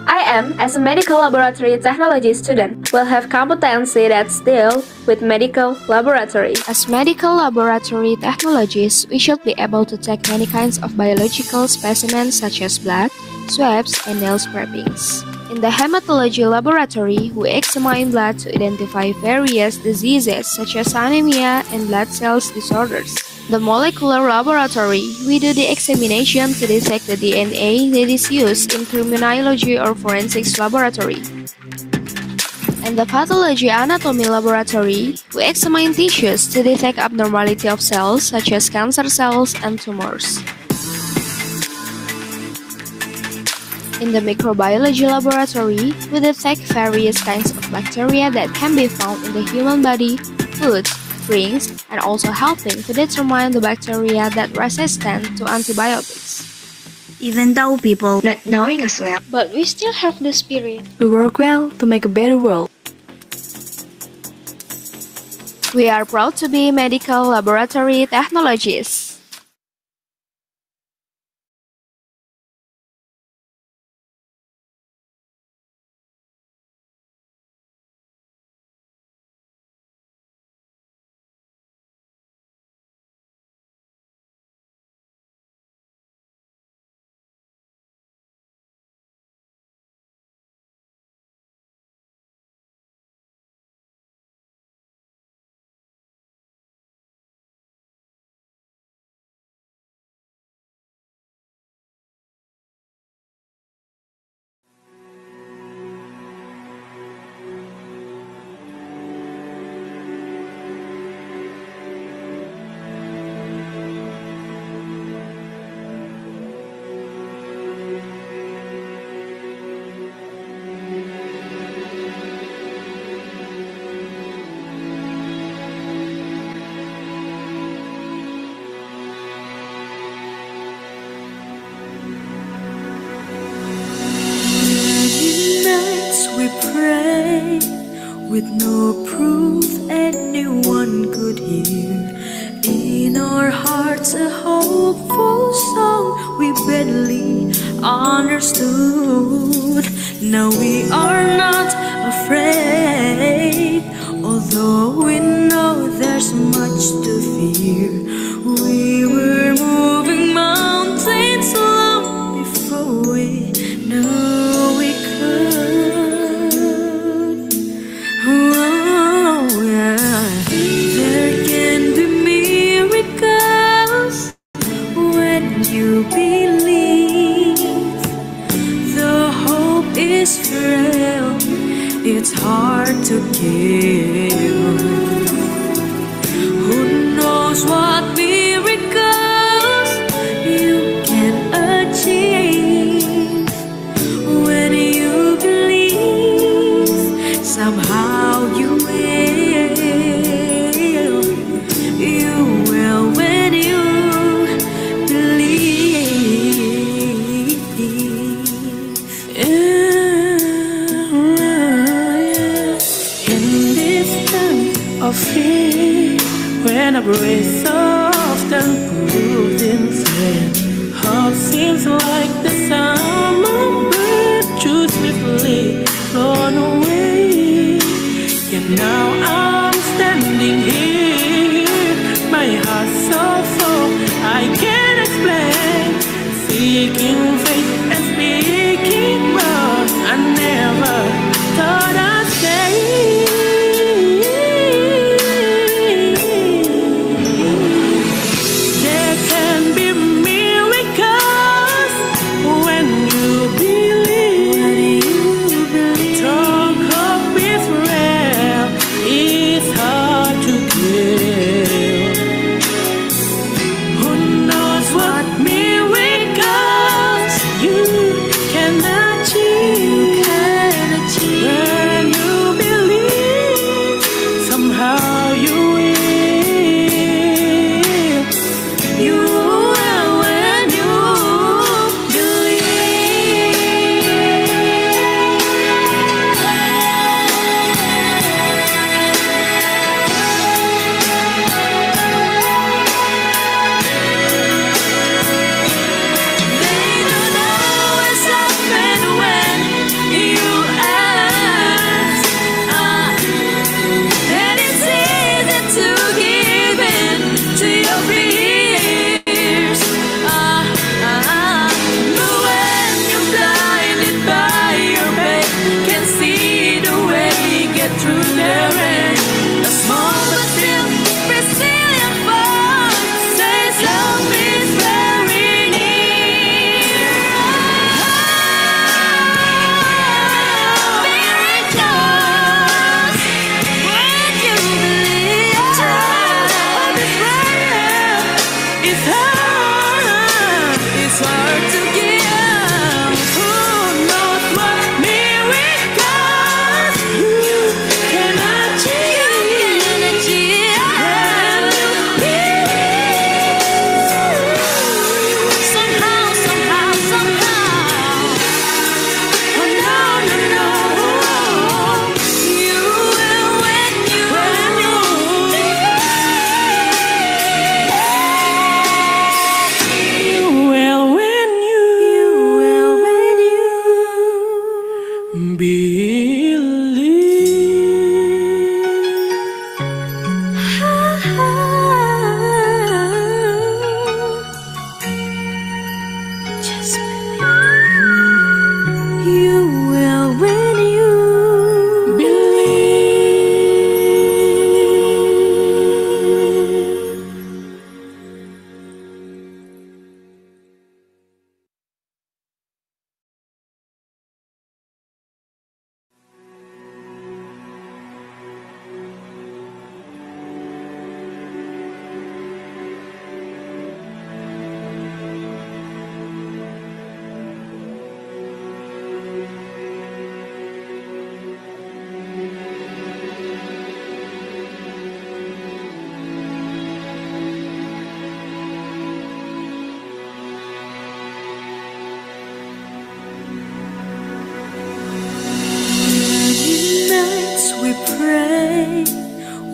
I am, as a medical laboratory technology student, will have competency that's deal with medical laboratory. As medical laboratory technologists, we should be able to take many kinds of biological specimens such as blood, swabs, and nail scrapings. In the hematology laboratory, we examine blood to identify various diseases such as anemia and blood cells disorders. The molecular laboratory, we do the examination to detect the DNA that is used in criminology or forensics laboratory. In the pathology anatomy laboratory, we examine tissues to detect abnormality of cells such as cancer cells and tumors. In the microbiology laboratory, we detect various kinds of bacteria that can be found in the human body, food, drinks, and also helping to determine the bacteria that resistant to antibiotics. Even though people not knowing us well, But we still have the spirit. we work well to make a better world. We are proud to be medical laboratory technologists. We pray with no proof anyone could hear. In our hearts a hopeful song we barely understood. Now we are not afraid, although we know there's much to fear. We were moving mountains long before we knew we could. Oh, yeah. There can be miracles when you believe. The hope is frail, it's hard to give. Who knows what miracles you can achieve when you believe? Somehow you will when you believe. In this time of fear, when a breath often proved insane, hope seems like the summer bird too swiftly flown away. And now I'm standing here, my heart so full I can't explain, seeking faith and speaking words I never thought I'd say. There can be miracles when you believe. Strong hope is rare, it's hard to give. Who knows what miracles you Just believe you will when you nights we pray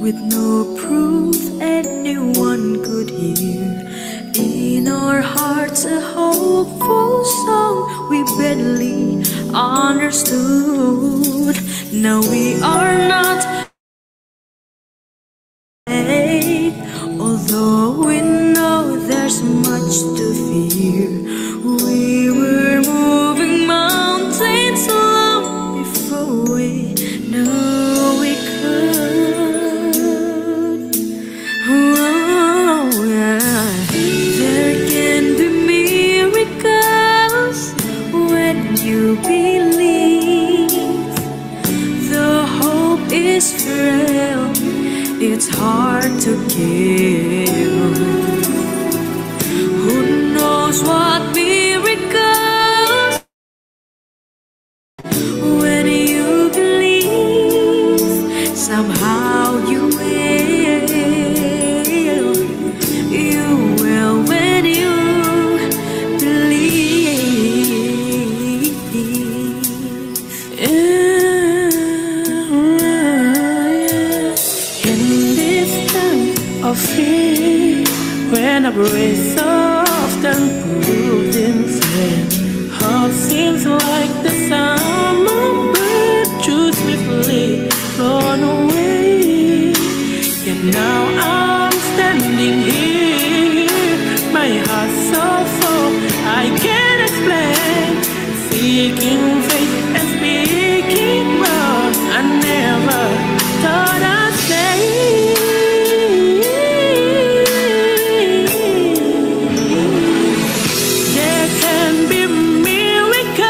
with no proof anyone could hear. In our hearts a hopeful song we barely understood. Now we are not late, although we know there's much to fear. We were moving mountains long before we knew we could. Oh, yeah. There can be miracles when you believe. The hope is frail, it's hard to give. Who knows what miracles when you believe? Somehow you will. You will when you believe. In this time of fear, when a breath often proved in flame, hope seems like the summer bird too swiftly blown away. Yet now I'm standing here, my heart so full I can't explain, seeking faith and speaking words I never thought I'd say. There can be miracles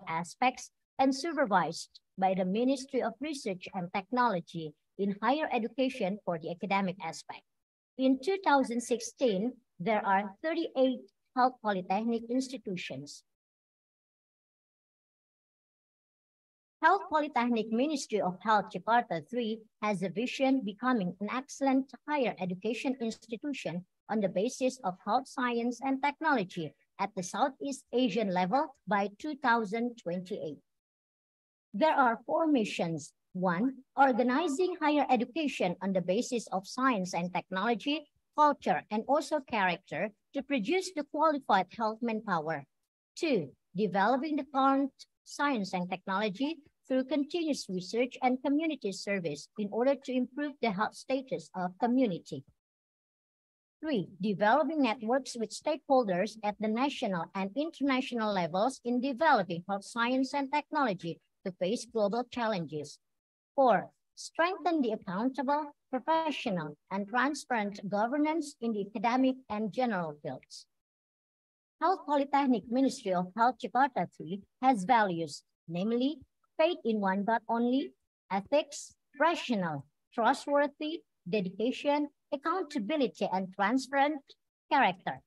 aspects and supervised by the Ministry of Research and Technology in higher education for the academic aspect. In 2016, there are 38 health polytechnic institutions. Health Polytechnic Ministry of Health Jakarta 3 has a vision becoming an excellent higher education institution on the basis of health science and technology at the Southeast Asian level by 2028. There are 4 missions. 1, organizing higher education on the basis of science and technology, culture, and also character to produce the qualified health manpower. 2, developing the current science and technology through continuous research and community service in order to improve the health status of community. 3, developing networks with stakeholders at the national and international levels in developing health science and technology to face global challenges. 4, strengthen the accountable, professional, and transparent governance in the academic and general fields. Health Polytechnic Ministry of Health Jakarta 3 has values, namely faith in one God only, ethics, rational, trustworthy, dedication, accountability, and transparent character.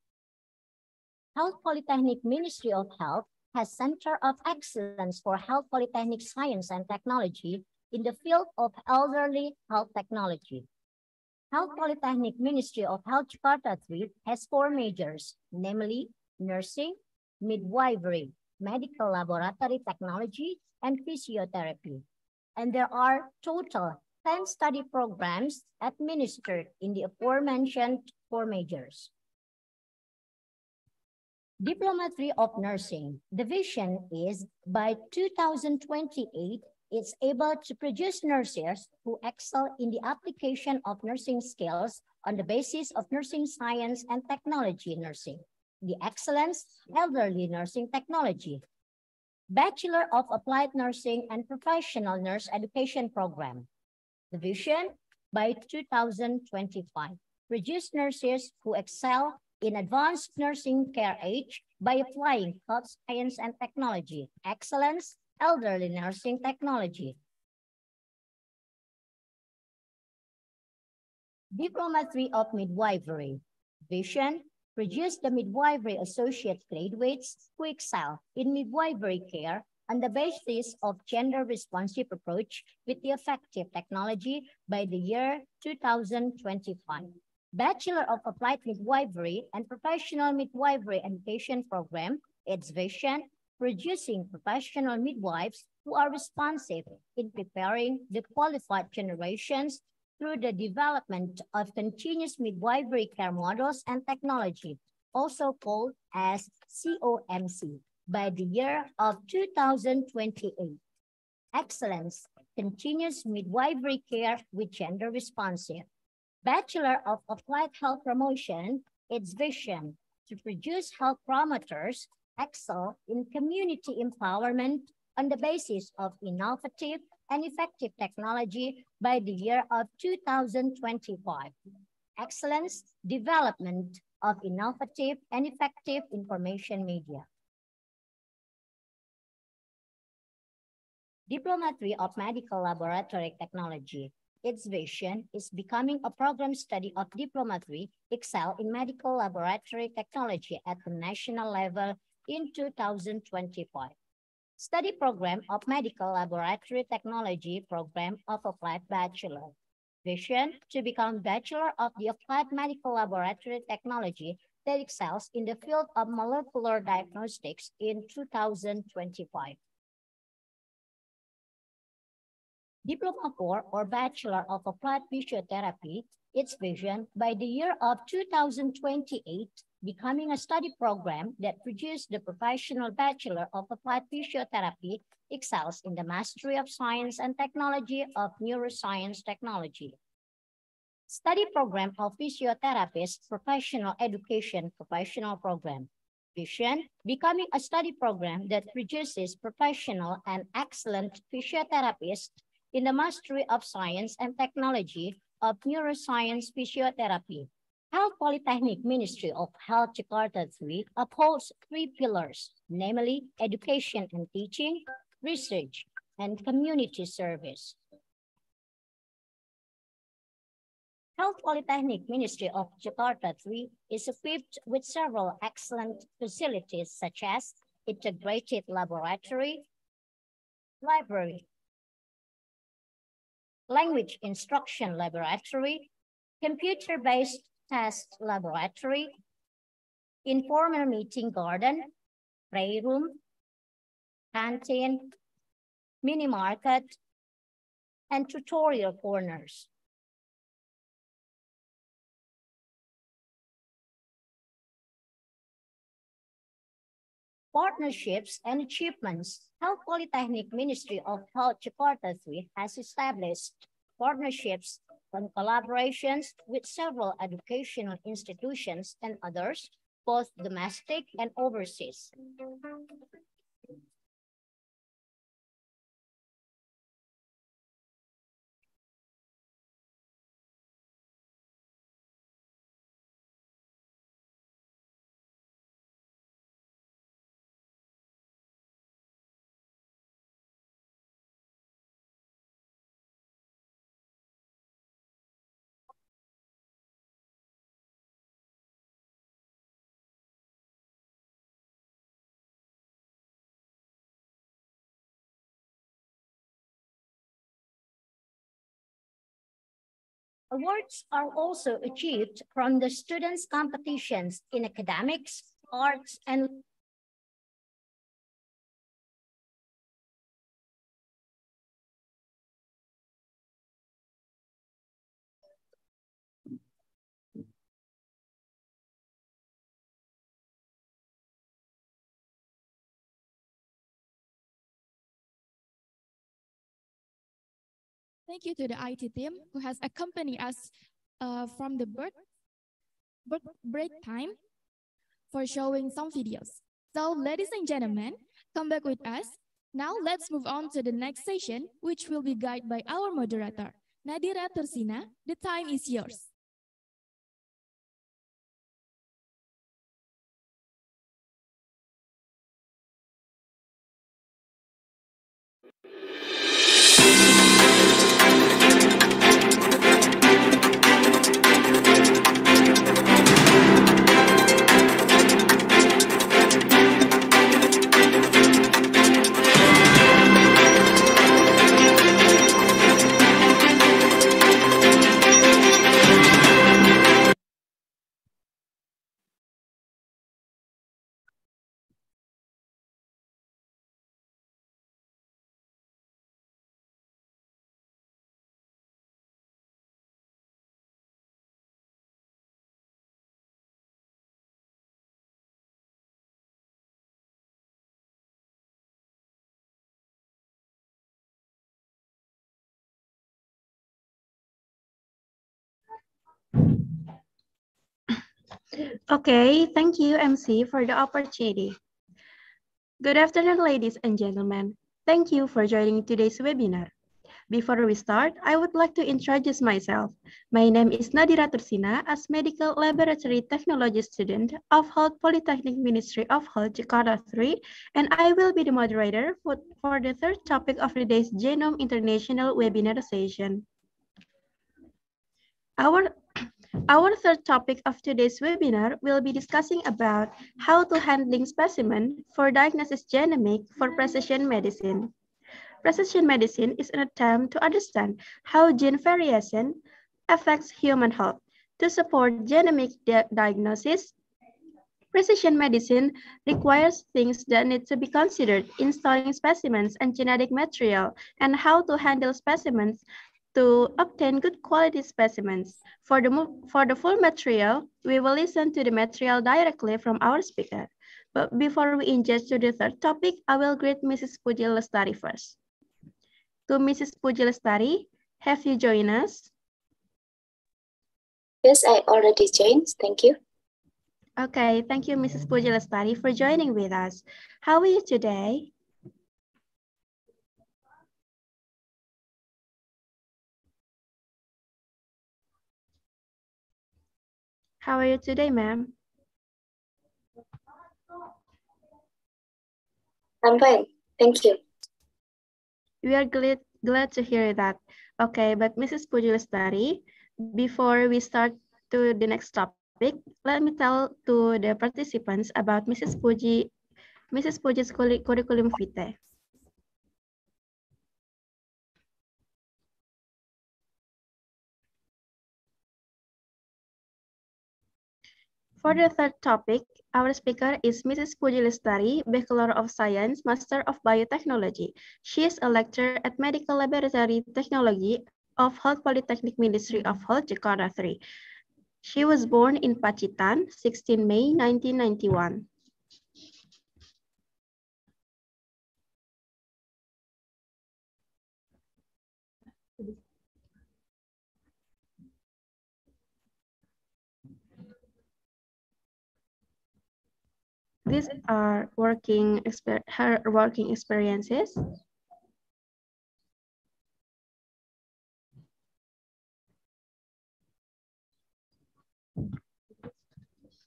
Health Polytechnic Ministry of Health has Center of Excellence for Health Polytechnic Science and Technology in the field of elderly health technology. Health Polytechnic Ministry of Health Jakarta 3 has 4 majors, namely nursing, midwifery, medical laboratory technology, and physiotherapy. And there are total 10 study programs administered in the aforementioned 4 majors. Diploma 3 of Nursing. The vision is by 2028, it's able to produce nurses who excel in the application of nursing skills on the basis of nursing science and technology nursing. The Excellence Elderly Nursing Technology. Bachelor of Applied Nursing and Professional Nurse Education Program. The vision by 2025. Produce nurses who excel in advanced nursing care age by applying health science and technology. Excellence Elderly Nursing Technology. Diploma 3 of Midwifery. Vision, produce the midwifery associate graduates who excel in midwifery care on the basis of gender-responsive approach with the effective technology by the year 2025. Bachelor of Applied Midwifery and Professional Midwifery Education Program, its vision, producing professional midwives who are responsive in preparing the qualified generations through the development of continuous midwifery care models and technology, also called as COMC, by the year of 2028. Excellence, continuous midwifery care with gender responsive. Bachelor of Applied Health Promotion, its vision to produce health promoters excel in community empowerment on the basis of innovative and effective technology by the year of 2025. Excellence, development of innovative and effective information media. Diploma 3 of Medical Laboratory Technology. Its vision is becoming a program study of Diploma 3 excel in medical laboratory technology at the national level in 2025. Study program of Medical Laboratory Technology Program of Applied Bachelor. Vision to become Bachelor of the Applied Medical Laboratory Technology that excels in the field of molecular diagnostics in 2025. Diploma 4 or Bachelor of Applied Physiotherapy, its vision by the year of 2028, becoming a study program that produces the professional Bachelor of Applied Physiotherapy excels in the mastery of science and technology of neuroscience technology. Study program of Physiotherapist Professional Education Professional Program. Vision, becoming a study program that produces professional and excellent physiotherapists in the mastery of science and technology of neuroscience physiotherapy. Health Polytechnic Ministry of Health Jakarta 3 upholds three pillars, namely education and teaching, research, and community service. Health Polytechnic Ministry of Jakarta 3 is equipped with several excellent facilities such as integrated laboratory, library, language instruction laboratory, computer-based test laboratory, informal meeting garden, playroom, canteen, mini market, and tutorial corners. Partnerships and achievements. Health Polytechnic Ministry of Health Jakarta 3 has established partnerships and collaborations with several educational institutions and others, both domestic and overseas. Awards are also achieved from the students' competitions in academics, arts, and Thank you to the IT team who has accompanied us from the break time for showing some videos. So ladies and gentlemen, come back with us. Now let's move on to the next session, which will be guided by our moderator, Nadira Tursina. The time is yours. Okay, thank you, MC, for the opportunity. Good afternoon, ladies and gentlemen. Thank you for joining today's webinar. Before we start, I would like to introduce myself. My name is Nadira Tursina, as Medical Laboratory Technology student of Health Polytechnic Ministry of Health Jakarta 3, and I will be the moderator for the third topic of today's Genome International webinar session. Our third topic of today's webinar will be discussing about how to handling specimen for diagnosis genomic for precision medicine. Precision medicine is an attempt to understand how gene variation affects human health. To support genomic diagnosis, precision medicine requires things that need to be considered in storing specimens and genetic material, and how to handle specimens to obtain good quality specimens. For the full material, we will listen to the material directly from our speaker. But before we engage to the third topic, I will greet Mrs. Puji Lestari first. To Mrs. Puji Lestari, have you joined us? Yes, I already joined. Thank you. Okay, thank you, Mrs. Puji Lestari, for joining with us. How are you today? How are you today, ma'am? I'm fine, thank you. We are glad to hear that. Okay, but Mrs. Puji Lestari, before we start to the next topic, let me tell to the participants about Mrs. Puji's curriculum vitae. For the third topic, our speaker is Mrs. Puji Lestari, Bachelor of Science, Master of Biotechnology. She is a lecturer at Medical Laboratory Technology of Health Polytechnic Ministry of Health, Jakarta 3. She was born in Pacitan, 16 May 1991. These are her working experiences.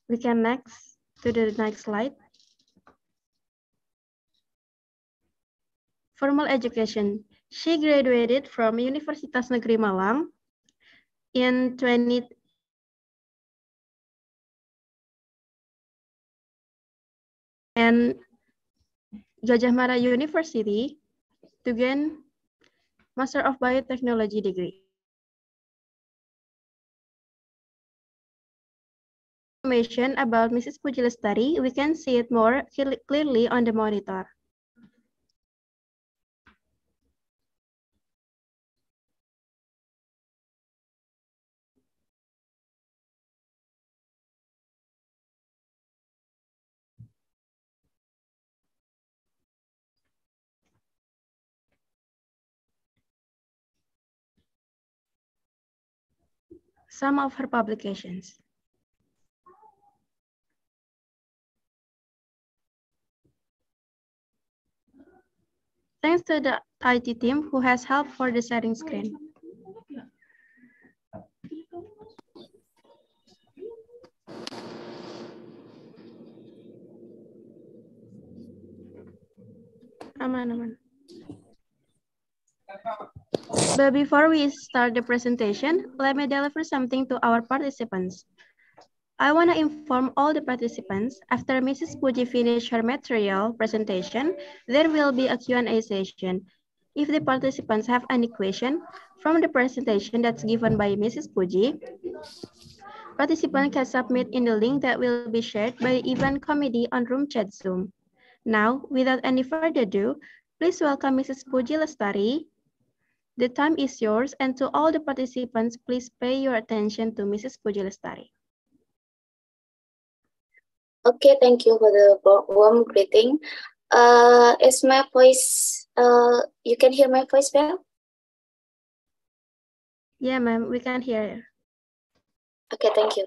We can next to the next slide. Formal education. She graduated from Universitas Negeri Malang in 20. And Gajah Mada University to gain Master of Biotechnology degree. Information about Mrs. Puji Lestari, we can see it more clearly on the monitor. Some of her publications. Thanks to the IT team who has helped for the sharing screen. Aman. But before we start the presentation, let me deliver something to our participants. I want to inform all the participants, after Mrs. Puji finish her material presentation, there will be a Q&A session. If the participants have any question from the presentation that's given by Mrs. Puji, participants can submit in the link that will be shared by the event committee on room chat Zoom. Now, without any further ado, please welcome Mrs. Puji Lestari. The time is yours, and to all the participants, please pay your attention to Mrs. Puji Lestari. Okay, thank you for the warm greeting. Is my voice, you can hear my voice well? Yeah, ma'am, we can hear you. Okay, thank you.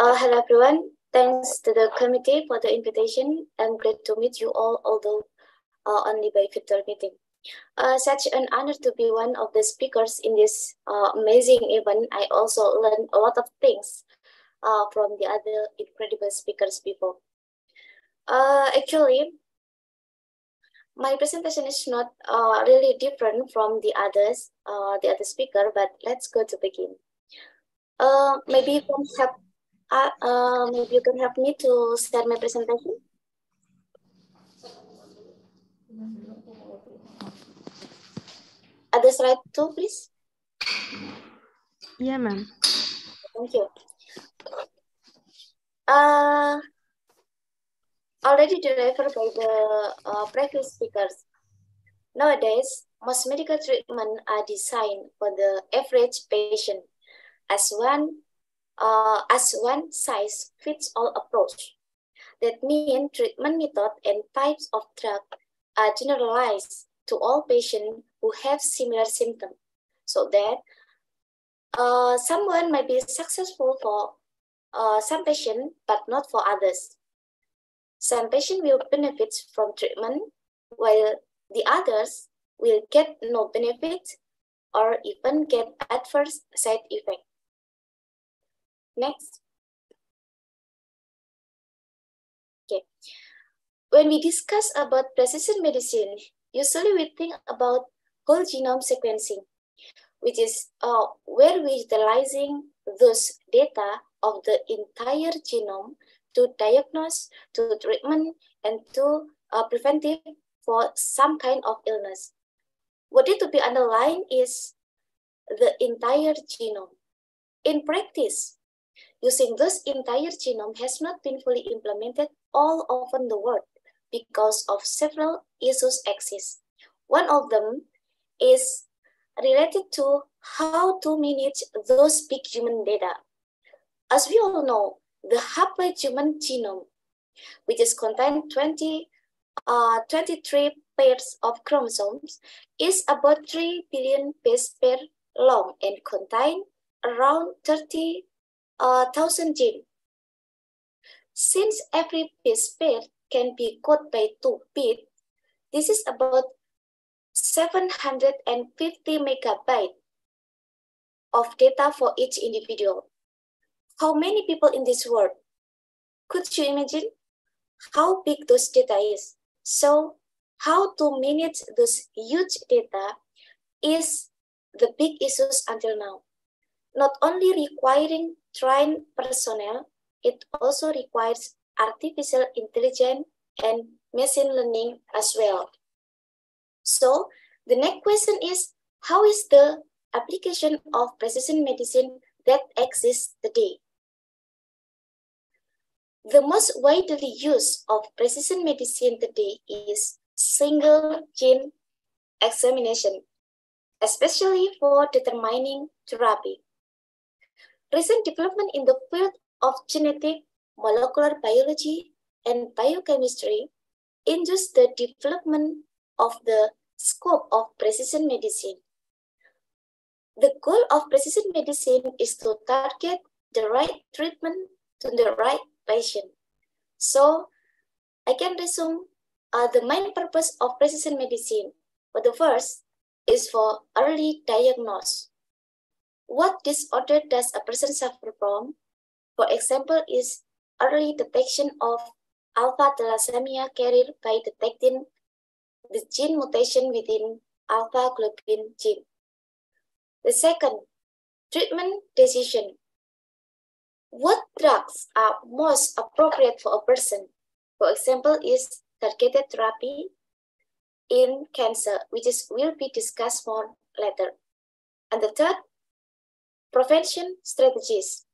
Hello, everyone. Thanks to the committee for the invitation. I'm glad to meet you all, although only by virtual meeting. Such an honor to be one of the speakers in this amazing event. I also learned a lot of things from the other incredible speakers before. Actually, my presentation is not really different from the other speaker, but let's go to begin. Maybe you can help me to start my presentation. Other slide too, please. Yeah, ma'am. Thank you. Already delivered by the previous speakers. Nowadays, most medical treatment are designed for the average patient as one size fits all approach. That means treatment method and types of drug are generalized to all patients who have similar symptoms, so that someone might be successful for some patients, but not for others. Some patients will benefit from treatment, while the others will get no benefit or even get adverse side effects. Next. When we discuss about precision medicine, usually we think about whole genome sequencing, which is where we're utilizing those data of the entire genome to diagnose, to treatment, and to preventive for some kind of illness. What is to be underlined is the entire genome. In practice, using this entire genome has not been fully implemented all over the world because of several issues exist. One of them is related to how to manage those big human data. As we all know, the human genome, which is contained 23 pairs of chromosomes, is about 3 billion base pair long and contain around 30,000 genes. Since every base pair can be coded by 2 bits, this is about 750 megabytes of data for each individual. How many people in this world? Could you imagine how big those data is? So how to manage those huge data is the big issues until now. Not only requiring trained personnel, it also requires artificial intelligence and machine learning as well. So the next question is, how is the application of precision medicine that exists today? The most widely used of precision medicine today is single gene examination, especially for determining therapy. Recent development in the field of genetic, molecular biology, and biochemistry induce the development of the scope of precision medicine. The goal of precision medicine is to target the right treatment to the right patient. So I can resume the main purpose of precision medicine. For the first is for early diagnosis. What disorder does a person suffer from? For example, is early detection of alpha thalassemia carrier by detecting the gene mutation within alpha globin gene. The second, treatment decision. What drugs are most appropriate for a person? For example, is targeted therapy in cancer, which will be discussed more later. And the third, prevention strategies.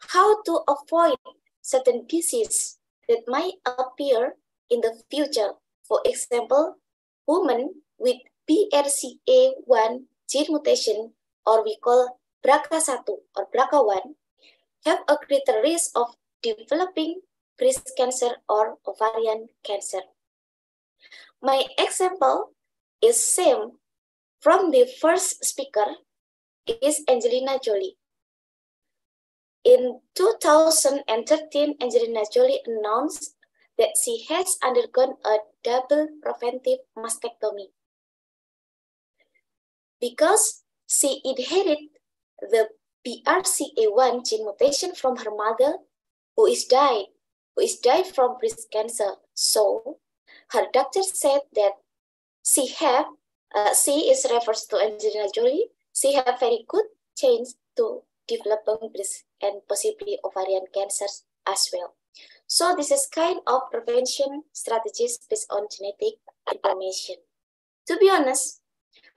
How to avoid certain diseases that might appear in the future. For example, women with BRCA1 gene mutation, or we call BRCA1 or BRCA1, have a greater risk of developing breast cancer or ovarian cancer. My example is same from the first speaker, is Angelina Jolie. In 2013, Angelina Jolie announced that she has undergone a double preventive mastectomy because she inherited the BRCA1 gene mutation from her mother, who is died from breast cancer. So her doctor said that she is refers to Angelina Jolie. She have very good chance to developing breast and possibly ovarian cancers as well. So this is kind of prevention strategies based on genetic information. To be honest,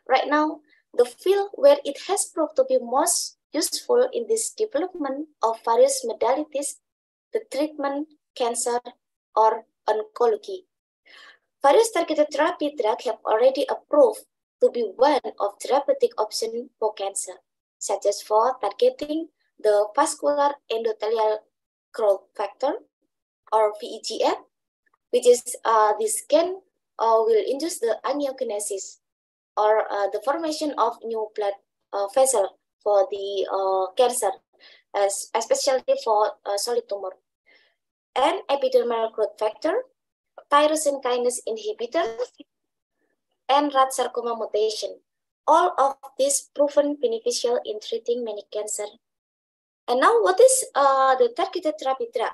right now, the field where it has proved to be most useful in this development of various modalities, the treatment, cancer, or oncology. Various targeted therapy drugs have already approved to be one of therapeutic options for cancer, such as for targeting the vascular endothelial growth factor, or VEGF, which is this gen will induce the angiogenesis, or the formation of new blood vessel for the cancer, especially for solid tumor, and epidermal growth factor, tyrosine kinase inhibitor, and rat sarcoma mutation. All of these proven beneficial in treating many cancer. And now, what is the targeted therapy drug?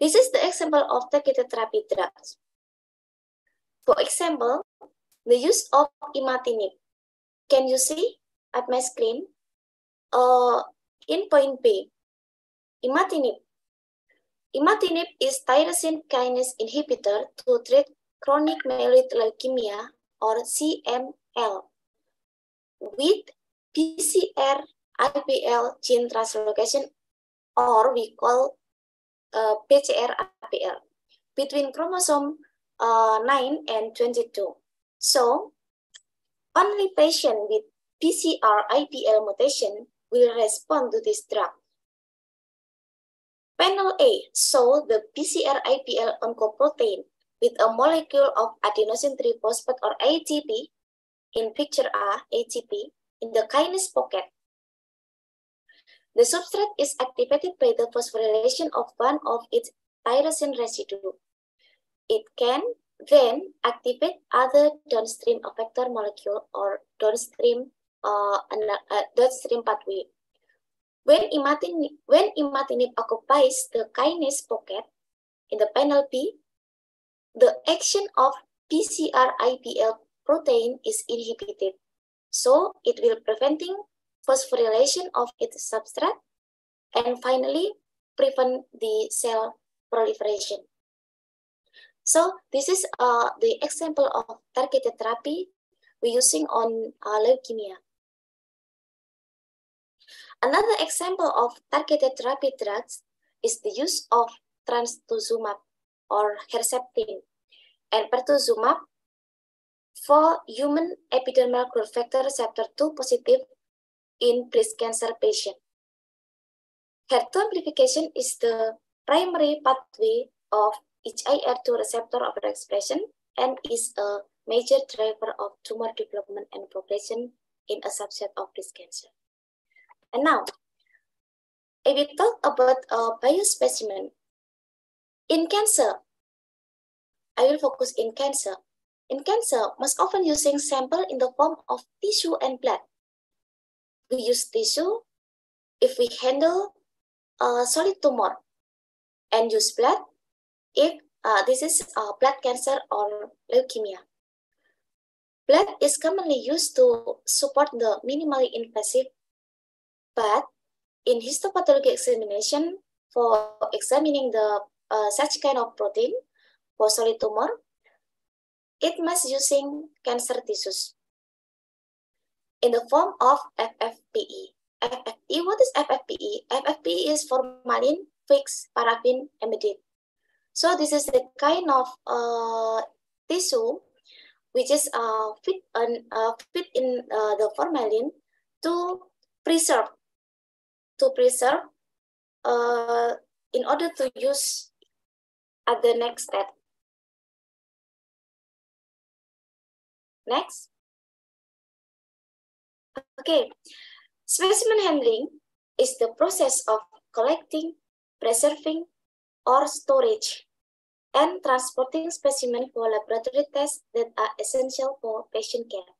This is the example of targeted therapy drugs. For example, the use of imatinib. Can you see at my screen? In point B, imatinib. Imatinib is tyrosine kinase inhibitor to treat chronic myeloid leukemia or CML with PCR IPL gene translocation, or we call PCR-APL, between chromosome 9 and 22. So, only patient with PCR-IPL mutation will respond to this drug. Panel A shows the PCR-IPL oncoprotein with a molecule of adenosine triphosphate or ATP, in picture A, ATP, in the kinase pocket. The substrate is activated by the phosphorylation of one of its tyrosine residue. It can then activate other downstream effector molecule or downstream pathway. When imatinib occupies the kinase pocket in the panel B, the action of PCR-IPL protein is inhibited, so it will preventing phosphorylation of its substrate and finally prevent the cell proliferation. So this is the example of targeted therapy we're using on leukemia. Another example of targeted therapy drugs is the use of trastuzumab or Herceptin and pertuzumab for human epidermal growth factor receptor 2 positive in breast cancer patient. HER2 amplification is the primary pathway of HIR2 receptor overexpression and is a major driver of tumor development and progression in a subset of breast cancer. And now, if we talk about a biospecimen, in cancer, I will focus in cancer. In cancer, most often using sample in the form of tissue and blood. We use tissue if we handle a solid tumor and use blood if this is blood cancer or leukemia. Blood is commonly used to support the minimally invasive, but in histopathology examination for examining the such kind of protein for solid tumor, it must using cancer tissues in the form of FFPE. FFPE, what is FFPE? FFPE is formalin fixed paraffin embedded. So this is the kind of tissue which is fit in the formalin to preserve in order to use at the next step. Next. Okay, specimen handling is the process of collecting, preserving, or storage and transporting specimens for laboratory tests that are essential for patient care.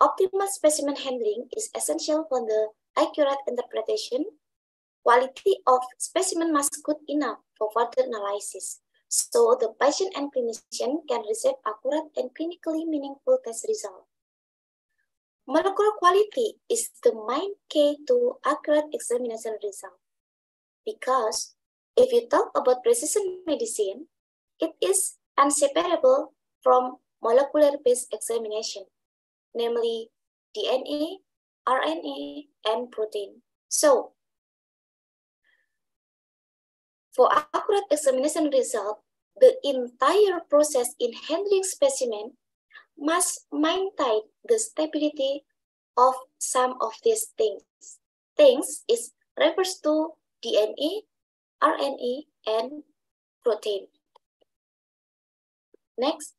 Optimal specimen handling is essential for the accurate interpretation. Quality of specimen must good enough for further analysis, so the patient and clinician can receive accurate and clinically meaningful test results. Molecular quality is the main key to accurate examination result, because if you talk about precision medicine, it is inseparable from molecular-based examination, namely DNA, RNA, and protein. So, for accurate examination result, the entire process in handling specimen must maintain the stability of some of these things. Things is refers to DNA, RNA, and protein. Next.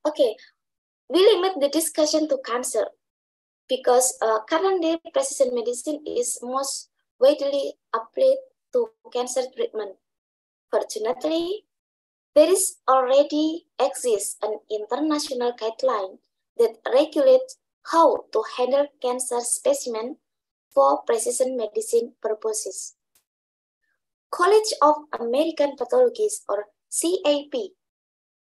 Okay, we limit the discussion to cancer because currently precision medicine is most widely applied to cancer treatment. Fortunately, there is already exists an international guideline that regulates how to handle cancer specimen for precision medicine purposes. College of American Pathologists, or CAP,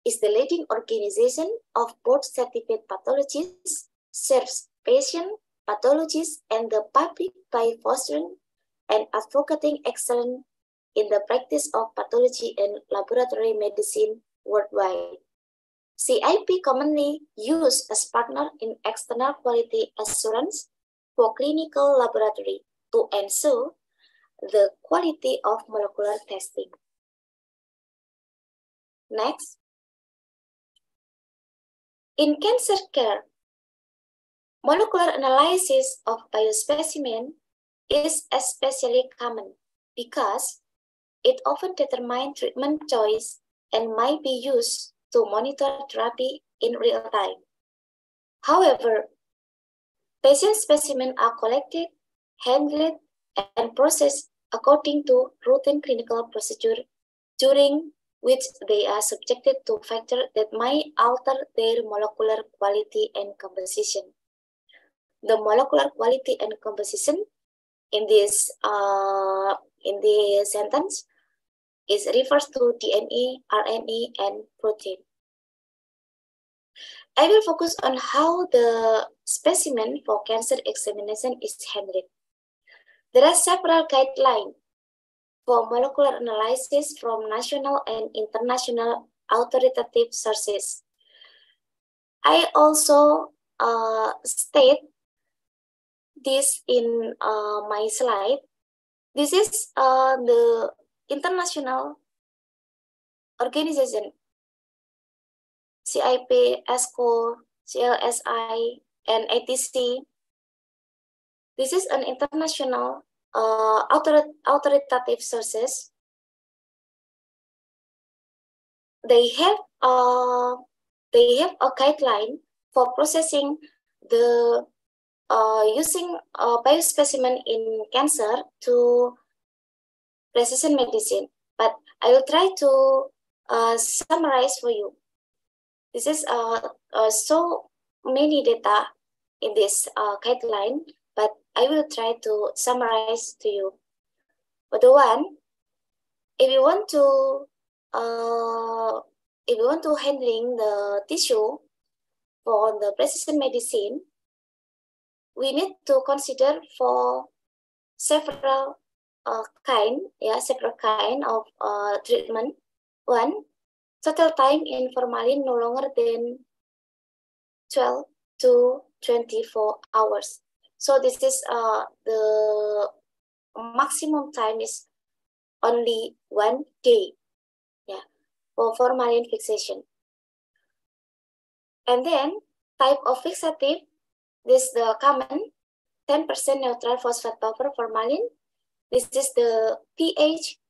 is the leading organization of board-certified pathologists, serves patients, pathologists, and the public by fostering and advocating excellence in the practice of pathology and laboratory medicine worldwide. CIP commonly used as partner in external quality assurance for clinical laboratory to ensure the quality of molecular testing. Next, in cancer care, molecular analysis of biospecimen is especially common because it often determines treatment choice and might be used to monitor therapy in real time. However, patient specimens are collected, handled, and processed according to routine clinical procedure, during which they are subjected to factors that might alter their molecular quality and composition. The molecular quality and composition in this sentence refers to DNA, RNA, and protein. I will focus on how the specimen for cancer examination is handled. There are several guidelines for molecular analysis from national and international authoritative sources. I also state this in my slide. This is the international organization, CIP, ESCO, CLSI, and ATC. This is an international authoritative sources. They have a guideline for processing the using biospecimen in cancer to precision medicine. But I will try to summarize for you. This is so many data in this guideline, but I will try to summarize to you. But the one, if you want to handling the tissue for the precision medicine, we need to consider for several kind of treatment. One, total time in formalin no longer than 12 to 24 hours. So this is the maximum time is only 1 day, for formalin fixation. And then type of fixative, this is the common 10% neutral phosphate buffer formalin. This is the pH.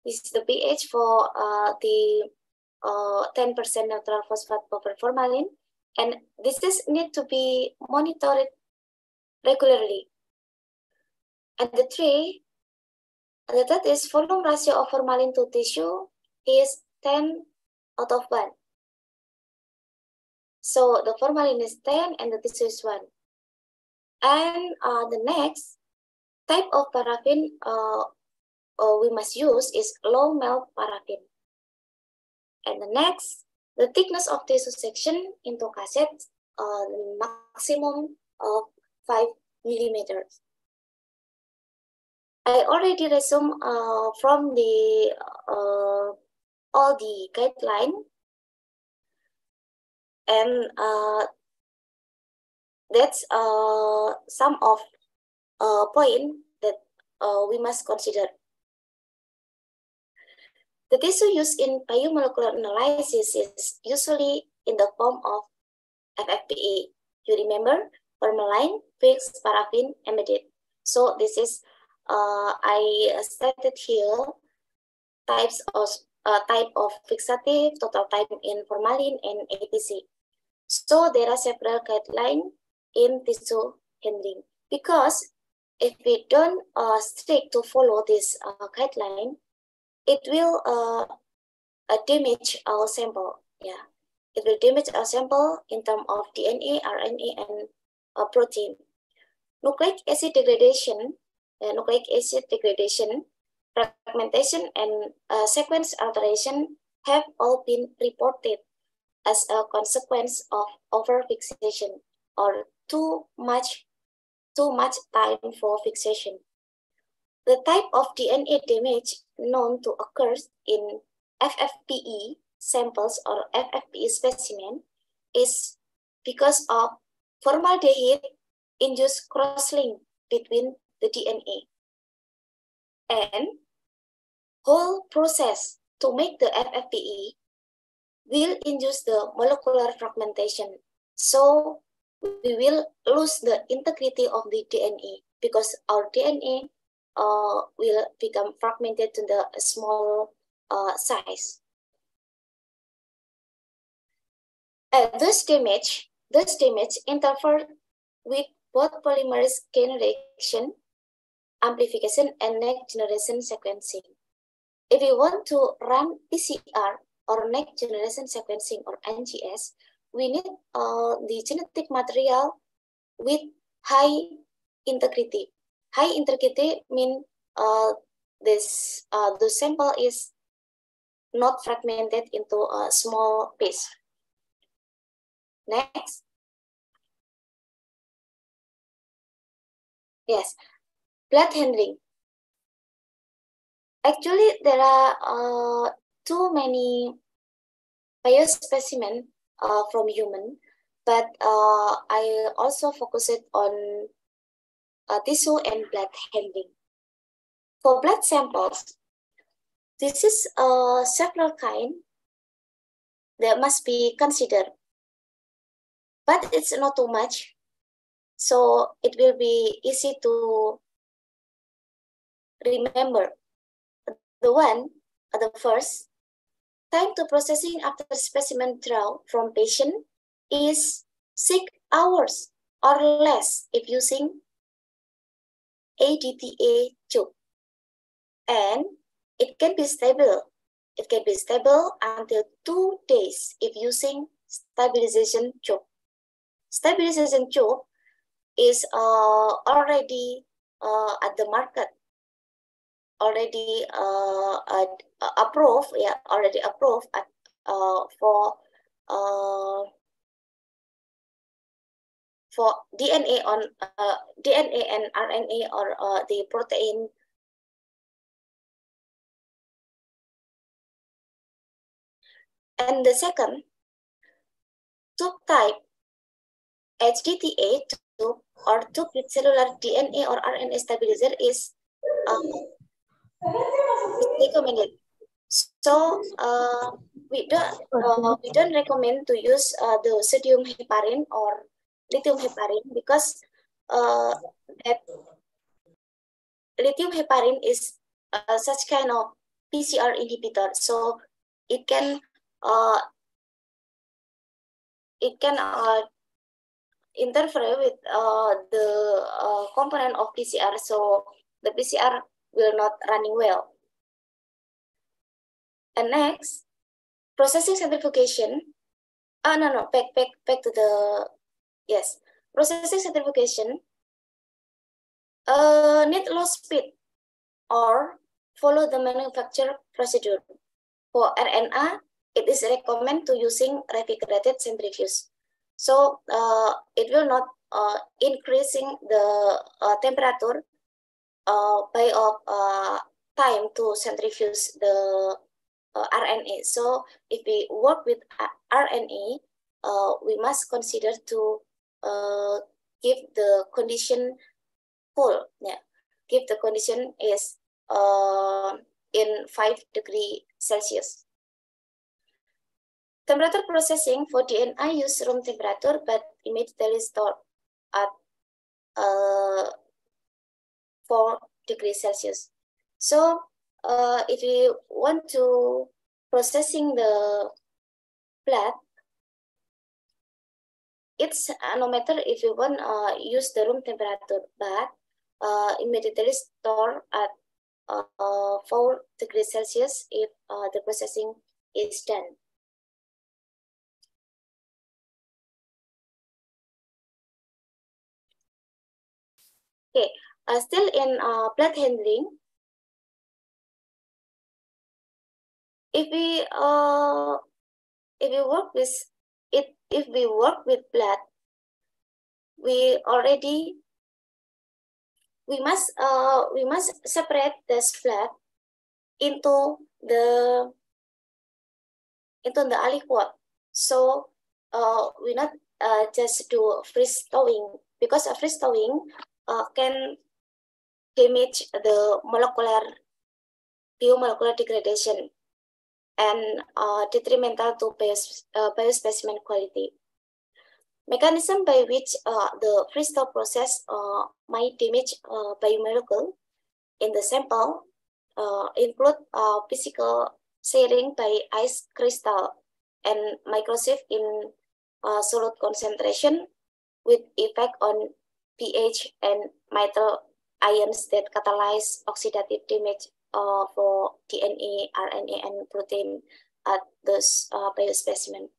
This is the pH for the 10% neutral phosphate buffer formalin, and this is need to be monitored regularly. And the third is volume ratio of formalin to tissue is 10/1. So the formalin is 10 and the tissue is 1. And the next type of paraffin we must use is low melt paraffin. And the next, the thickness of tissue section into cassette, maximum of 5 millimeters. I already resumed from the all the guideline, and that's some of point that we must consider. The tissue used in biomolecular analysis is usually in the form of FFPE. You remember formalin, fixed, paraffin, embedded. So this is I stated here type of fixative, total time in formalin, and ATC. So there are several guidelines in tissue handling, because if we don't stick to follow this guideline, it will damage our sample. It will damage our sample in terms of DNA, RNA, and protein. Nucleic acid degradation fragmentation, and sequence alteration have all been reported as a consequence of overfixation or too much time for fixation. The type of DNA damage known to occur in FFPE samples or FFPE specimen is because of formaldehyde-induced cross-link between the DNA. And whole process to make the FFPE will induce the molecular fragmentation. So we will lose the integrity of the DNA because our DNA will become fragmented to the small size. This damage interfered with both polymerase chain reaction, amplification, and next generation sequencing. If we want to run PCR or next generation sequencing or NGS, we need the genetic material with high integrity. High integrity means the sample is not fragmented into a small piece. Next. Yes, blood handling. Actually, there are too many biospecimen from human, but I also focused on tissue and blood handling. For blood samples, this is several kind that must be considered, but it's not too much, so it will be easy to remember. The first, time to processing after specimen draw from patient is 6 hours or less if using ADTA tube. And it can be stable. It can be stable until 2 days if using stabilization tube. Stabilization tube is already at the market, already approved, already approved at, for DNA on DNA and RNA or the protein. And the second, tube type HDTA tube or tube with cellular DNA or RNA stabilizer is recommended. So we don't recommend to use the sodium heparin or lithium heparin because that lithium heparin is such kind of PCR inhibitor, so it can interfere with the component of PCR, so the PCR will not running well. And next, processing centrifugation. Back to the, yes. Processing centrifugation need low speed or follow the manufacture procedure. For RNA, it is recommended to using refrigerated centrifuge. So it will not increasing the temperature by time to centrifuge the RNA. So if we work with RNA, we must consider to give the condition full. Yeah, give the condition is in 5 degrees Celsius. Temperature processing for DNA use room temperature, but immediately stored at 4 degrees Celsius. So if we want to processing the blood, it's no matter if you want use the room temperature, but immediately store at 4 degrees Celsius if the processing is done. Okay, still in blood handling, if we work with it, if we work with blood, we must separate this blood into the aliquot. So we not just do freeze thawing, because a freeze thawing can damage the biomolecular degradation and detrimental to biospecimen quality. Mechanism by which the freeze thaw process might damage biomolecule in the sample include physical shearing by ice crystal and microsieve in solute concentration with effect on pH and metal ions that catalyze oxidative damage for DNA, RNA, and protein at those biospecimen.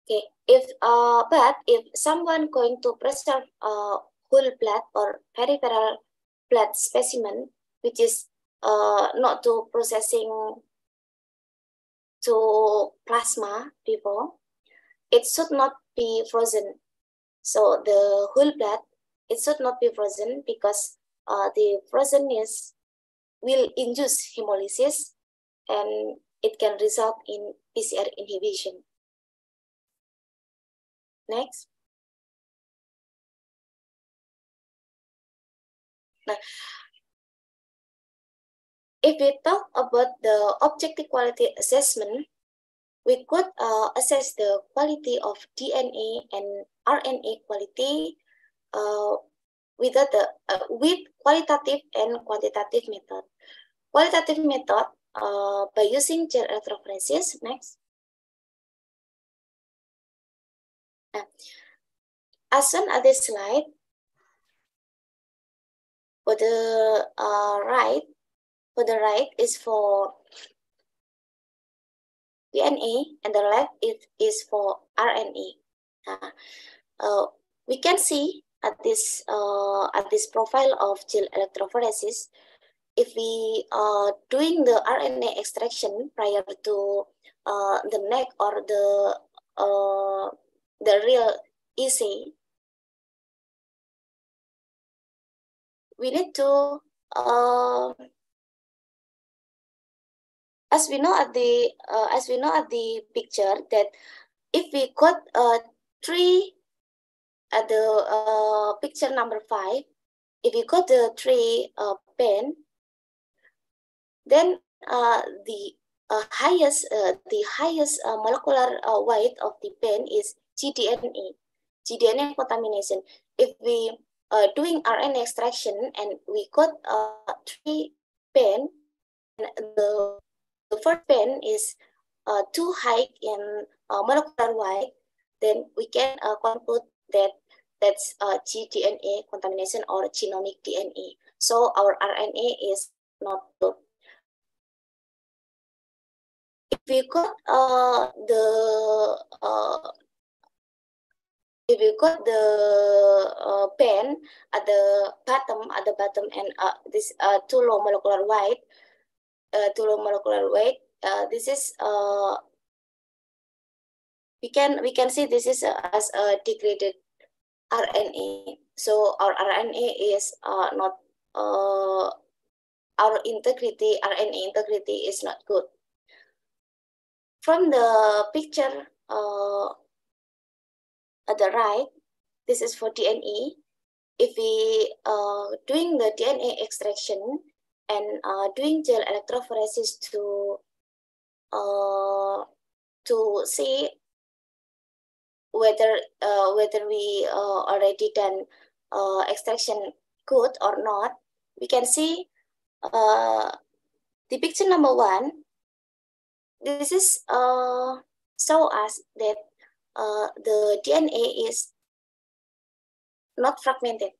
Okay, but if someone going to preserve whole blood or peripheral blood specimen, which is not to processing to plasma before, it should not be frozen. So the whole blood, it should not be frozen, because the frozenness will induce hemolysis and it can result in PCR inhibition. Next. Now, if we talk about the objective quality assessment, we could assess the quality of DNA and RNA quality with qualitative and quantitative method. Qualitative method by using gel electrophoresis. Next. As shown at this slide, for the right is for DNA, and the left is for RNA. We can see at this profile of gel electrophoresis, if we are doing the RNA extraction prior to the neck or the real EC, we need to as we know at the picture, that if we got 3 at the picture number 5, if we got the 3 pen, then the highest molecular weight of the pen is gDNA contamination. If we doing RNA extraction and we got 3 pen, and the first pen is too high in molecular weight, then we can conclude that that's gDNA contamination or genomic DNA. So our RNA is not good. If we got the pen at the bottom, and this too low molecular weight, this is we can see this is as a degraded RNA. So our RNA is not our integrity, RNA integrity is not good. From the picture at the right, this is for DNA. If we doing the DNA extraction and doing gel electrophoresis to see whether we already done extraction good or not, we can see the picture number 1. This is show us that the DNA is not fragmented,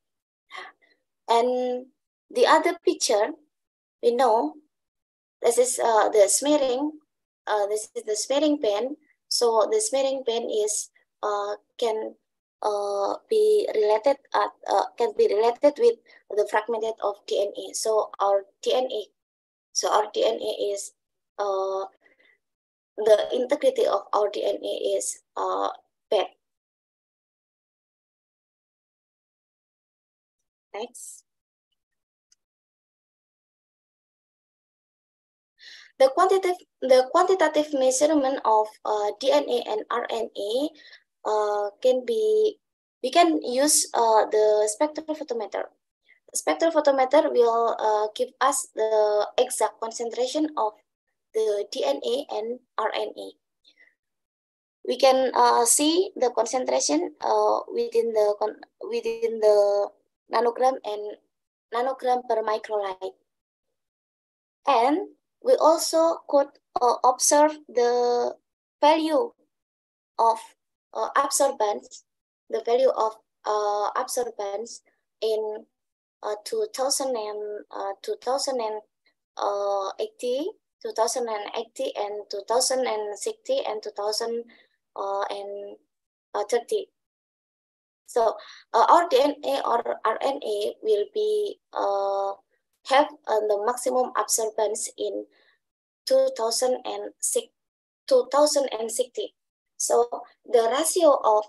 and the other picture, we know this is the smearing. This is the smearing pen. So the smearing pen is can be related with the fragmented of DNA. So our DNA So our DNA is the integrity of our DNA is bad. Next. The quantitative measurement of DNA and RNA we can use the spectrophotometer. The spectrophotometer will give us the exact concentration of the DNA and RNA. We can see the concentration within the nanogram and nanogram per microlite. And we also could observe the value of absorbance, in 2080, 2080 and 2060 and 2030. So our DNA or RNA will be have the maximum absorbance in 2060. So the ratio of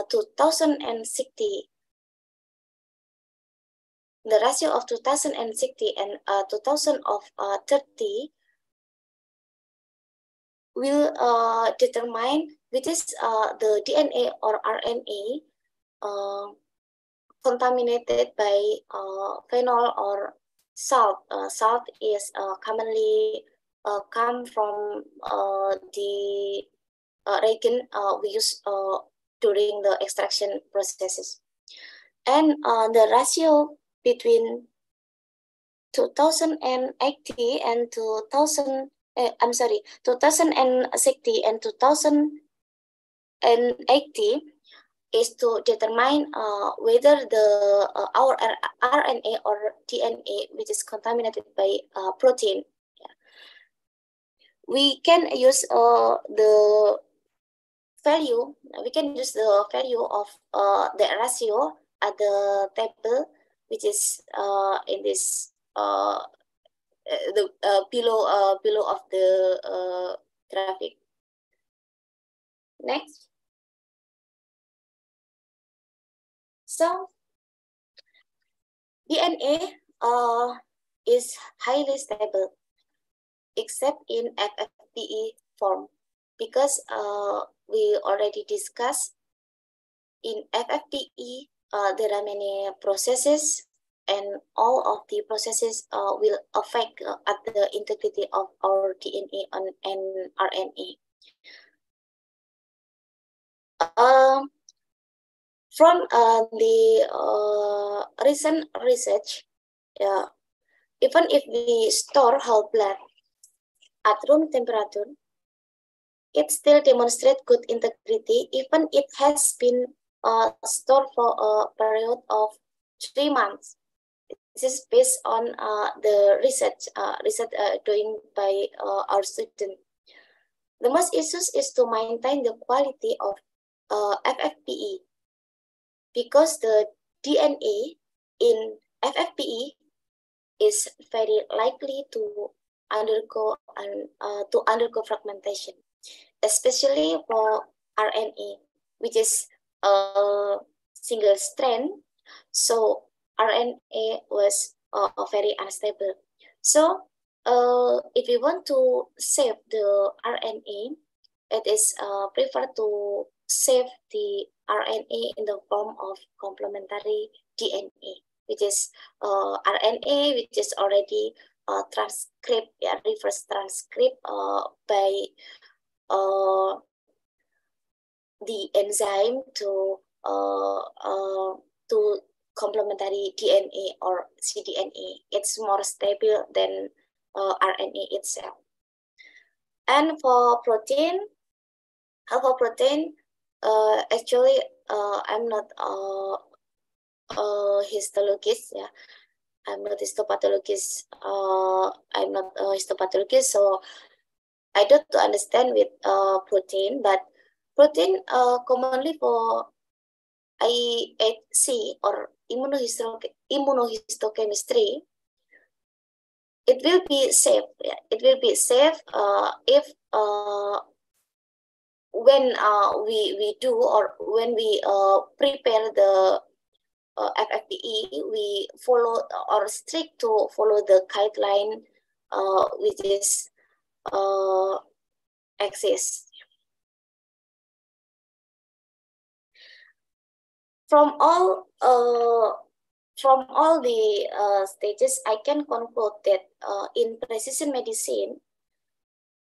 2060, and 2030 will determine which is the DNA or RNA contaminated by phenol or salt. Salt is commonly come from the reagent we use during the extraction processes. And the ratio between 2080 and 2060 and 2080 is to determine whether our RNA or DNA, which is contaminated by protein, we can use the value. We can use the value of the ratio at the table, which is in this below of the graphic. Next. So DNA is highly stable, except in FFPE form, because we already discussed in FFPE there are many processes, and all of the processes will affect at the integrity of our DNA and RNA. From the recent research, even if we store whole blood at room temperature, it still demonstrates good integrity, even it has been stored for a period of 3 months. This is based on the research doing by our student. The most issues is to maintain the quality of FFPE, because the DNA in FFPE is very likely to undergo fragmentation, especially for RNA, which is a single strand. So RNA was very unstable. So if we want to save the RNA, it is preferred to save the RNA in the form of complementary DNA, which is RNA, which is already transcribed, reverse transcript by the enzyme to complementary DNA or cDNA. It's more stable than RNA itself. And for protein, actually, I'm not a histologist. Yeah, I'm not histopathologist. I'm not a histopathologist, so I don't understand with protein. But protein commonly for IHC or immunohistochemistry, it will be safe. It will be safe if when we do, or when we prepare the FFPE, we follow or strict to follow the guideline which is exists. From all the stages, I can conclude that in precision medicine,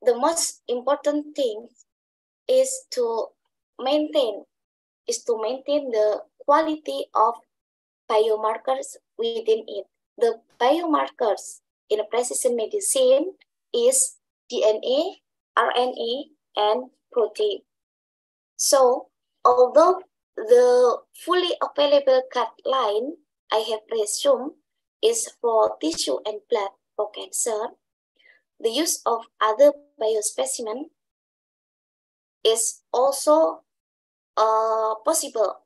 the most important thing is to maintain the quality of biomarkers within it. The biomarkers in precision medicine is DNA, RNA, and protein. So, although the fully available guideline I have presumed is for tissue and blood for cancer, the use of other biospecimen is also possible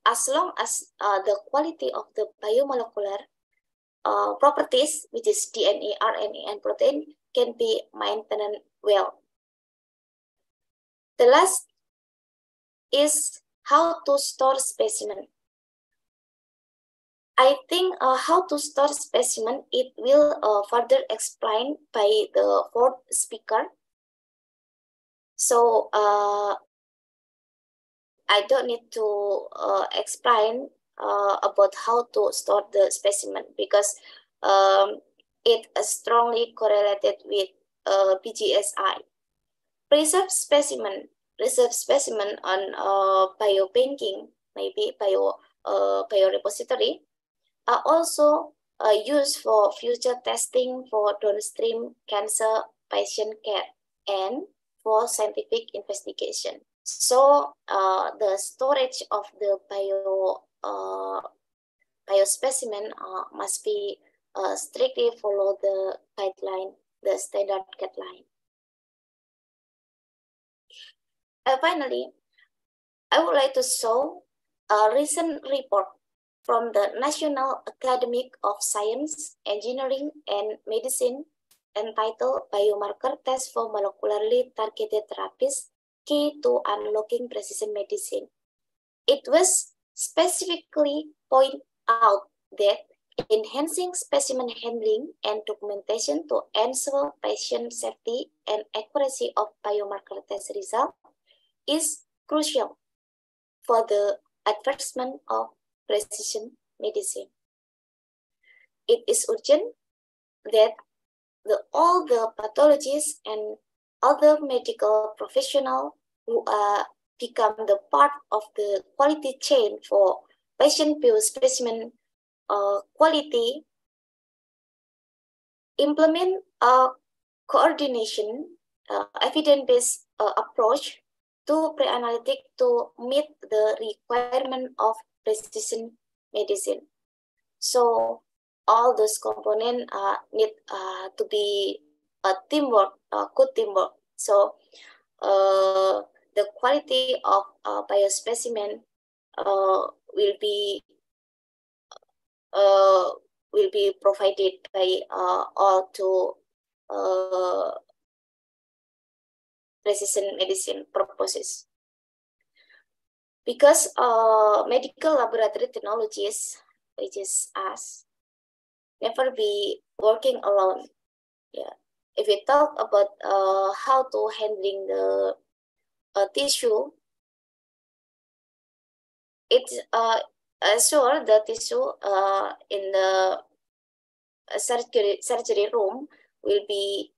as long as the quality of the biomolecular properties, which is DNA, RNA, and protein, can be maintained well. The last is how to store specimen. I think how to store specimen, it will further explained by the fourth speaker. So I don't need to explain about how to store the specimen, because it is strongly correlated with BGSI. Preserve specimen on biobanking, maybe biorepository, are also used for future testing for downstream cancer patient care and for scientific investigation. So the storage of the biospecimen must be strictly follow the guideline, the standard guideline. Finally, I would like to show a recent report from the National Academy of Science, Engineering, and Medicine entitled Biomarker Test for Molecularly Targeted Therapies, Key to Unlocking Precision Medicine. It was specifically pointed out that enhancing specimen handling and documentation to ensure patient safety and accuracy of biomarker test results is crucial for the advancement of precision medicine. It is urgent that all the pathologists and other medical professionals who become the part of the quality chain for patient biospecimen quality implement a coordination, evidence-based approach to pre-analytic to meet the requirement of precision medicine. So all those components need to be a teamwork, good teamwork. So the quality of biospecimen will be provided by all to precision medicine purposes. Because medical laboratory technologies, which is us, never be working alone. Yeah. If we talk about how to handling the tissue, it's sure the tissue in the surgery room will be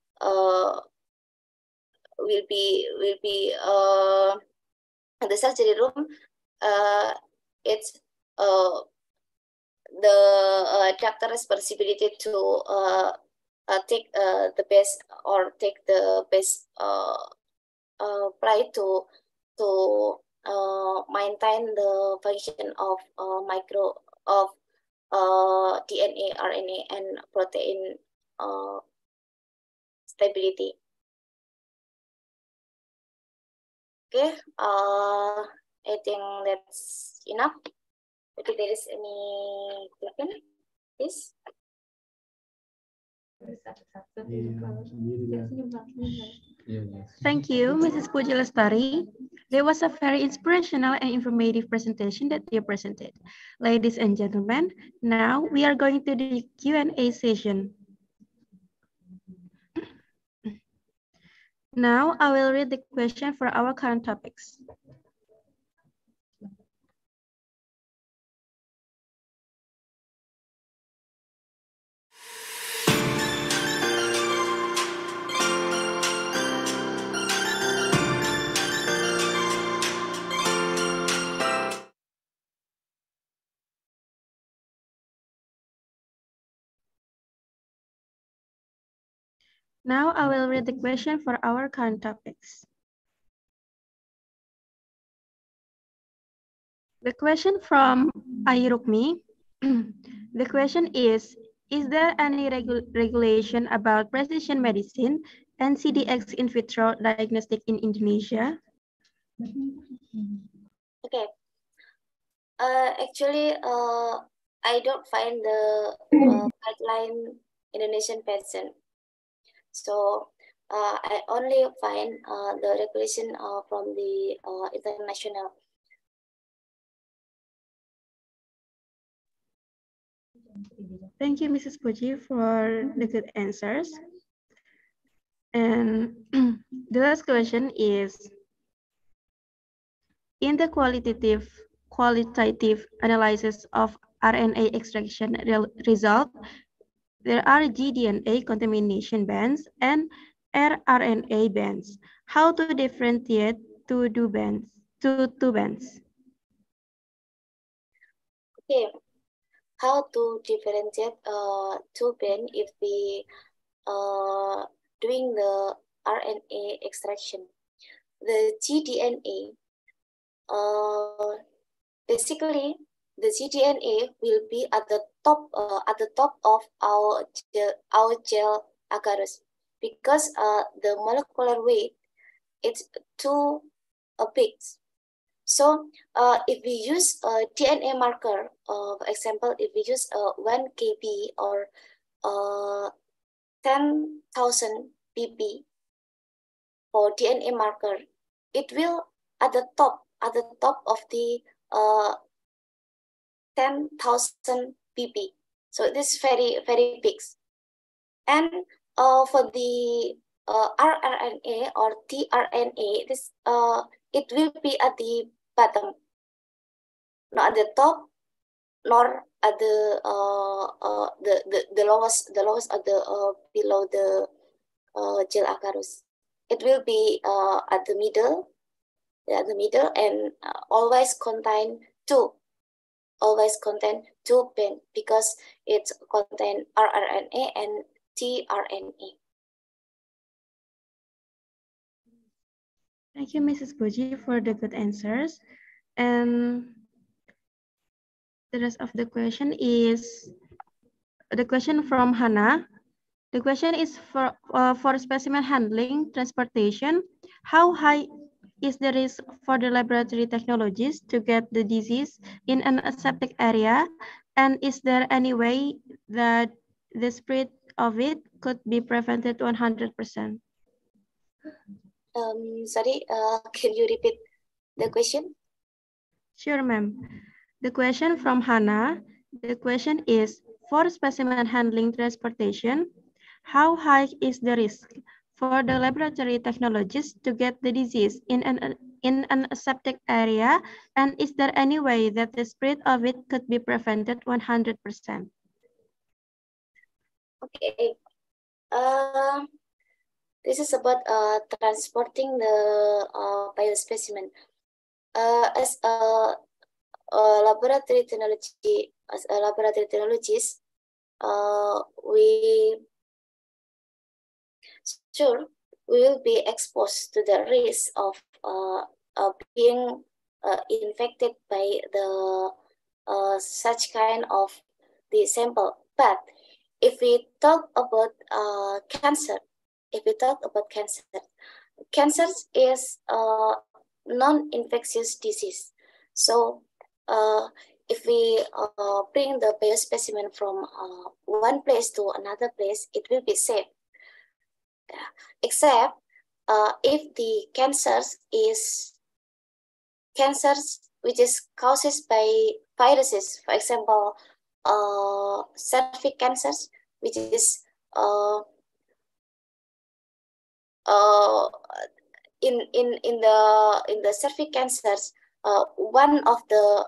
the surgery room. It's the doctor responsibility to take the best, or take the best play to maintain the function of DNA, RNA, and protein stability. Okay, I think that's enough. If there is any question, please. Thank you, Mrs. Puji Lestari. There was a very inspirational and informative presentation that you presented. Ladies and gentlemen, now we are going to the Q&A session. Now I will read the question for our current topics. Now I will read the question for our current topics. The question from Ayurukmi. The question is there any regulation about precision medicine and CDX in vitro diagnostic in Indonesia? Okay. Actually, I don't find the guideline Indonesian pattern. So I only find the regulation from the international. Thank you, Mrs. Puji, for the good answers. And the last question is, in the qualitative analysis of RNA extraction result, there are gDNA contamination bands and rRNA bands. How to differentiate two bands? Okay, how to differentiate two bands if we doing the RNA extraction? The gDNA, basically the gDNA will be at the top of our gel agarose, because the molecular weight it's too big. So if we use a DNA marker, for example, if we use 1 kb or 10,000 pp for DNA marker, it will at the top of the 10,000 pp. So it is very, very big. And for the rRNA or tRNA, this it will be at the bottom, not at the top, nor at the lowest at the below the gel agarose. It will be at the middle, and always contain two bands, because it contain rRNA and tRNA. Thank you, Mrs. Puji, for the good answers. And the rest of the question is the question from Hannah. The question is for specimen handling, transportation. How high is the risk for the laboratory technologies to get the disease in an aseptic area? And is there any way that the spread of it could be prevented 100%? Sorry, can you repeat the question? Sure, ma'am. The question from Hannah. The question is, for specimen handling transportation, how high is the risk for the laboratory technologists to get the disease in an aseptic area? And is there any way that the spread of it could be prevented 100%? Okay. This is about transporting the biospecimen. As a laboratory technologist, we will be exposed to the risk of being infected by the such kind of the sample. But if we talk about cancer, cancer is non-infectious disease. So bring the biospecimen from one place to another place, it will be safe. Except if the cancers which is causes by viruses, for example, cervic cancers, which is in the cervic cancers, one of the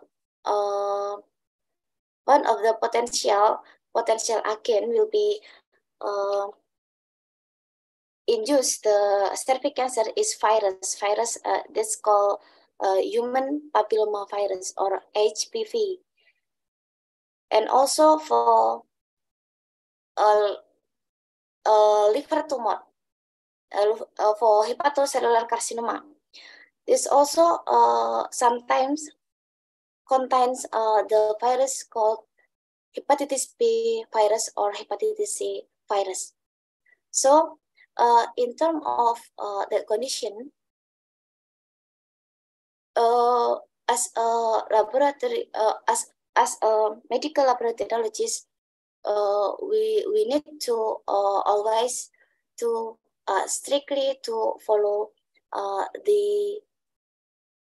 potential agent will be induce the cervic cancer is virus that's called human papilloma virus or HPV, and also for liver tumor, for hepatocellular carcinoma. This also sometimes contains the virus called hepatitis B virus or hepatitis C virus. So in terms of that condition, as a laboratory, as a medical laboratoryologist, we need to always to strictly to follow the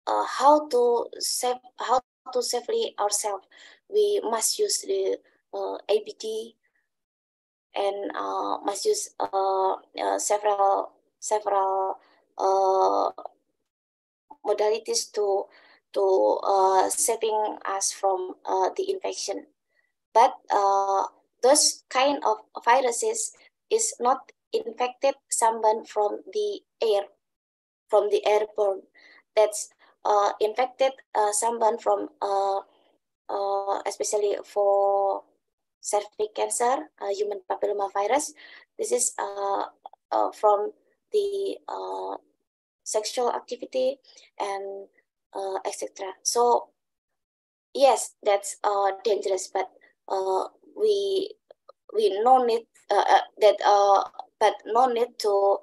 how to safely ourselves. We must use the ABD and must use several modalities to saving us from the infection. But those kind of viruses is not infected someone from the airborne. That's infected someone from especially for cervic cancer, human papilloma virus. This is from the sexual activity and etc. So yes, that's dangerous, but we no need but no need to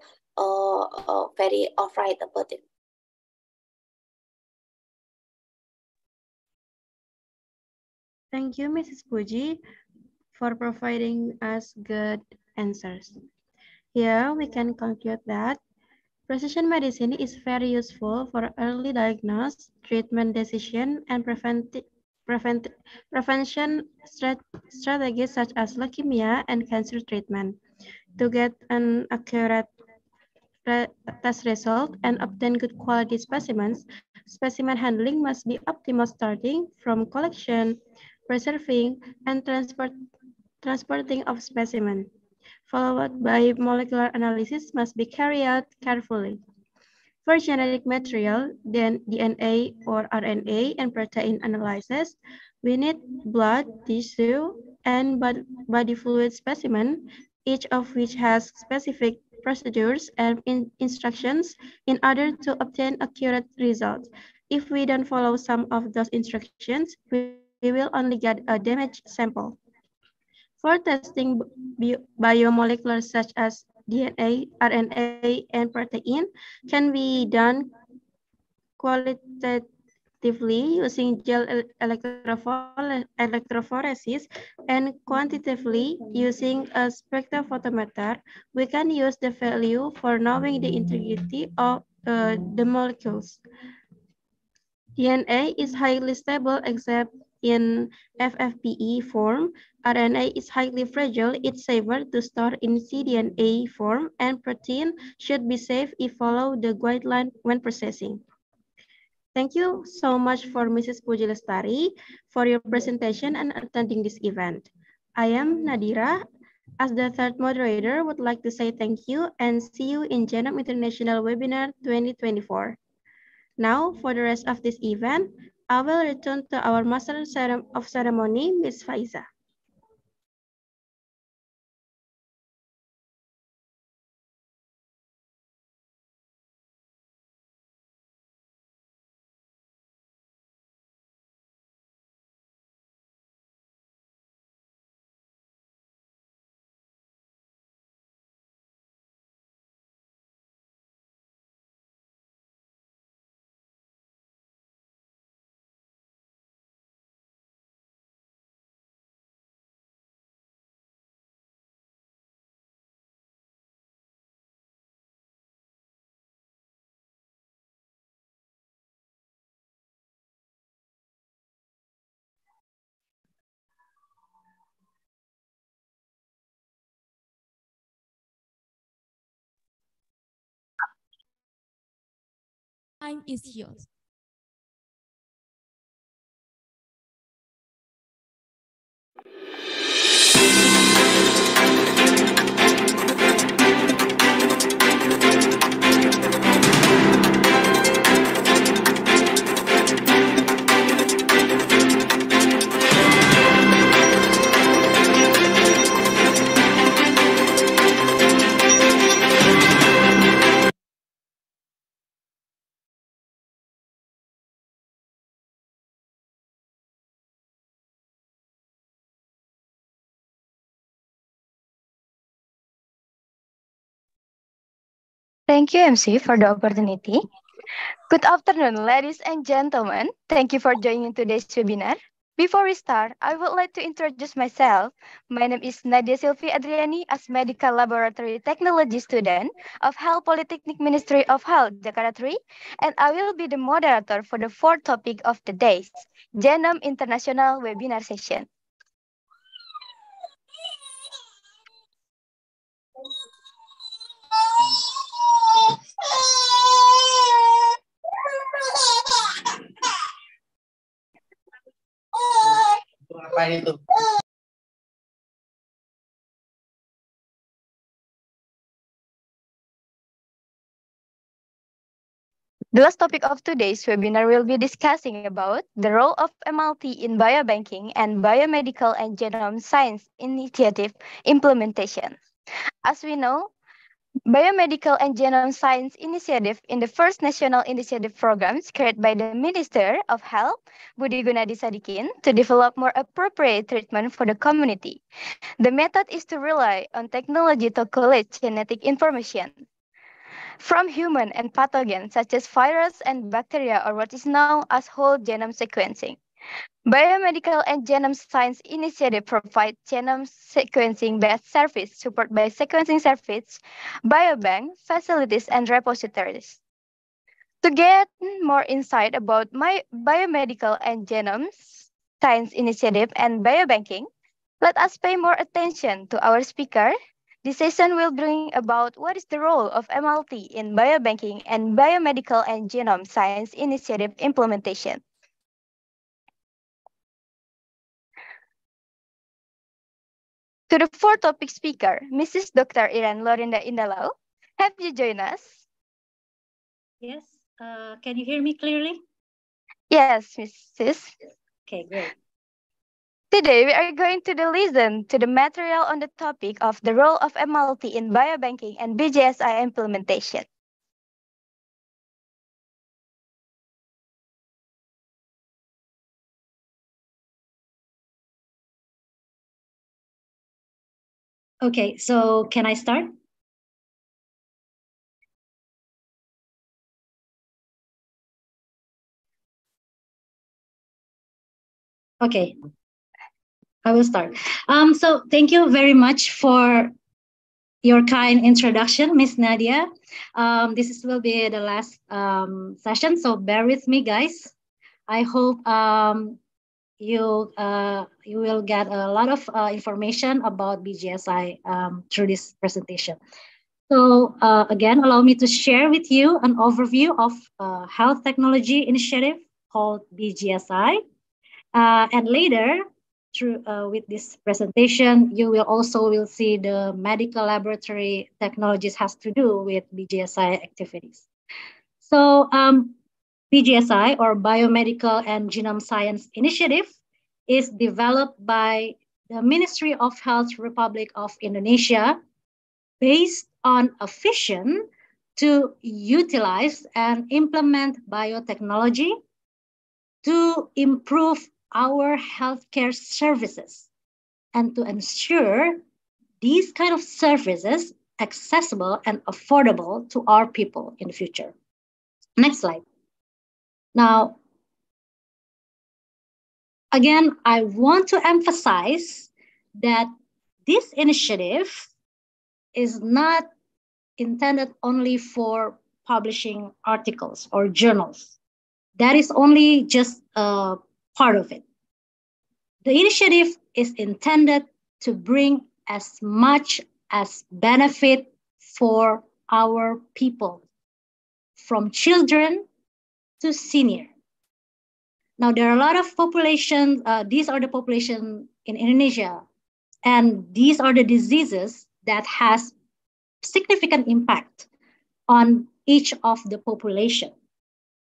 very afraid about it. Thank you, Mrs. Puji, for providing us good answers. Here we can conclude that precision medicine is very useful for early diagnosis, treatment decision, and prevention strategies such as leukemia and cancer treatment. To get an accurate test result and obtain good quality specimens, specimen handling must be optimal starting from collection, preserving, and transporting of specimen, followed by molecular analysis must be carried out carefully. For genetic material, then DNA or RNA and protein analysis, we need blood, tissue, and body fluid specimen, each of which has specific procedures and instructions in order to obtain accurate results. If we don't follow some of those instructions, we will only get a damaged sample. For testing biomolecular such as DNA, RNA, and protein can be done qualitatively using gel electrophoresis and quantitatively using a spectrophotometer. We can use the value for knowing the integrity of the molecules. DNA is highly stable except in FFPE form. RNA is highly fragile. It's safer to store in cDNA form, and protein should be safe if follow the guideline when processing. Thank you so much for Mrs. Puji Lestari for your presentation and attending this event. I am Nadira. As the third moderator, would like to say thank you and see you in Genome International Webinar 2024. Now, for the rest of this event, I will return to our Master of Ceremony, Ms. Faiza. time is yours. Thank you, MC, for the opportunity. Good afternoon, ladies and gentlemen. Thank you for joining today's webinar. Before we start, I would like to introduce myself. My name is Nadia Sylvie Adriani as Medical Laboratory Technology student of Health Polytechnic Ministry of Health, Jakarta 3, and I will be the moderator for the fourth topic of the day's Genome International Webinar Session. Ngapain itu? The last topic of today's webinar will be discussing about the role of MLT in biobanking and biomedical and genome science initiative implementation. As we know, Biomedical and Genome Science Initiative in the first national initiative programs created by the Minister of Health, Budi Gunadi Sadikin, to develop more appropriate treatment for the community. The method is to rely on technology to collect genetic information from human and pathogens such as virus and bacteria, or what is known as whole genome sequencing. Biomedical and Genome Science Initiative provide genome sequencing-based service supported by sequencing service, biobank, facilities, and repositories. To get more insight about my biomedical and genome science initiative and biobanking, let us pay more attention to our speaker. This session will bring about what is the role of MLT in biobanking and biomedical and genome science initiative implementation. To the fourth topic speaker, Mrs. Dr. Iran Lorinda Indalau, have you joined us? Yes, can you hear me clearly? Yes, Mrs. Okay, great. Today, we are going to listen to the material on the topic of the role of MLT in biobanking and BGSI implementation. Okay, so can I start? Okay, I will start. So thank you very much for your kind introduction, Miss Nadia. Will be the last session, so bear with me, guys. I hope you will get a lot of information about BGSI through this presentation. So again, allow me to share with you an overview of health technology initiative called BGSI. And later, through with this presentation, you will also see the medical laboratory technologies has to do with BGSI activities. So BGSI, or Biomedical and Genome Science Initiative, is developed by the Ministry of Health Republic of Indonesia based on a vision to utilize and implement biotechnology to improve our healthcare services and to ensure these kind of services accessible and affordable to our people in the future. Next slide. Now, again, I want to emphasize that this initiative is not intended only for publishing articles or journals. That is only just a part of it. The initiative is intended to bring as much as benefit for our people, from children to senior. Now, there are a lot of populations, these are the population in Indonesia, and these are the diseases that has significant impact on each of the population,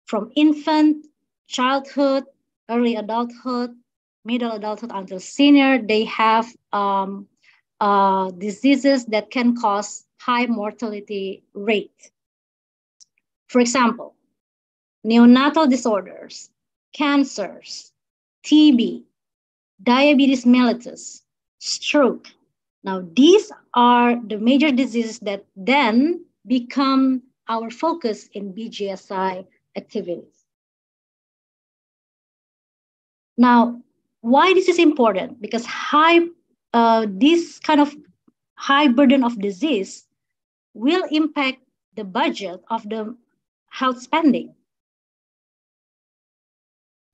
from infant, childhood, early adulthood, middle adulthood until senior. They have diseases that can cause high mortality rate. For example, neonatal disorders, cancers, TB, diabetes mellitus, stroke. Now, these are the major diseases that then become our focus in BGSI activities. Now, why this is important? Because this kind of high burden of disease will impact the budget of the health spending.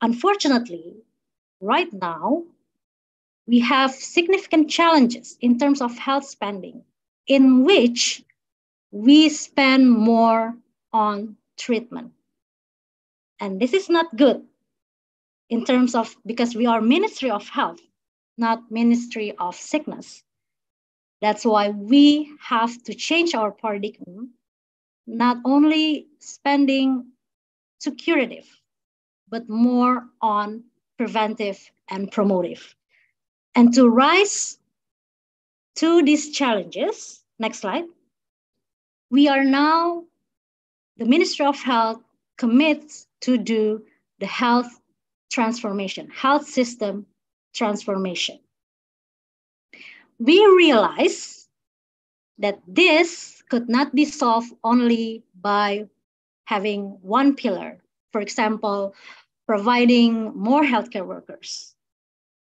Unfortunately, right now, we have significant challenges in terms of health spending, in which we spend more on treatment. And this is not good in terms of, because we are Ministry of Health, not Ministry of Sickness. That's why we have to change our paradigm, not only spending to curative, but more on preventive and promotive. And to rise to these challenges, next slide, we are now, the Ministry of Health commits to do the health transformation, health system transformation. We realize that this could not be solved only by having one pillar. For example, providing more healthcare workers.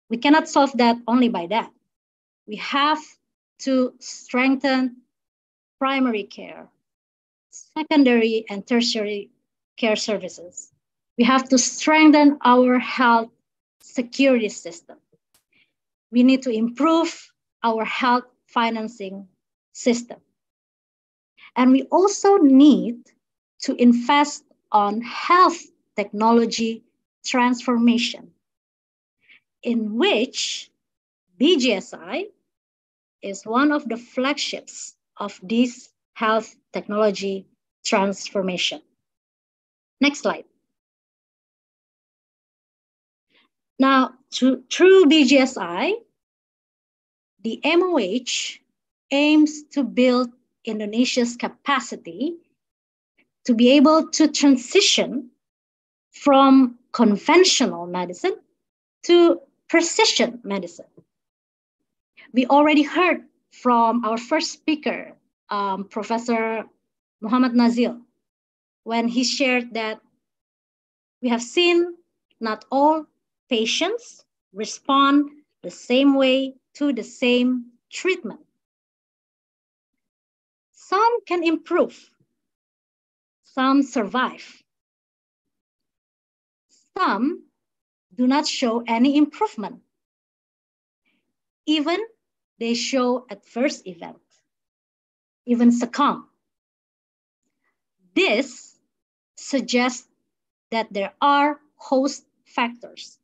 We cannot solve that only by that. We have to strengthen primary care, secondary and tertiary care services. We have to strengthen our health security system. We need to improve our health financing system. And we also need to invest on health technology transformation, in which BGSI is one of the flagships of this health technology transformation. Next slide. Now, through BGSI, the MOH aims to build Indonesia's capacity to be able to transition from conventional medicine to precision medicine. We already heard from our first speaker, Professor Muhammad Nazil, when he shared that we have seen not all patients respond the same way to the same treatment. Some can improve, some survive. Some do not show any improvement. Even they show adverse event, even succumb. This suggests that there are host factors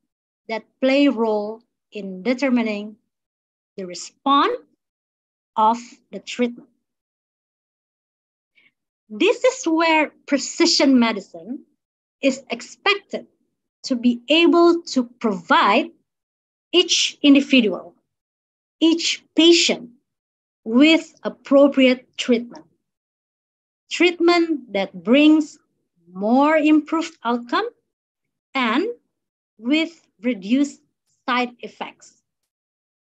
that play a role in determining the response of the treatment. This is where precision medicine is expected to be able to provide each individual, each patient with appropriate treatment. Treatment that brings more improved outcome and with reduced side effects.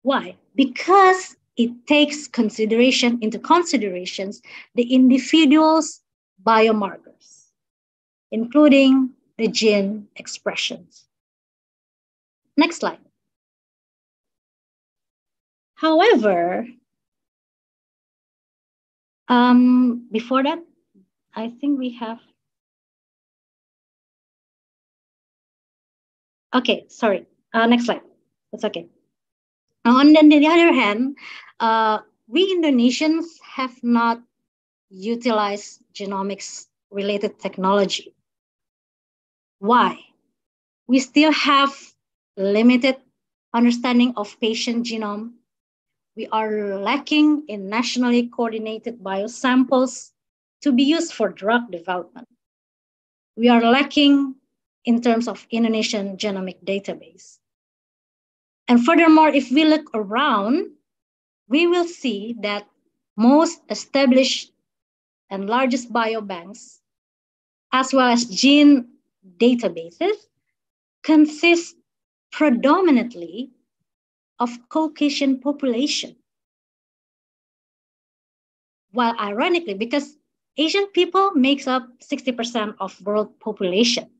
Why? Because it takes into considerations the individual's biomarkers, including the gene expressions. Next slide. However, before that, I think we have. Okay, sorry. Next slide. That's okay. On the other hand, we Indonesians have not utilized genomics related technology. Why? We still have limited understanding of patient genome. We are lacking in nationally coordinated biosamples to be used for drug development. We are lacking in terms of Indonesian genomic database. And furthermore, if we look around, we will see that most established and largest biobanks, as well as gene databases, consist predominantly of Caucasian population. While ironically, because Asian people makes up 60% of world population,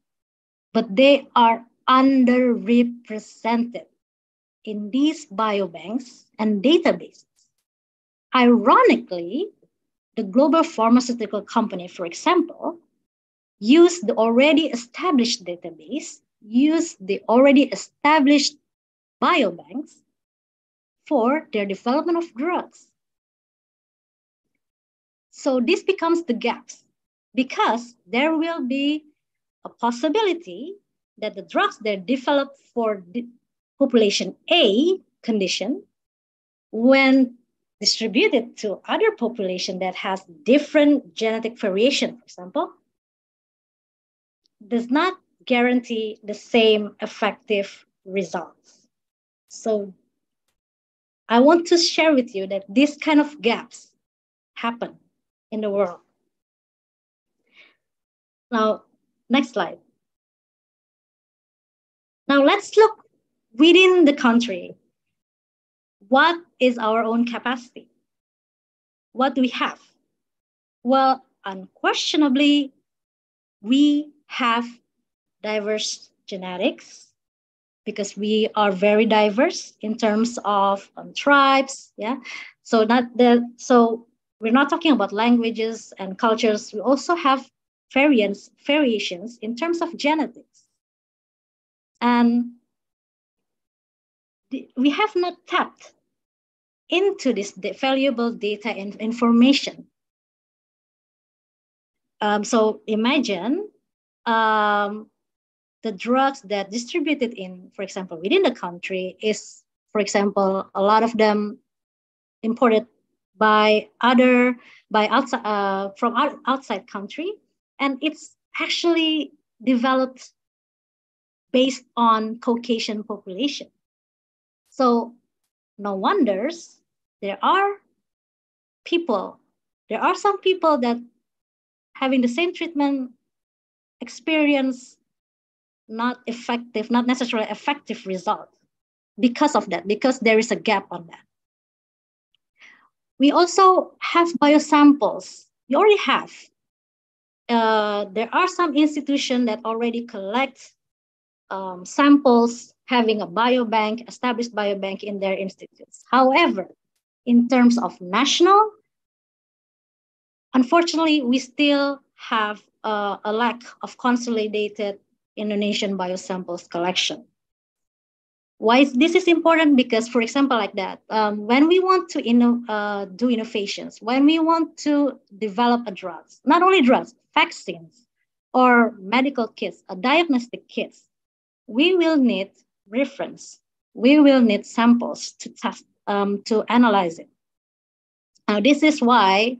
but they are underrepresented in these biobanks and databases. Ironically, the global pharmaceutical company, for example, use the already established database, use the already established biobanks for their development of drugs. So this becomes the gaps because there will be a possibility that the drugs that are developed for the population A condition, when distributed to other population that has different genetic variation, for example, does not guarantee the same effective results. So I want to share with you that these kind of gaps happen in the world. Now, next slide. Now let's look within the country. What is our own capacity? What do we have? Well, unquestionably, we have diverse genetics because we are very diverse in terms of tribes. Yeah, so we're not talking about languages and cultures. We also have variations in terms of genetics, and we have not tapped into this valuable data and information. So imagine the drugs that distributed in, for example, within the country is, for example, a lot of them imported by outside from outside country, and it's actually developed based on Caucasian population. So no wonders there are some people that having the same treatment experience not necessarily effective result because of that, because there is a gap on that. We also have biosamples. We already have. There are some institutions that already collect samples having a biobank, established biobank in their institutes. However, in terms of national, unfortunately, we still have a lack of consolidated Indonesian biosamples collection. Why this is important? Because, for example, like that, when we want to do innovations, when we want to develop drugs, not only drugs, vaccines, or medical kits, diagnostic kits, we will need reference. We will need samples to test, to analyze it. Now, this is why,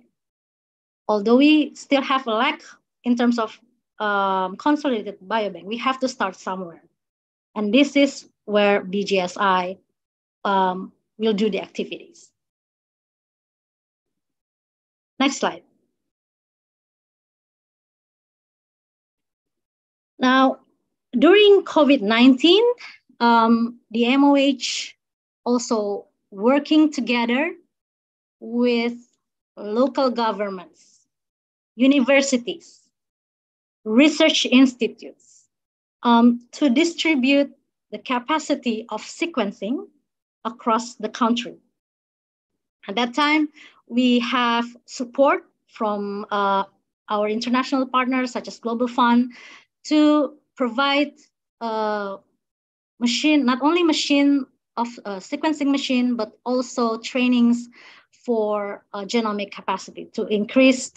although we still have a lack in terms of consolidated biobank, we have to start somewhere. And this is where BGSI will do the activities. Next slide. Now, during COVID-19, the MOH also working together with local governments, universities, research institutes, to distribute the capacity of sequencing across the country. At that time, we have support from our international partners, such as Global Fund, to provide machine, not only machine of sequencing machine, but also trainings for genomic capacity to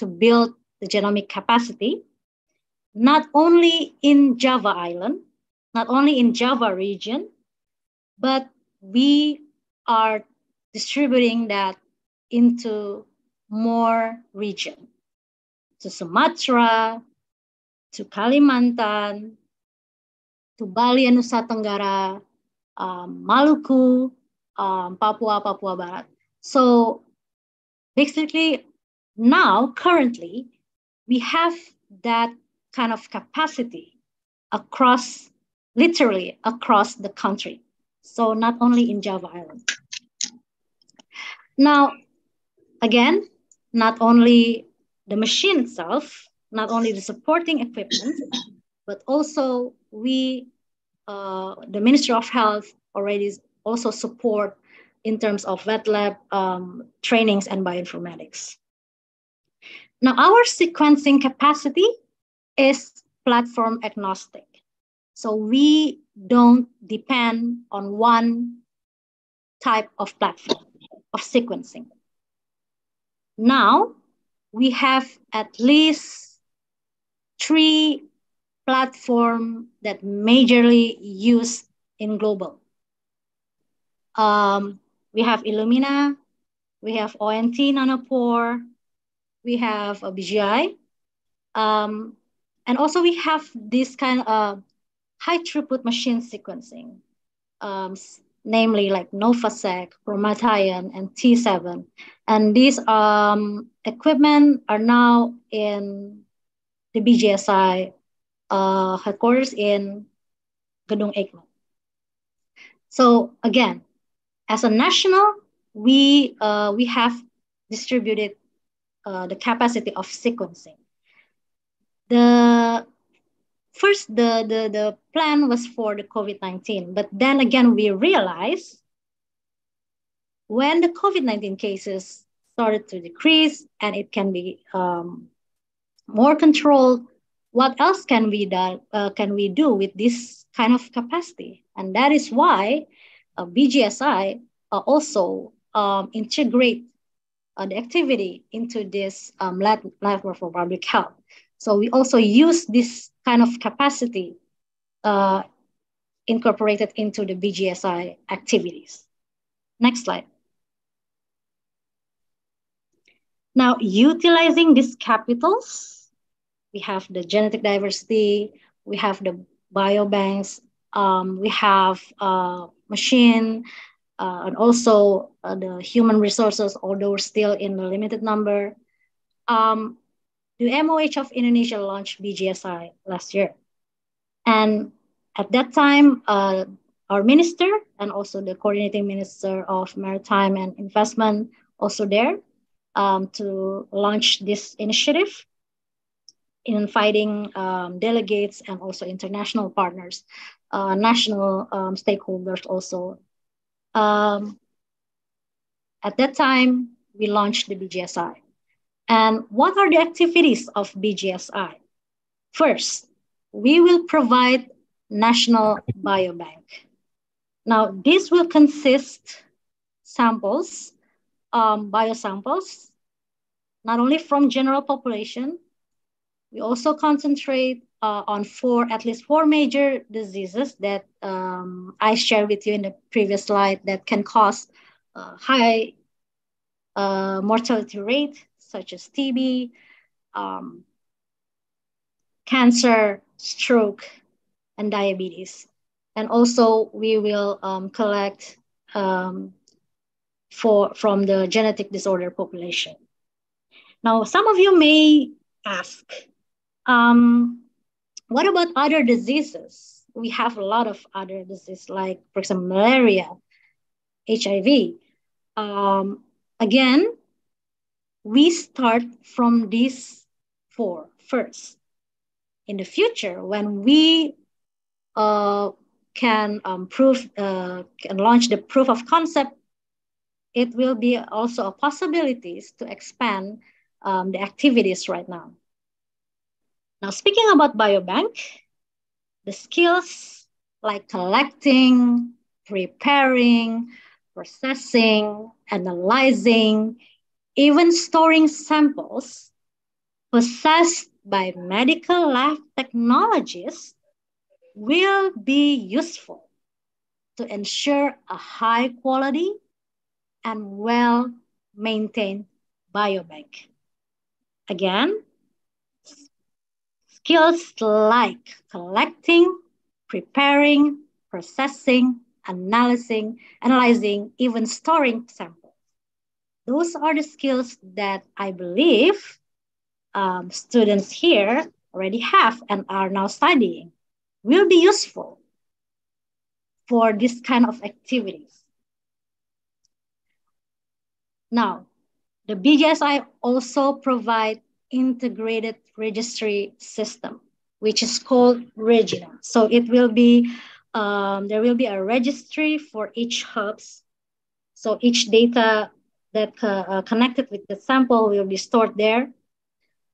build the genomic capacity. not only in Java Island, not only in Java region, but we are distributing that into more region, to Sumatra, to Kalimantan, to Bali and Nusa Tenggara, Maluku, Papua Barat. So basically now currently we have that kind of capacity across, literally across the country. So not only in Java Island. Now, again, not only the machine itself, not only the supporting equipment, but also we, the Ministry of Health already also support in terms of wet lab trainings and bioinformatics. Now, our sequencing capacity is platform agnostic. So we don't depend on one type of platform of sequencing. Now, we have at least 3 platforms that majorly used in global. We have Illumina, we have ONT Nanopore, we have a BGI, and also we have this kind of high throughput machine sequencing, namely like Novasec, Promethean, and T7. And these equipment are now in the BGSI headquarters in Gedung Eijkman. So again, as a national, we have distributed the capacity of sequencing. The plan was for the COVID-19, but then again, we realized when the COVID-19 cases started to decrease and it can be more controlled, what else can we do with this kind of capacity? And that is why BGSI also integrate the activity into this network for public health. So we also use this kind of capacity incorporated into the BGSI activities. Next slide. Now, utilizing these capitals, we have the genetic diversity, we have the biobanks, we have machine, and also the human resources, although still in a limited number. The MOH of Indonesia launched BGSI last year. And at that time, our minister and also the coordinating minister of maritime and investment also there to launch this initiative, inviting delegates and also international partners, national stakeholders also. At that time, we launched the BGSI. And what are the activities of BGSI? First, we will provide national biobank. Now, this will consist samples, biosamples, not only from general population. We also concentrate on at least four major diseases that I shared with you in the previous slide that can cause high mortality rate, such as TB, cancer, stroke, and diabetes. And also we will collect from the genetic disorder population. Now, some of you may ask, what about other diseases? We have a lot of other diseases, like, for example, malaria, HIV. Again, we start from these four first. In the future, when we can launch the proof of concept, it will be also a possibilities to expand the activities right now. Now, speaking about biobank, the skills like collecting, preparing, processing, analyzing, even storing samples possess by medical lab technologists will be useful to ensure a high quality and well-maintained biobank. Again, skills like collecting, preparing, processing, analyzing, even storing samples. Those are the skills that I believe students here already have and are now studying, will be useful for this kind of activities. Now, the BGSI also provide integrated registry system, which is called Genome. So it will be, there will be a registry for each hubs. So each data that connected with the sample will be stored there.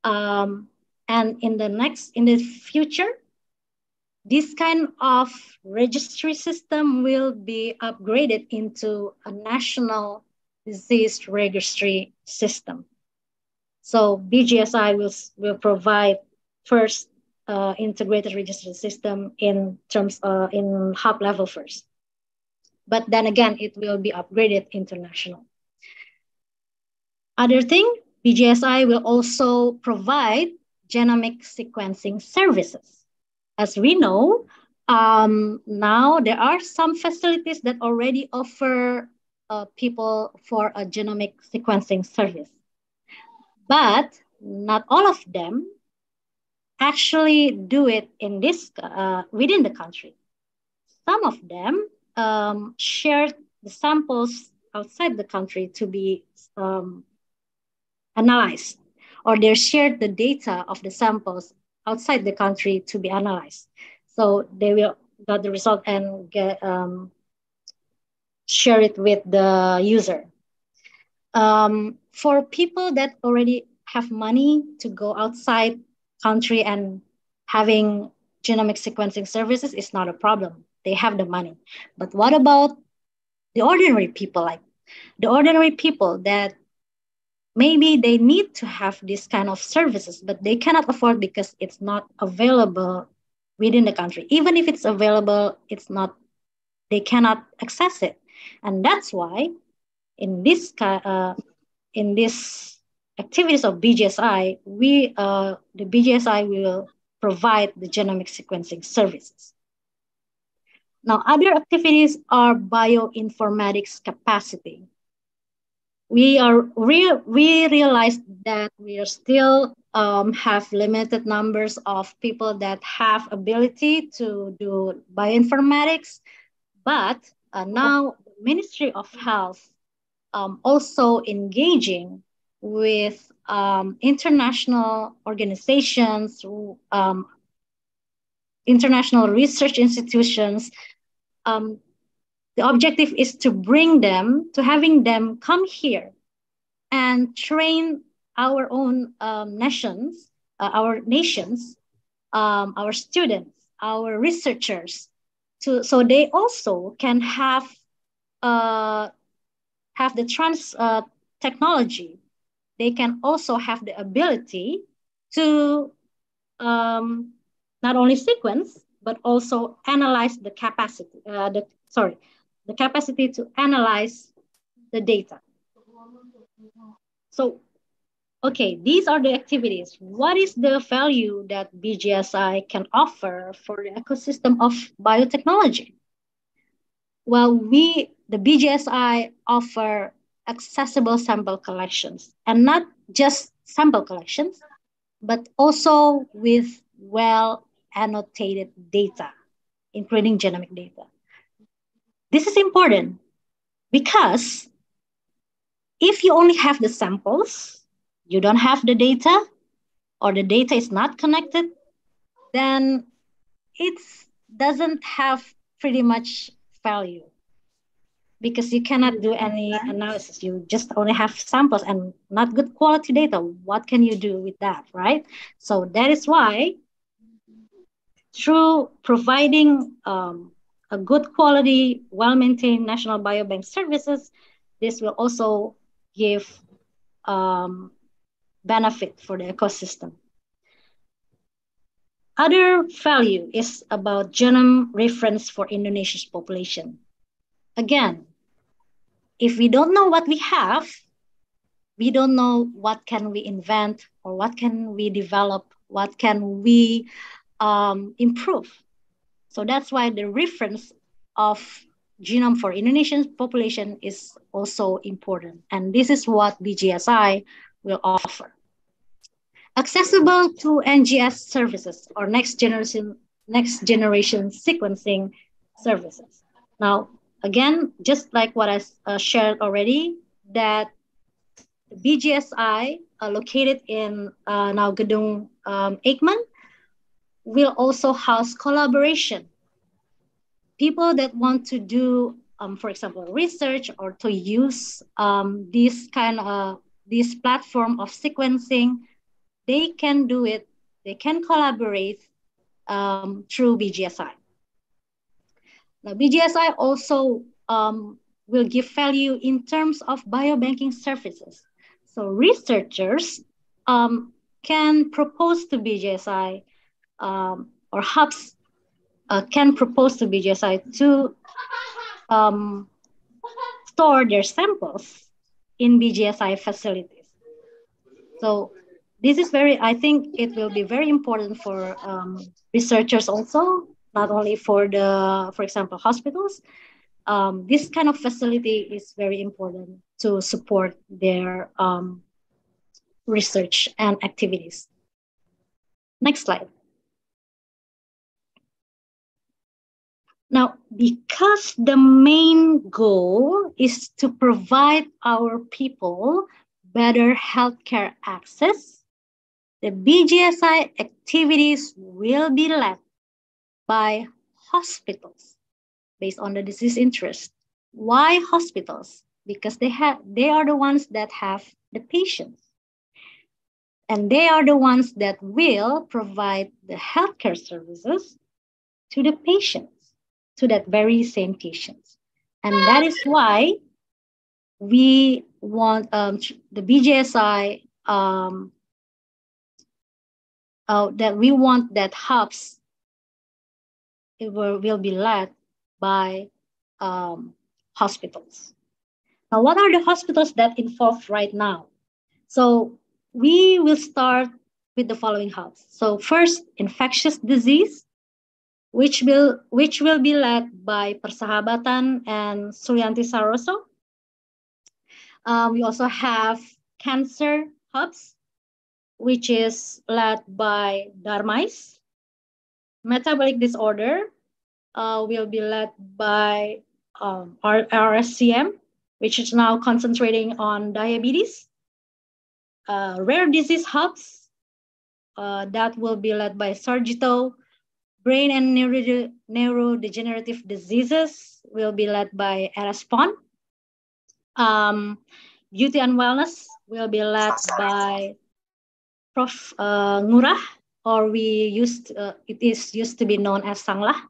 And in the future, this kind of registry system will be upgraded into a national disease registry system. So BGSI will provide first integrated registry system in terms in hub level first. But then again, it will be upgraded international. Other thing, BGSI will also provide genomic sequencing services. As we know, now there are some facilities that already offer people for a genomic sequencing service. But not all of them actually do it in this within the country. Some of them share the samples outside the country to be analyzed, or they shared the data of the samples outside the country to be analyzed. So they will get the result and share it with the user. For people that already have money to go outside country and having genomic sequencing services is not a problem. They have the money. But what about the ordinary people, like the ordinary people that maybe they need to have this kind of services, but they cannot afford because it's not available within the country. Even if it's available, they cannot access it. And that's why in this activities of BGSI, the BGSI will provide the genomic sequencing services. Now, other activities are bioinformatics capacity. We realize that we are still have limited numbers of people that have ability to do bioinformatics, but now the Ministry of Health also engaging with international organizations, international research institutions. The objective is to having them come here and train our own nations, our students, our researchers, so they also can have the technology. They can also have the ability to not only sequence but also analyze the capacity. The capacity to analyze the data. So, okay, these are the activities. What is the value that BGSI can offer for the ecosystem of biotechnology? Well, the BGSI offer accessible sample collections, and not just sample collections, but also with well annotated data, including genomic data. This is important because if you only have the samples, you don't have the data, or the data is not connected, then it doesn't have pretty much value, because you cannot do any analysis. You just only have samples and not good quality data. What can you do with that, right? So that is why, through providing a good quality, well-maintained national biobank services, this will also give benefit for the ecosystem. Other value is about genome reference for Indonesia's population. Again, if we don't know what we have, we don't know what can we invent or what can we develop, what can we improve. So that's why the reference of genome for Indonesian population is also important. And this is what BGSI will offer. Accessible to NGS services or next generation sequencing services. Now, again, just like what I shared already, that BGSI located in now Gedung Eijkman will also house collaboration. People that want to do, for example, research or to use this platform of sequencing, they can do it. They can collaborate through BGSI. Now, BGSI also will give value in terms of biobanking services. So researchers can propose to BGSI or hubs can propose to BGSI to store their samples in BGSI facilities. So this is I think it will be very important for researchers also, not only for for example, hospitals. This kind of facility is very important to support their research and activities. Next slide. Now, because the main goal is to provide our people better healthcare access, the BGSI activities will be led by hospitals based on the disease interest. Why hospitals? Because they are the ones that have the patients. And they are the ones that will provide the healthcare services to the patients, to that very same patients. And that is why we want the BGSI that we want that hubs will be led by hospitals. Now, what are the hospitals that involved right now? So we will start with the following hubs. So first, infectious disease, which will be led by Persahabatan and Sulianti Saroso. We also have cancer hubs, which is led by Darmais. Metabolic disorder will be led by RSCM, which is now concentrating on diabetes. Rare disease hubs that will be led by Sarjito. Brain and neurodegenerative diseases will be led by RSPON. Beauty and wellness will be led by Prof. Ngurah, or it is used to be known as Sanglah.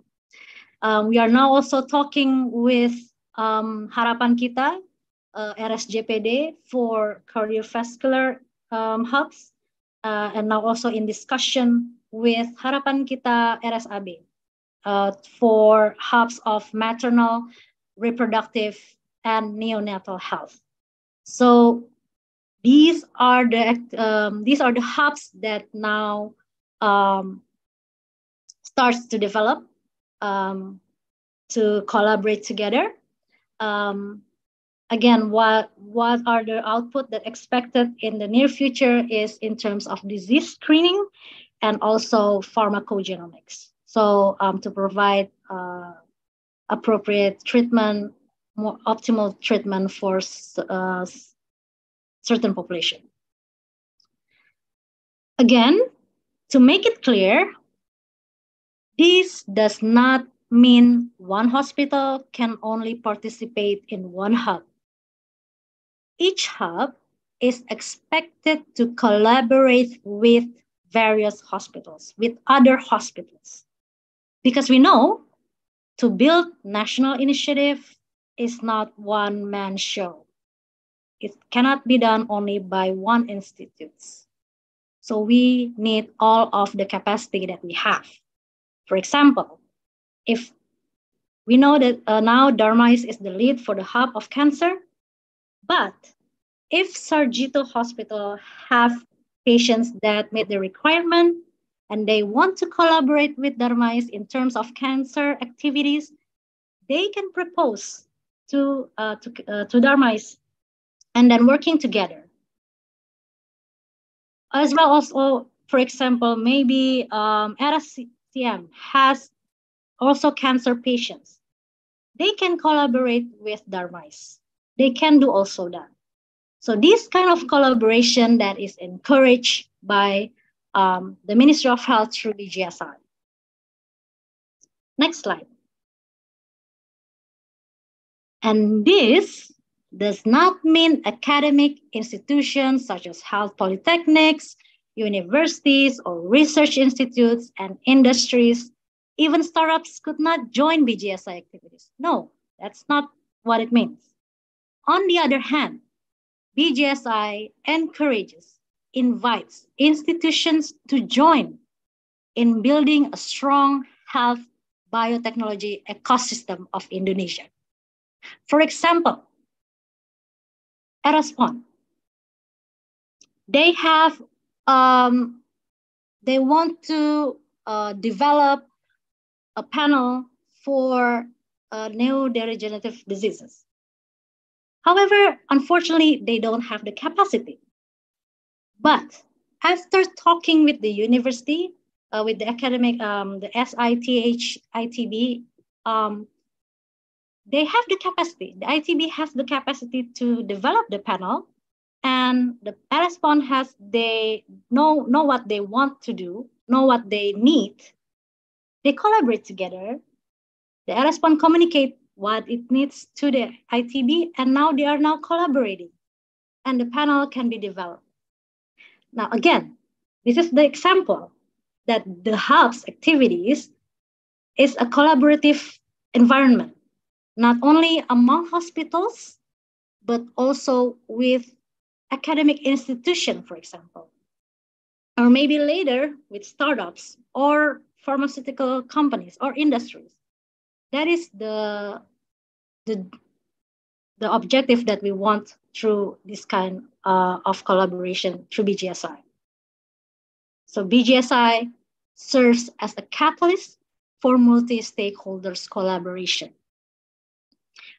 We are now also talking with Harapan Kita, RSJPD for cardiovascular hubs, and now also in discussion with Harapan Kita RSAB for hubs of maternal, reproductive, and neonatal health. So these are the hubs that now starts to develop to collaborate together. Again, what are the output that expected in the near future is in terms of disease screening and also pharmacogenomics. So to provide appropriate treatment, more optimal treatment for certain population. Again, to make it clear, this does not mean one hospital can only participate in one hub. Each hub is expected to collaborate with various hospitals, with other hospitals. Because we know to build national initiative is not one-man show. It cannot be done only by one institute. So we need all of the capacity that we have. For example, if we know that now Dharmais is the lead for the hub of cancer, but if Sarjito Hospital have patients that meet the requirement and they want to collaborate with Dharmais in terms of cancer activities, they can propose to Dharmais and then working together. As well also, for example, maybe RSCM has also cancer patients. They can collaborate with Dharmais. They can do also that. So this kind of collaboration that is encouraged by the Ministry of Health through BGSI. Next slide. And this does not mean academic institutions such as health polytechnics, universities, or research institutes and industries, even startups could not join BGSI activities. No, that's not what it means. On the other hand, BGSI encourages, invites institutions to join in building a strong health biotechnology ecosystem of Indonesia. For example, Eraspon, they have, they want to develop a panel for neurodegenerative diseases. However, unfortunately, they don't have the capacity. But after talking with the university, with the academic, the ITB, they have the capacity. The ITB has the capacity to develop the panel, and the Eraspon has, they know what they want to do, know what they need. They collaborate together. The Eraspon communicate what it needs to the ITB, and now they are now collaborating, and the panel can be developed. Now, again, this is the example that the hub's activities is a collaborative environment, not only among hospitals, but also with academic institutions, for example, or maybe later with startups or pharmaceutical companies or industries. That is the objective that we want through this kind of collaboration through BGSI. So BGSI serves as a catalyst for multi-stakeholders collaboration.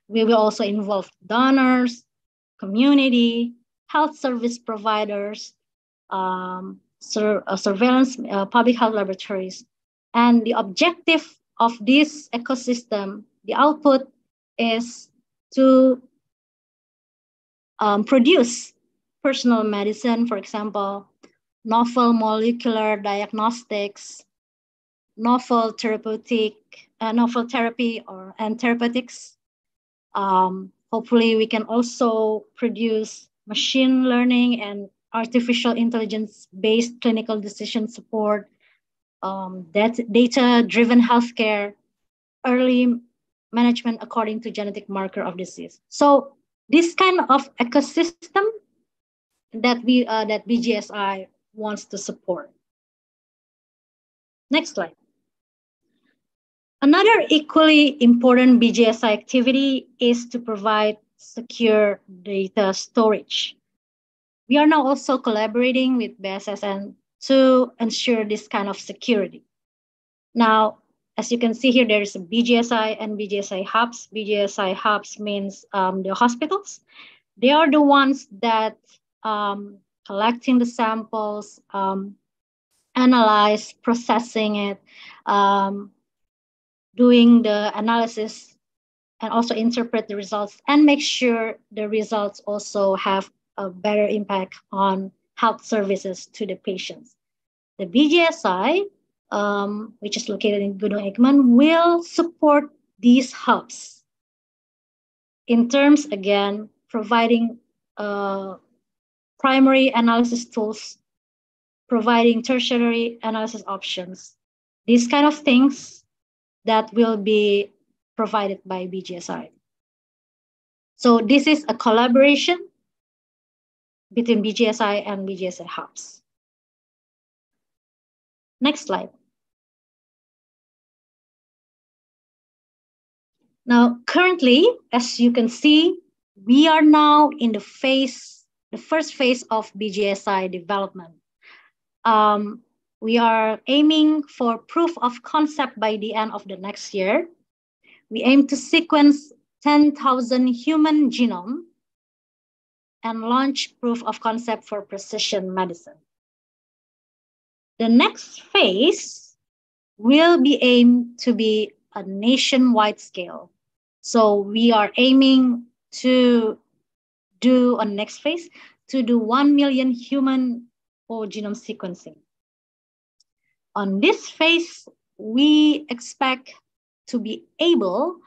We will also involve donors, community, health service providers, surveillance, public health laboratories. And the objective of this ecosystem, the output is to produce personal medicine, for example, novel molecular diagnostics, novel therapy and therapeutics. Hopefully, we can also produce machine learning and artificial intelligence-based clinical decision support, data-driven healthcare, early management according to genetic marker of disease. So this kind of ecosystem that that BGSI wants to support. Next slide. Another equally important BGSI activity is to provide secure data storage. We are now also collaborating with BSSN to ensure this kind of security. Now, as you can see here, there is a BGSI and BGSI hubs. BGSI hubs means the hospitals. They are the ones that collecting the samples, analyze, processing it, doing the analysis, and also interpret the results and make sure the results also have a better impact on health services to the patients. The BGSI, which is located in Gunung Ekman, will support these hubs in terms, again, providing primary analysis tools, providing tertiary analysis options, these kind of things that will be provided by BGSI. So this is a collaboration between BGSI and BGSI hubs. Next slide. Now, currently, as you can see, we are now in the first phase of BGSI development. We are aiming for proof of concept by the end of the next year. We aim to sequence 10,000 human genome and launch proof of concept for precision medicine. The next phase will be aimed to be a nationwide scale. So we are aiming to do on next phase to do 1 million human whole genome sequencing. On this phase, we expect to be able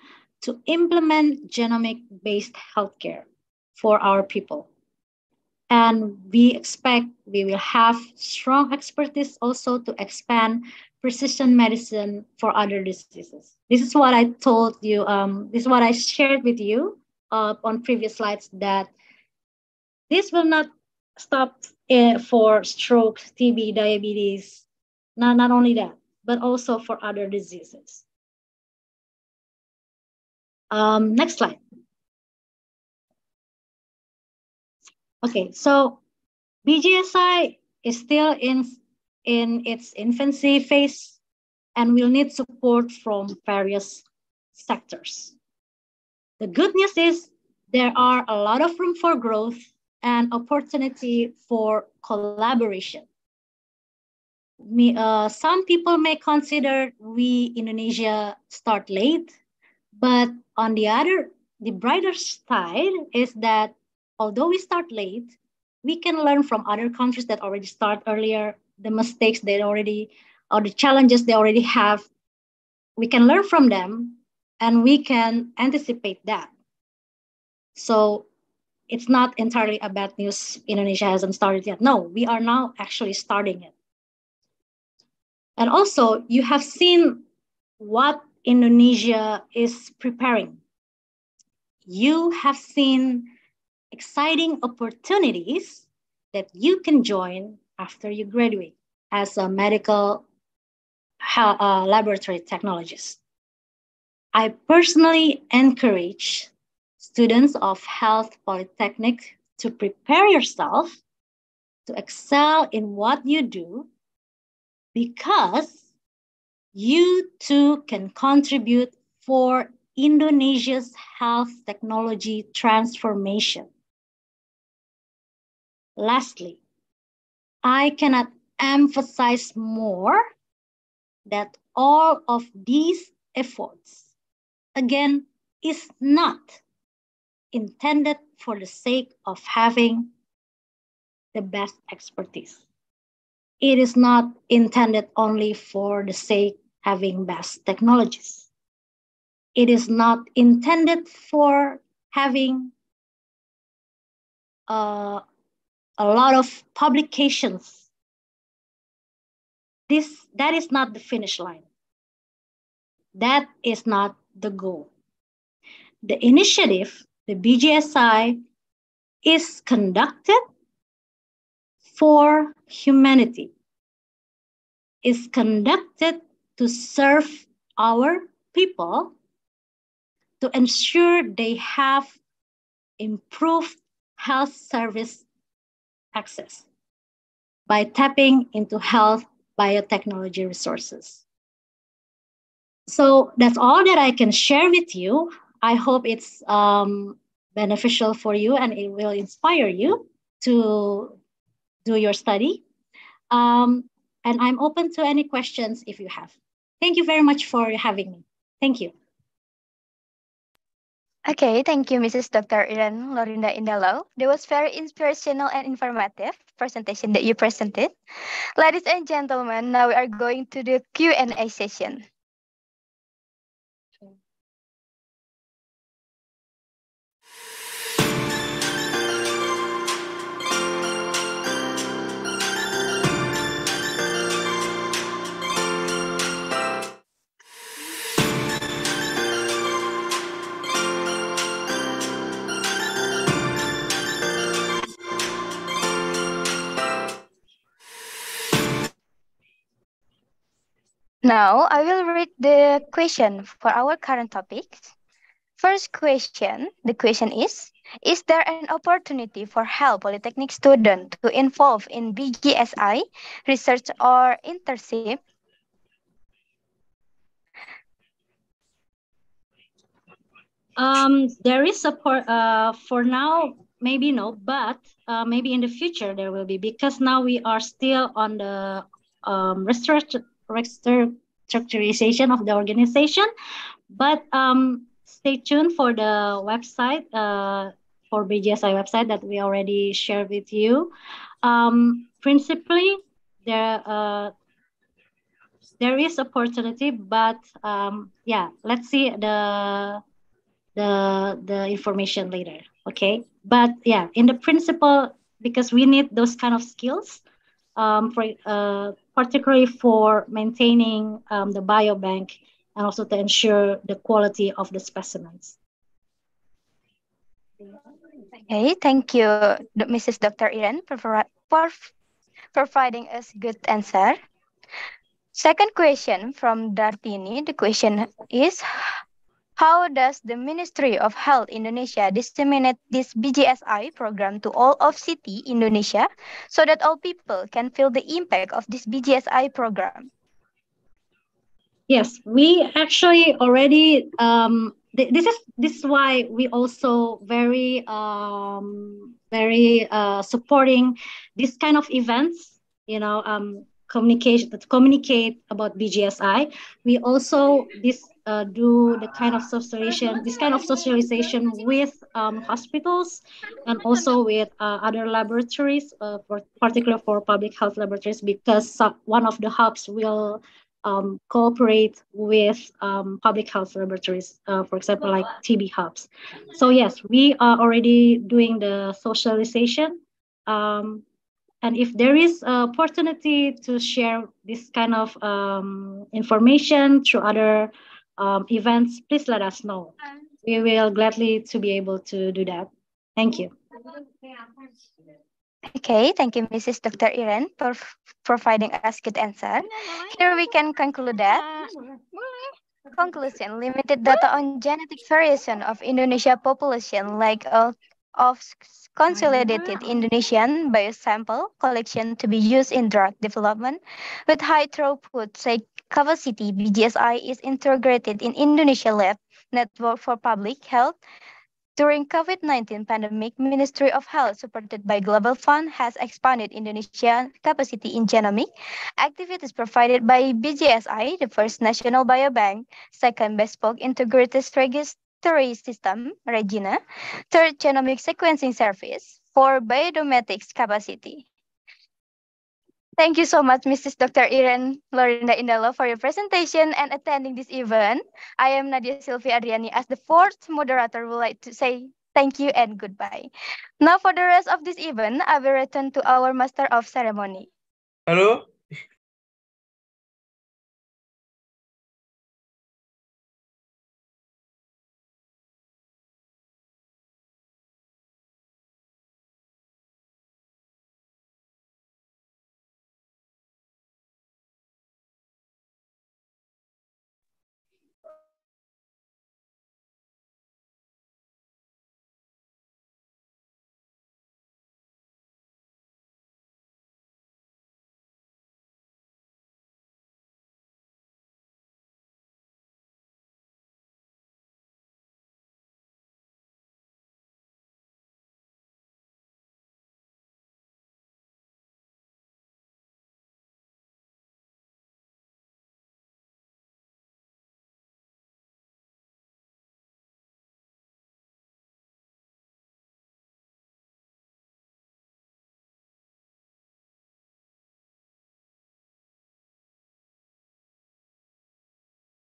to implement genomic-based healthcare for our people. And we expect we will have strong expertise also to expand precision medicine for other diseases. This is what I told you, this is what I shared with you on previous slides, that this will not stop for stroke, TB, diabetes, not only that, but also for other diseases. Next slide. Okay, so BGSI is still in its infancy phase and will need support from various sectors. The good news is there are a lot of room for growth and opportunity for collaboration. Some people may consider we Indonesia start late, but on the brighter side is that although we start late, we can learn from other countries that already start earlier, the mistakes they already, or the challenges they already have. We can learn from them and we can anticipate that. So it's not entirely a bad news. Indonesia hasn't started yet. No, we are now actually starting it. And also you have seen what Indonesia is preparing. You have seen exciting opportunities that you can join after you graduate as a medical laboratory technologist. I personally encourage students of Health Polytechnic to prepare yourself to excel in what you do, because you too can contribute for Indonesia's health technology transformation. Lastly, I cannot emphasize more that all of these efforts, again, is not intended for the sake of having the best expertise. It is not intended only for the sake of having best technologies. It is not intended for having a lot of publications. That is not the finish line. That is not the goal. The initiative, the BGSI, is conducted for humanity, is conducted to serve our people, to ensure they have improved health service access by tapping into health biotechnology resources. So that's all that I can share with you. I hope it's beneficial for you and it will inspire you to do your study. And I'm open to any questions if you have. Thank you very much for having me. Thank you. Okay, thank you, Mrs. Dr. Iren Lorinda Indalo. That was very inspirational and informative presentation that you presented. Ladies and gentlemen, now we are going to the Q&A session. Now, I will read the question for our current topics. First question, the question is there an opportunity for HEL Polytechnic student to involve in BGSI research or internship? There is support. For now, maybe no, but maybe in the future there will be, because now we are still on the restructurization of the organization. But stay tuned for the website, for BGSI website that we already shared with you. Principally, there is opportunity, but yeah, let's see the information later. Okay, but yeah, in the principle, because we need those kind of skills, for particularly for maintaining the biobank, and also to ensure the quality of the specimens. Okay, thank you, Mrs. Dr. Iren, for providing us good answer. Second question from Dartini. The question is, how does the Ministry of Health Indonesia disseminate this BGSI program to all of city Indonesia so that all people can feel the impact of this BGSI program? Yes, we actually already this is why we also very supporting this kind of events, communicate about BGSI. We also do the kind of socialization with hospitals, and also with other laboratories, for particular for public health laboratories, because one of the hubs will cooperate with public health laboratories, for example, like TB hubs. So yes, we are already doing the socialization. And if there is opportunity to share this kind of information through other events, please let us know. We will gladly to be able to do that. Thank you. Okay, thank you, Mrs. Dr. Iren, for providing us good answer. Here we can conclude that. Conclusion, limited data on genetic variation of Indonesia population, like of consolidated Indonesian biosample collection to be used in drug development with high throughput capacity. BGSI is integrated in Indonesia Lab Network for Public Health. During COVID-19 pandemic, Ministry of Health, supported by Global Fund, has expanded Indonesian capacity in genomic activities provided by BGSI, the first national biobank, second bespoke integrated registry system, Regina, third genomic sequencing service, for bioinformatics capacity. Thank you so much, Mrs. Dr. Iren Lorinda Indalo, for your presentation and attending this event. I am Nadia Sylvia Adriani. As the fourth moderator, would like to say thank you and goodbye. Now, for the rest of this event, I will return to our Master of Ceremony. Hello?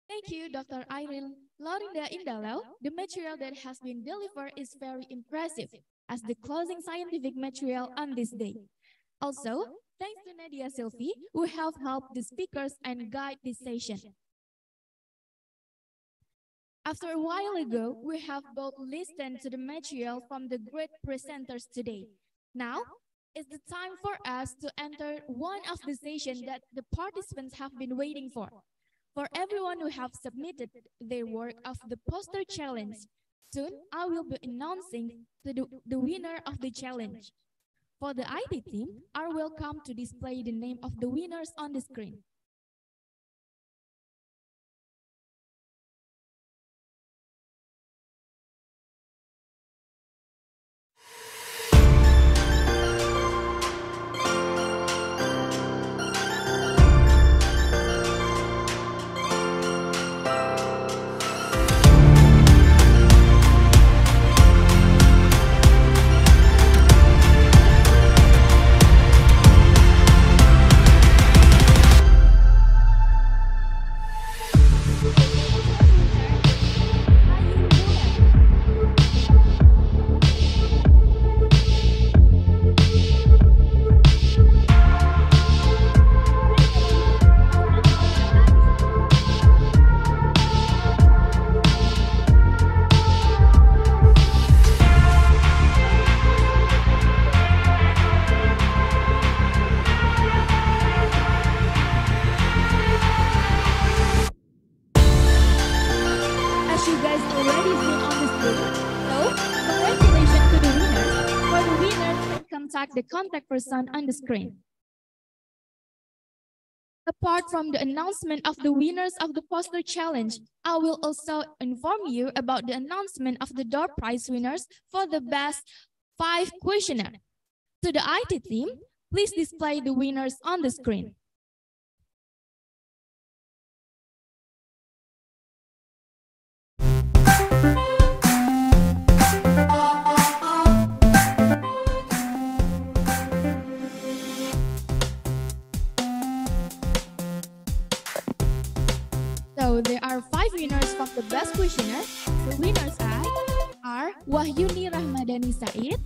Thank you, Dr. Irene Lorinda Indalo. The material that has been delivered is very impressive as the closing scientific material on this day. Also, thanks to Nadia Sylvie, who have helped the speakers and guide this session. After a while ago, we have both listened to the material from the great presenters today. Now, it's the time for us to enter one of the sessions that the participants have been waiting for. For everyone who have submitted their work of the poster challenge, soon I will be announcing the winner of the challenge. For the IT team, are welcome to display the name of the winners on the screen. As you guys already seen on the screen, so congratulations to the winners. For the winners, contact the contact person on the screen. Apart from the announcement of the winners of the poster challenge, I will also inform you about the announcement of the door prize winners for the best 5 questionnaire. To the IT team, please display the winners on the screen. So there are 5 winners from the best questionnaire. The winners are Wahyuni Rahmadani Said,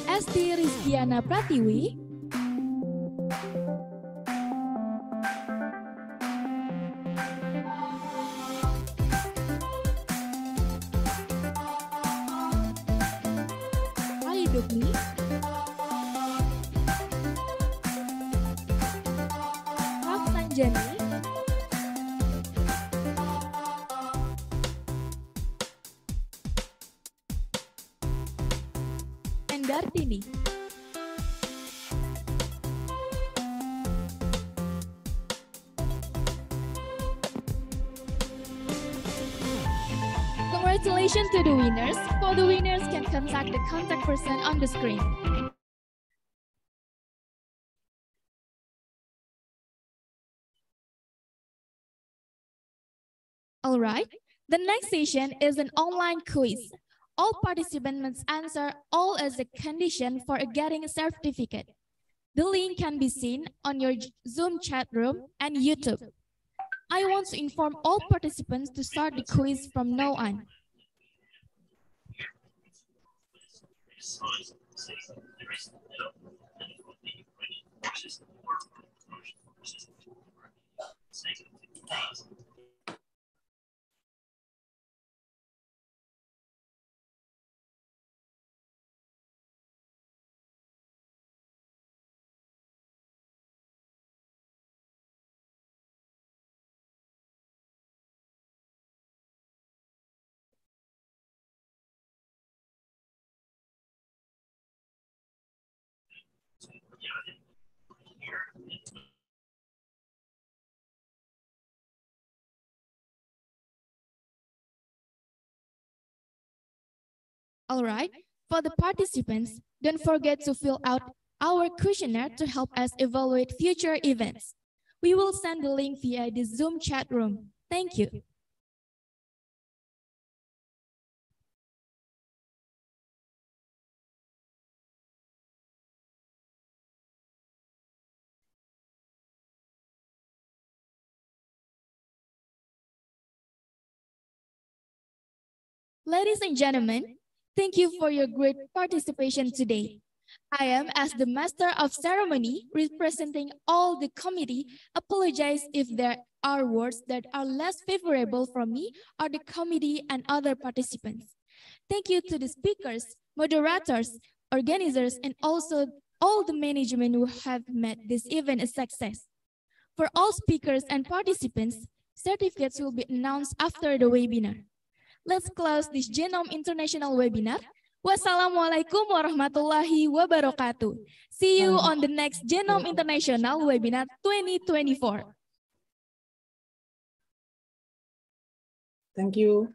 Esti Rizkiana Pratiwi, Ali Dukni, Jenny, and Dartini. Congratulations to the winners. For the winners, can contact the contact person on the screen. All right, the next session is an online quiz. All participants must answer all as a condition for getting a certificate. The link can be seen on your Zoom chat room and YouTube. I want to inform all participants to start the quiz from now on. All right, for the participants, don't forget to fill out our questionnaire to help us evaluate future events. We will send the link via the Zoom chat room. Thank you. Ladies and gentlemen, thank you for your great participation today. I am, as the Master of Ceremony, representing all the committee, apologize if there are words that are less favorable from me or the committee and other participants. Thank you to the speakers, moderators, organizers, and also all the management who have made this event a success. For all speakers and participants, certificates will be announced after the webinar. Let's close this Genome International webinar. Wassalamualaikum warahmatullahi wabarakatuh. See you on the next Genome International webinar 2024. Thank you.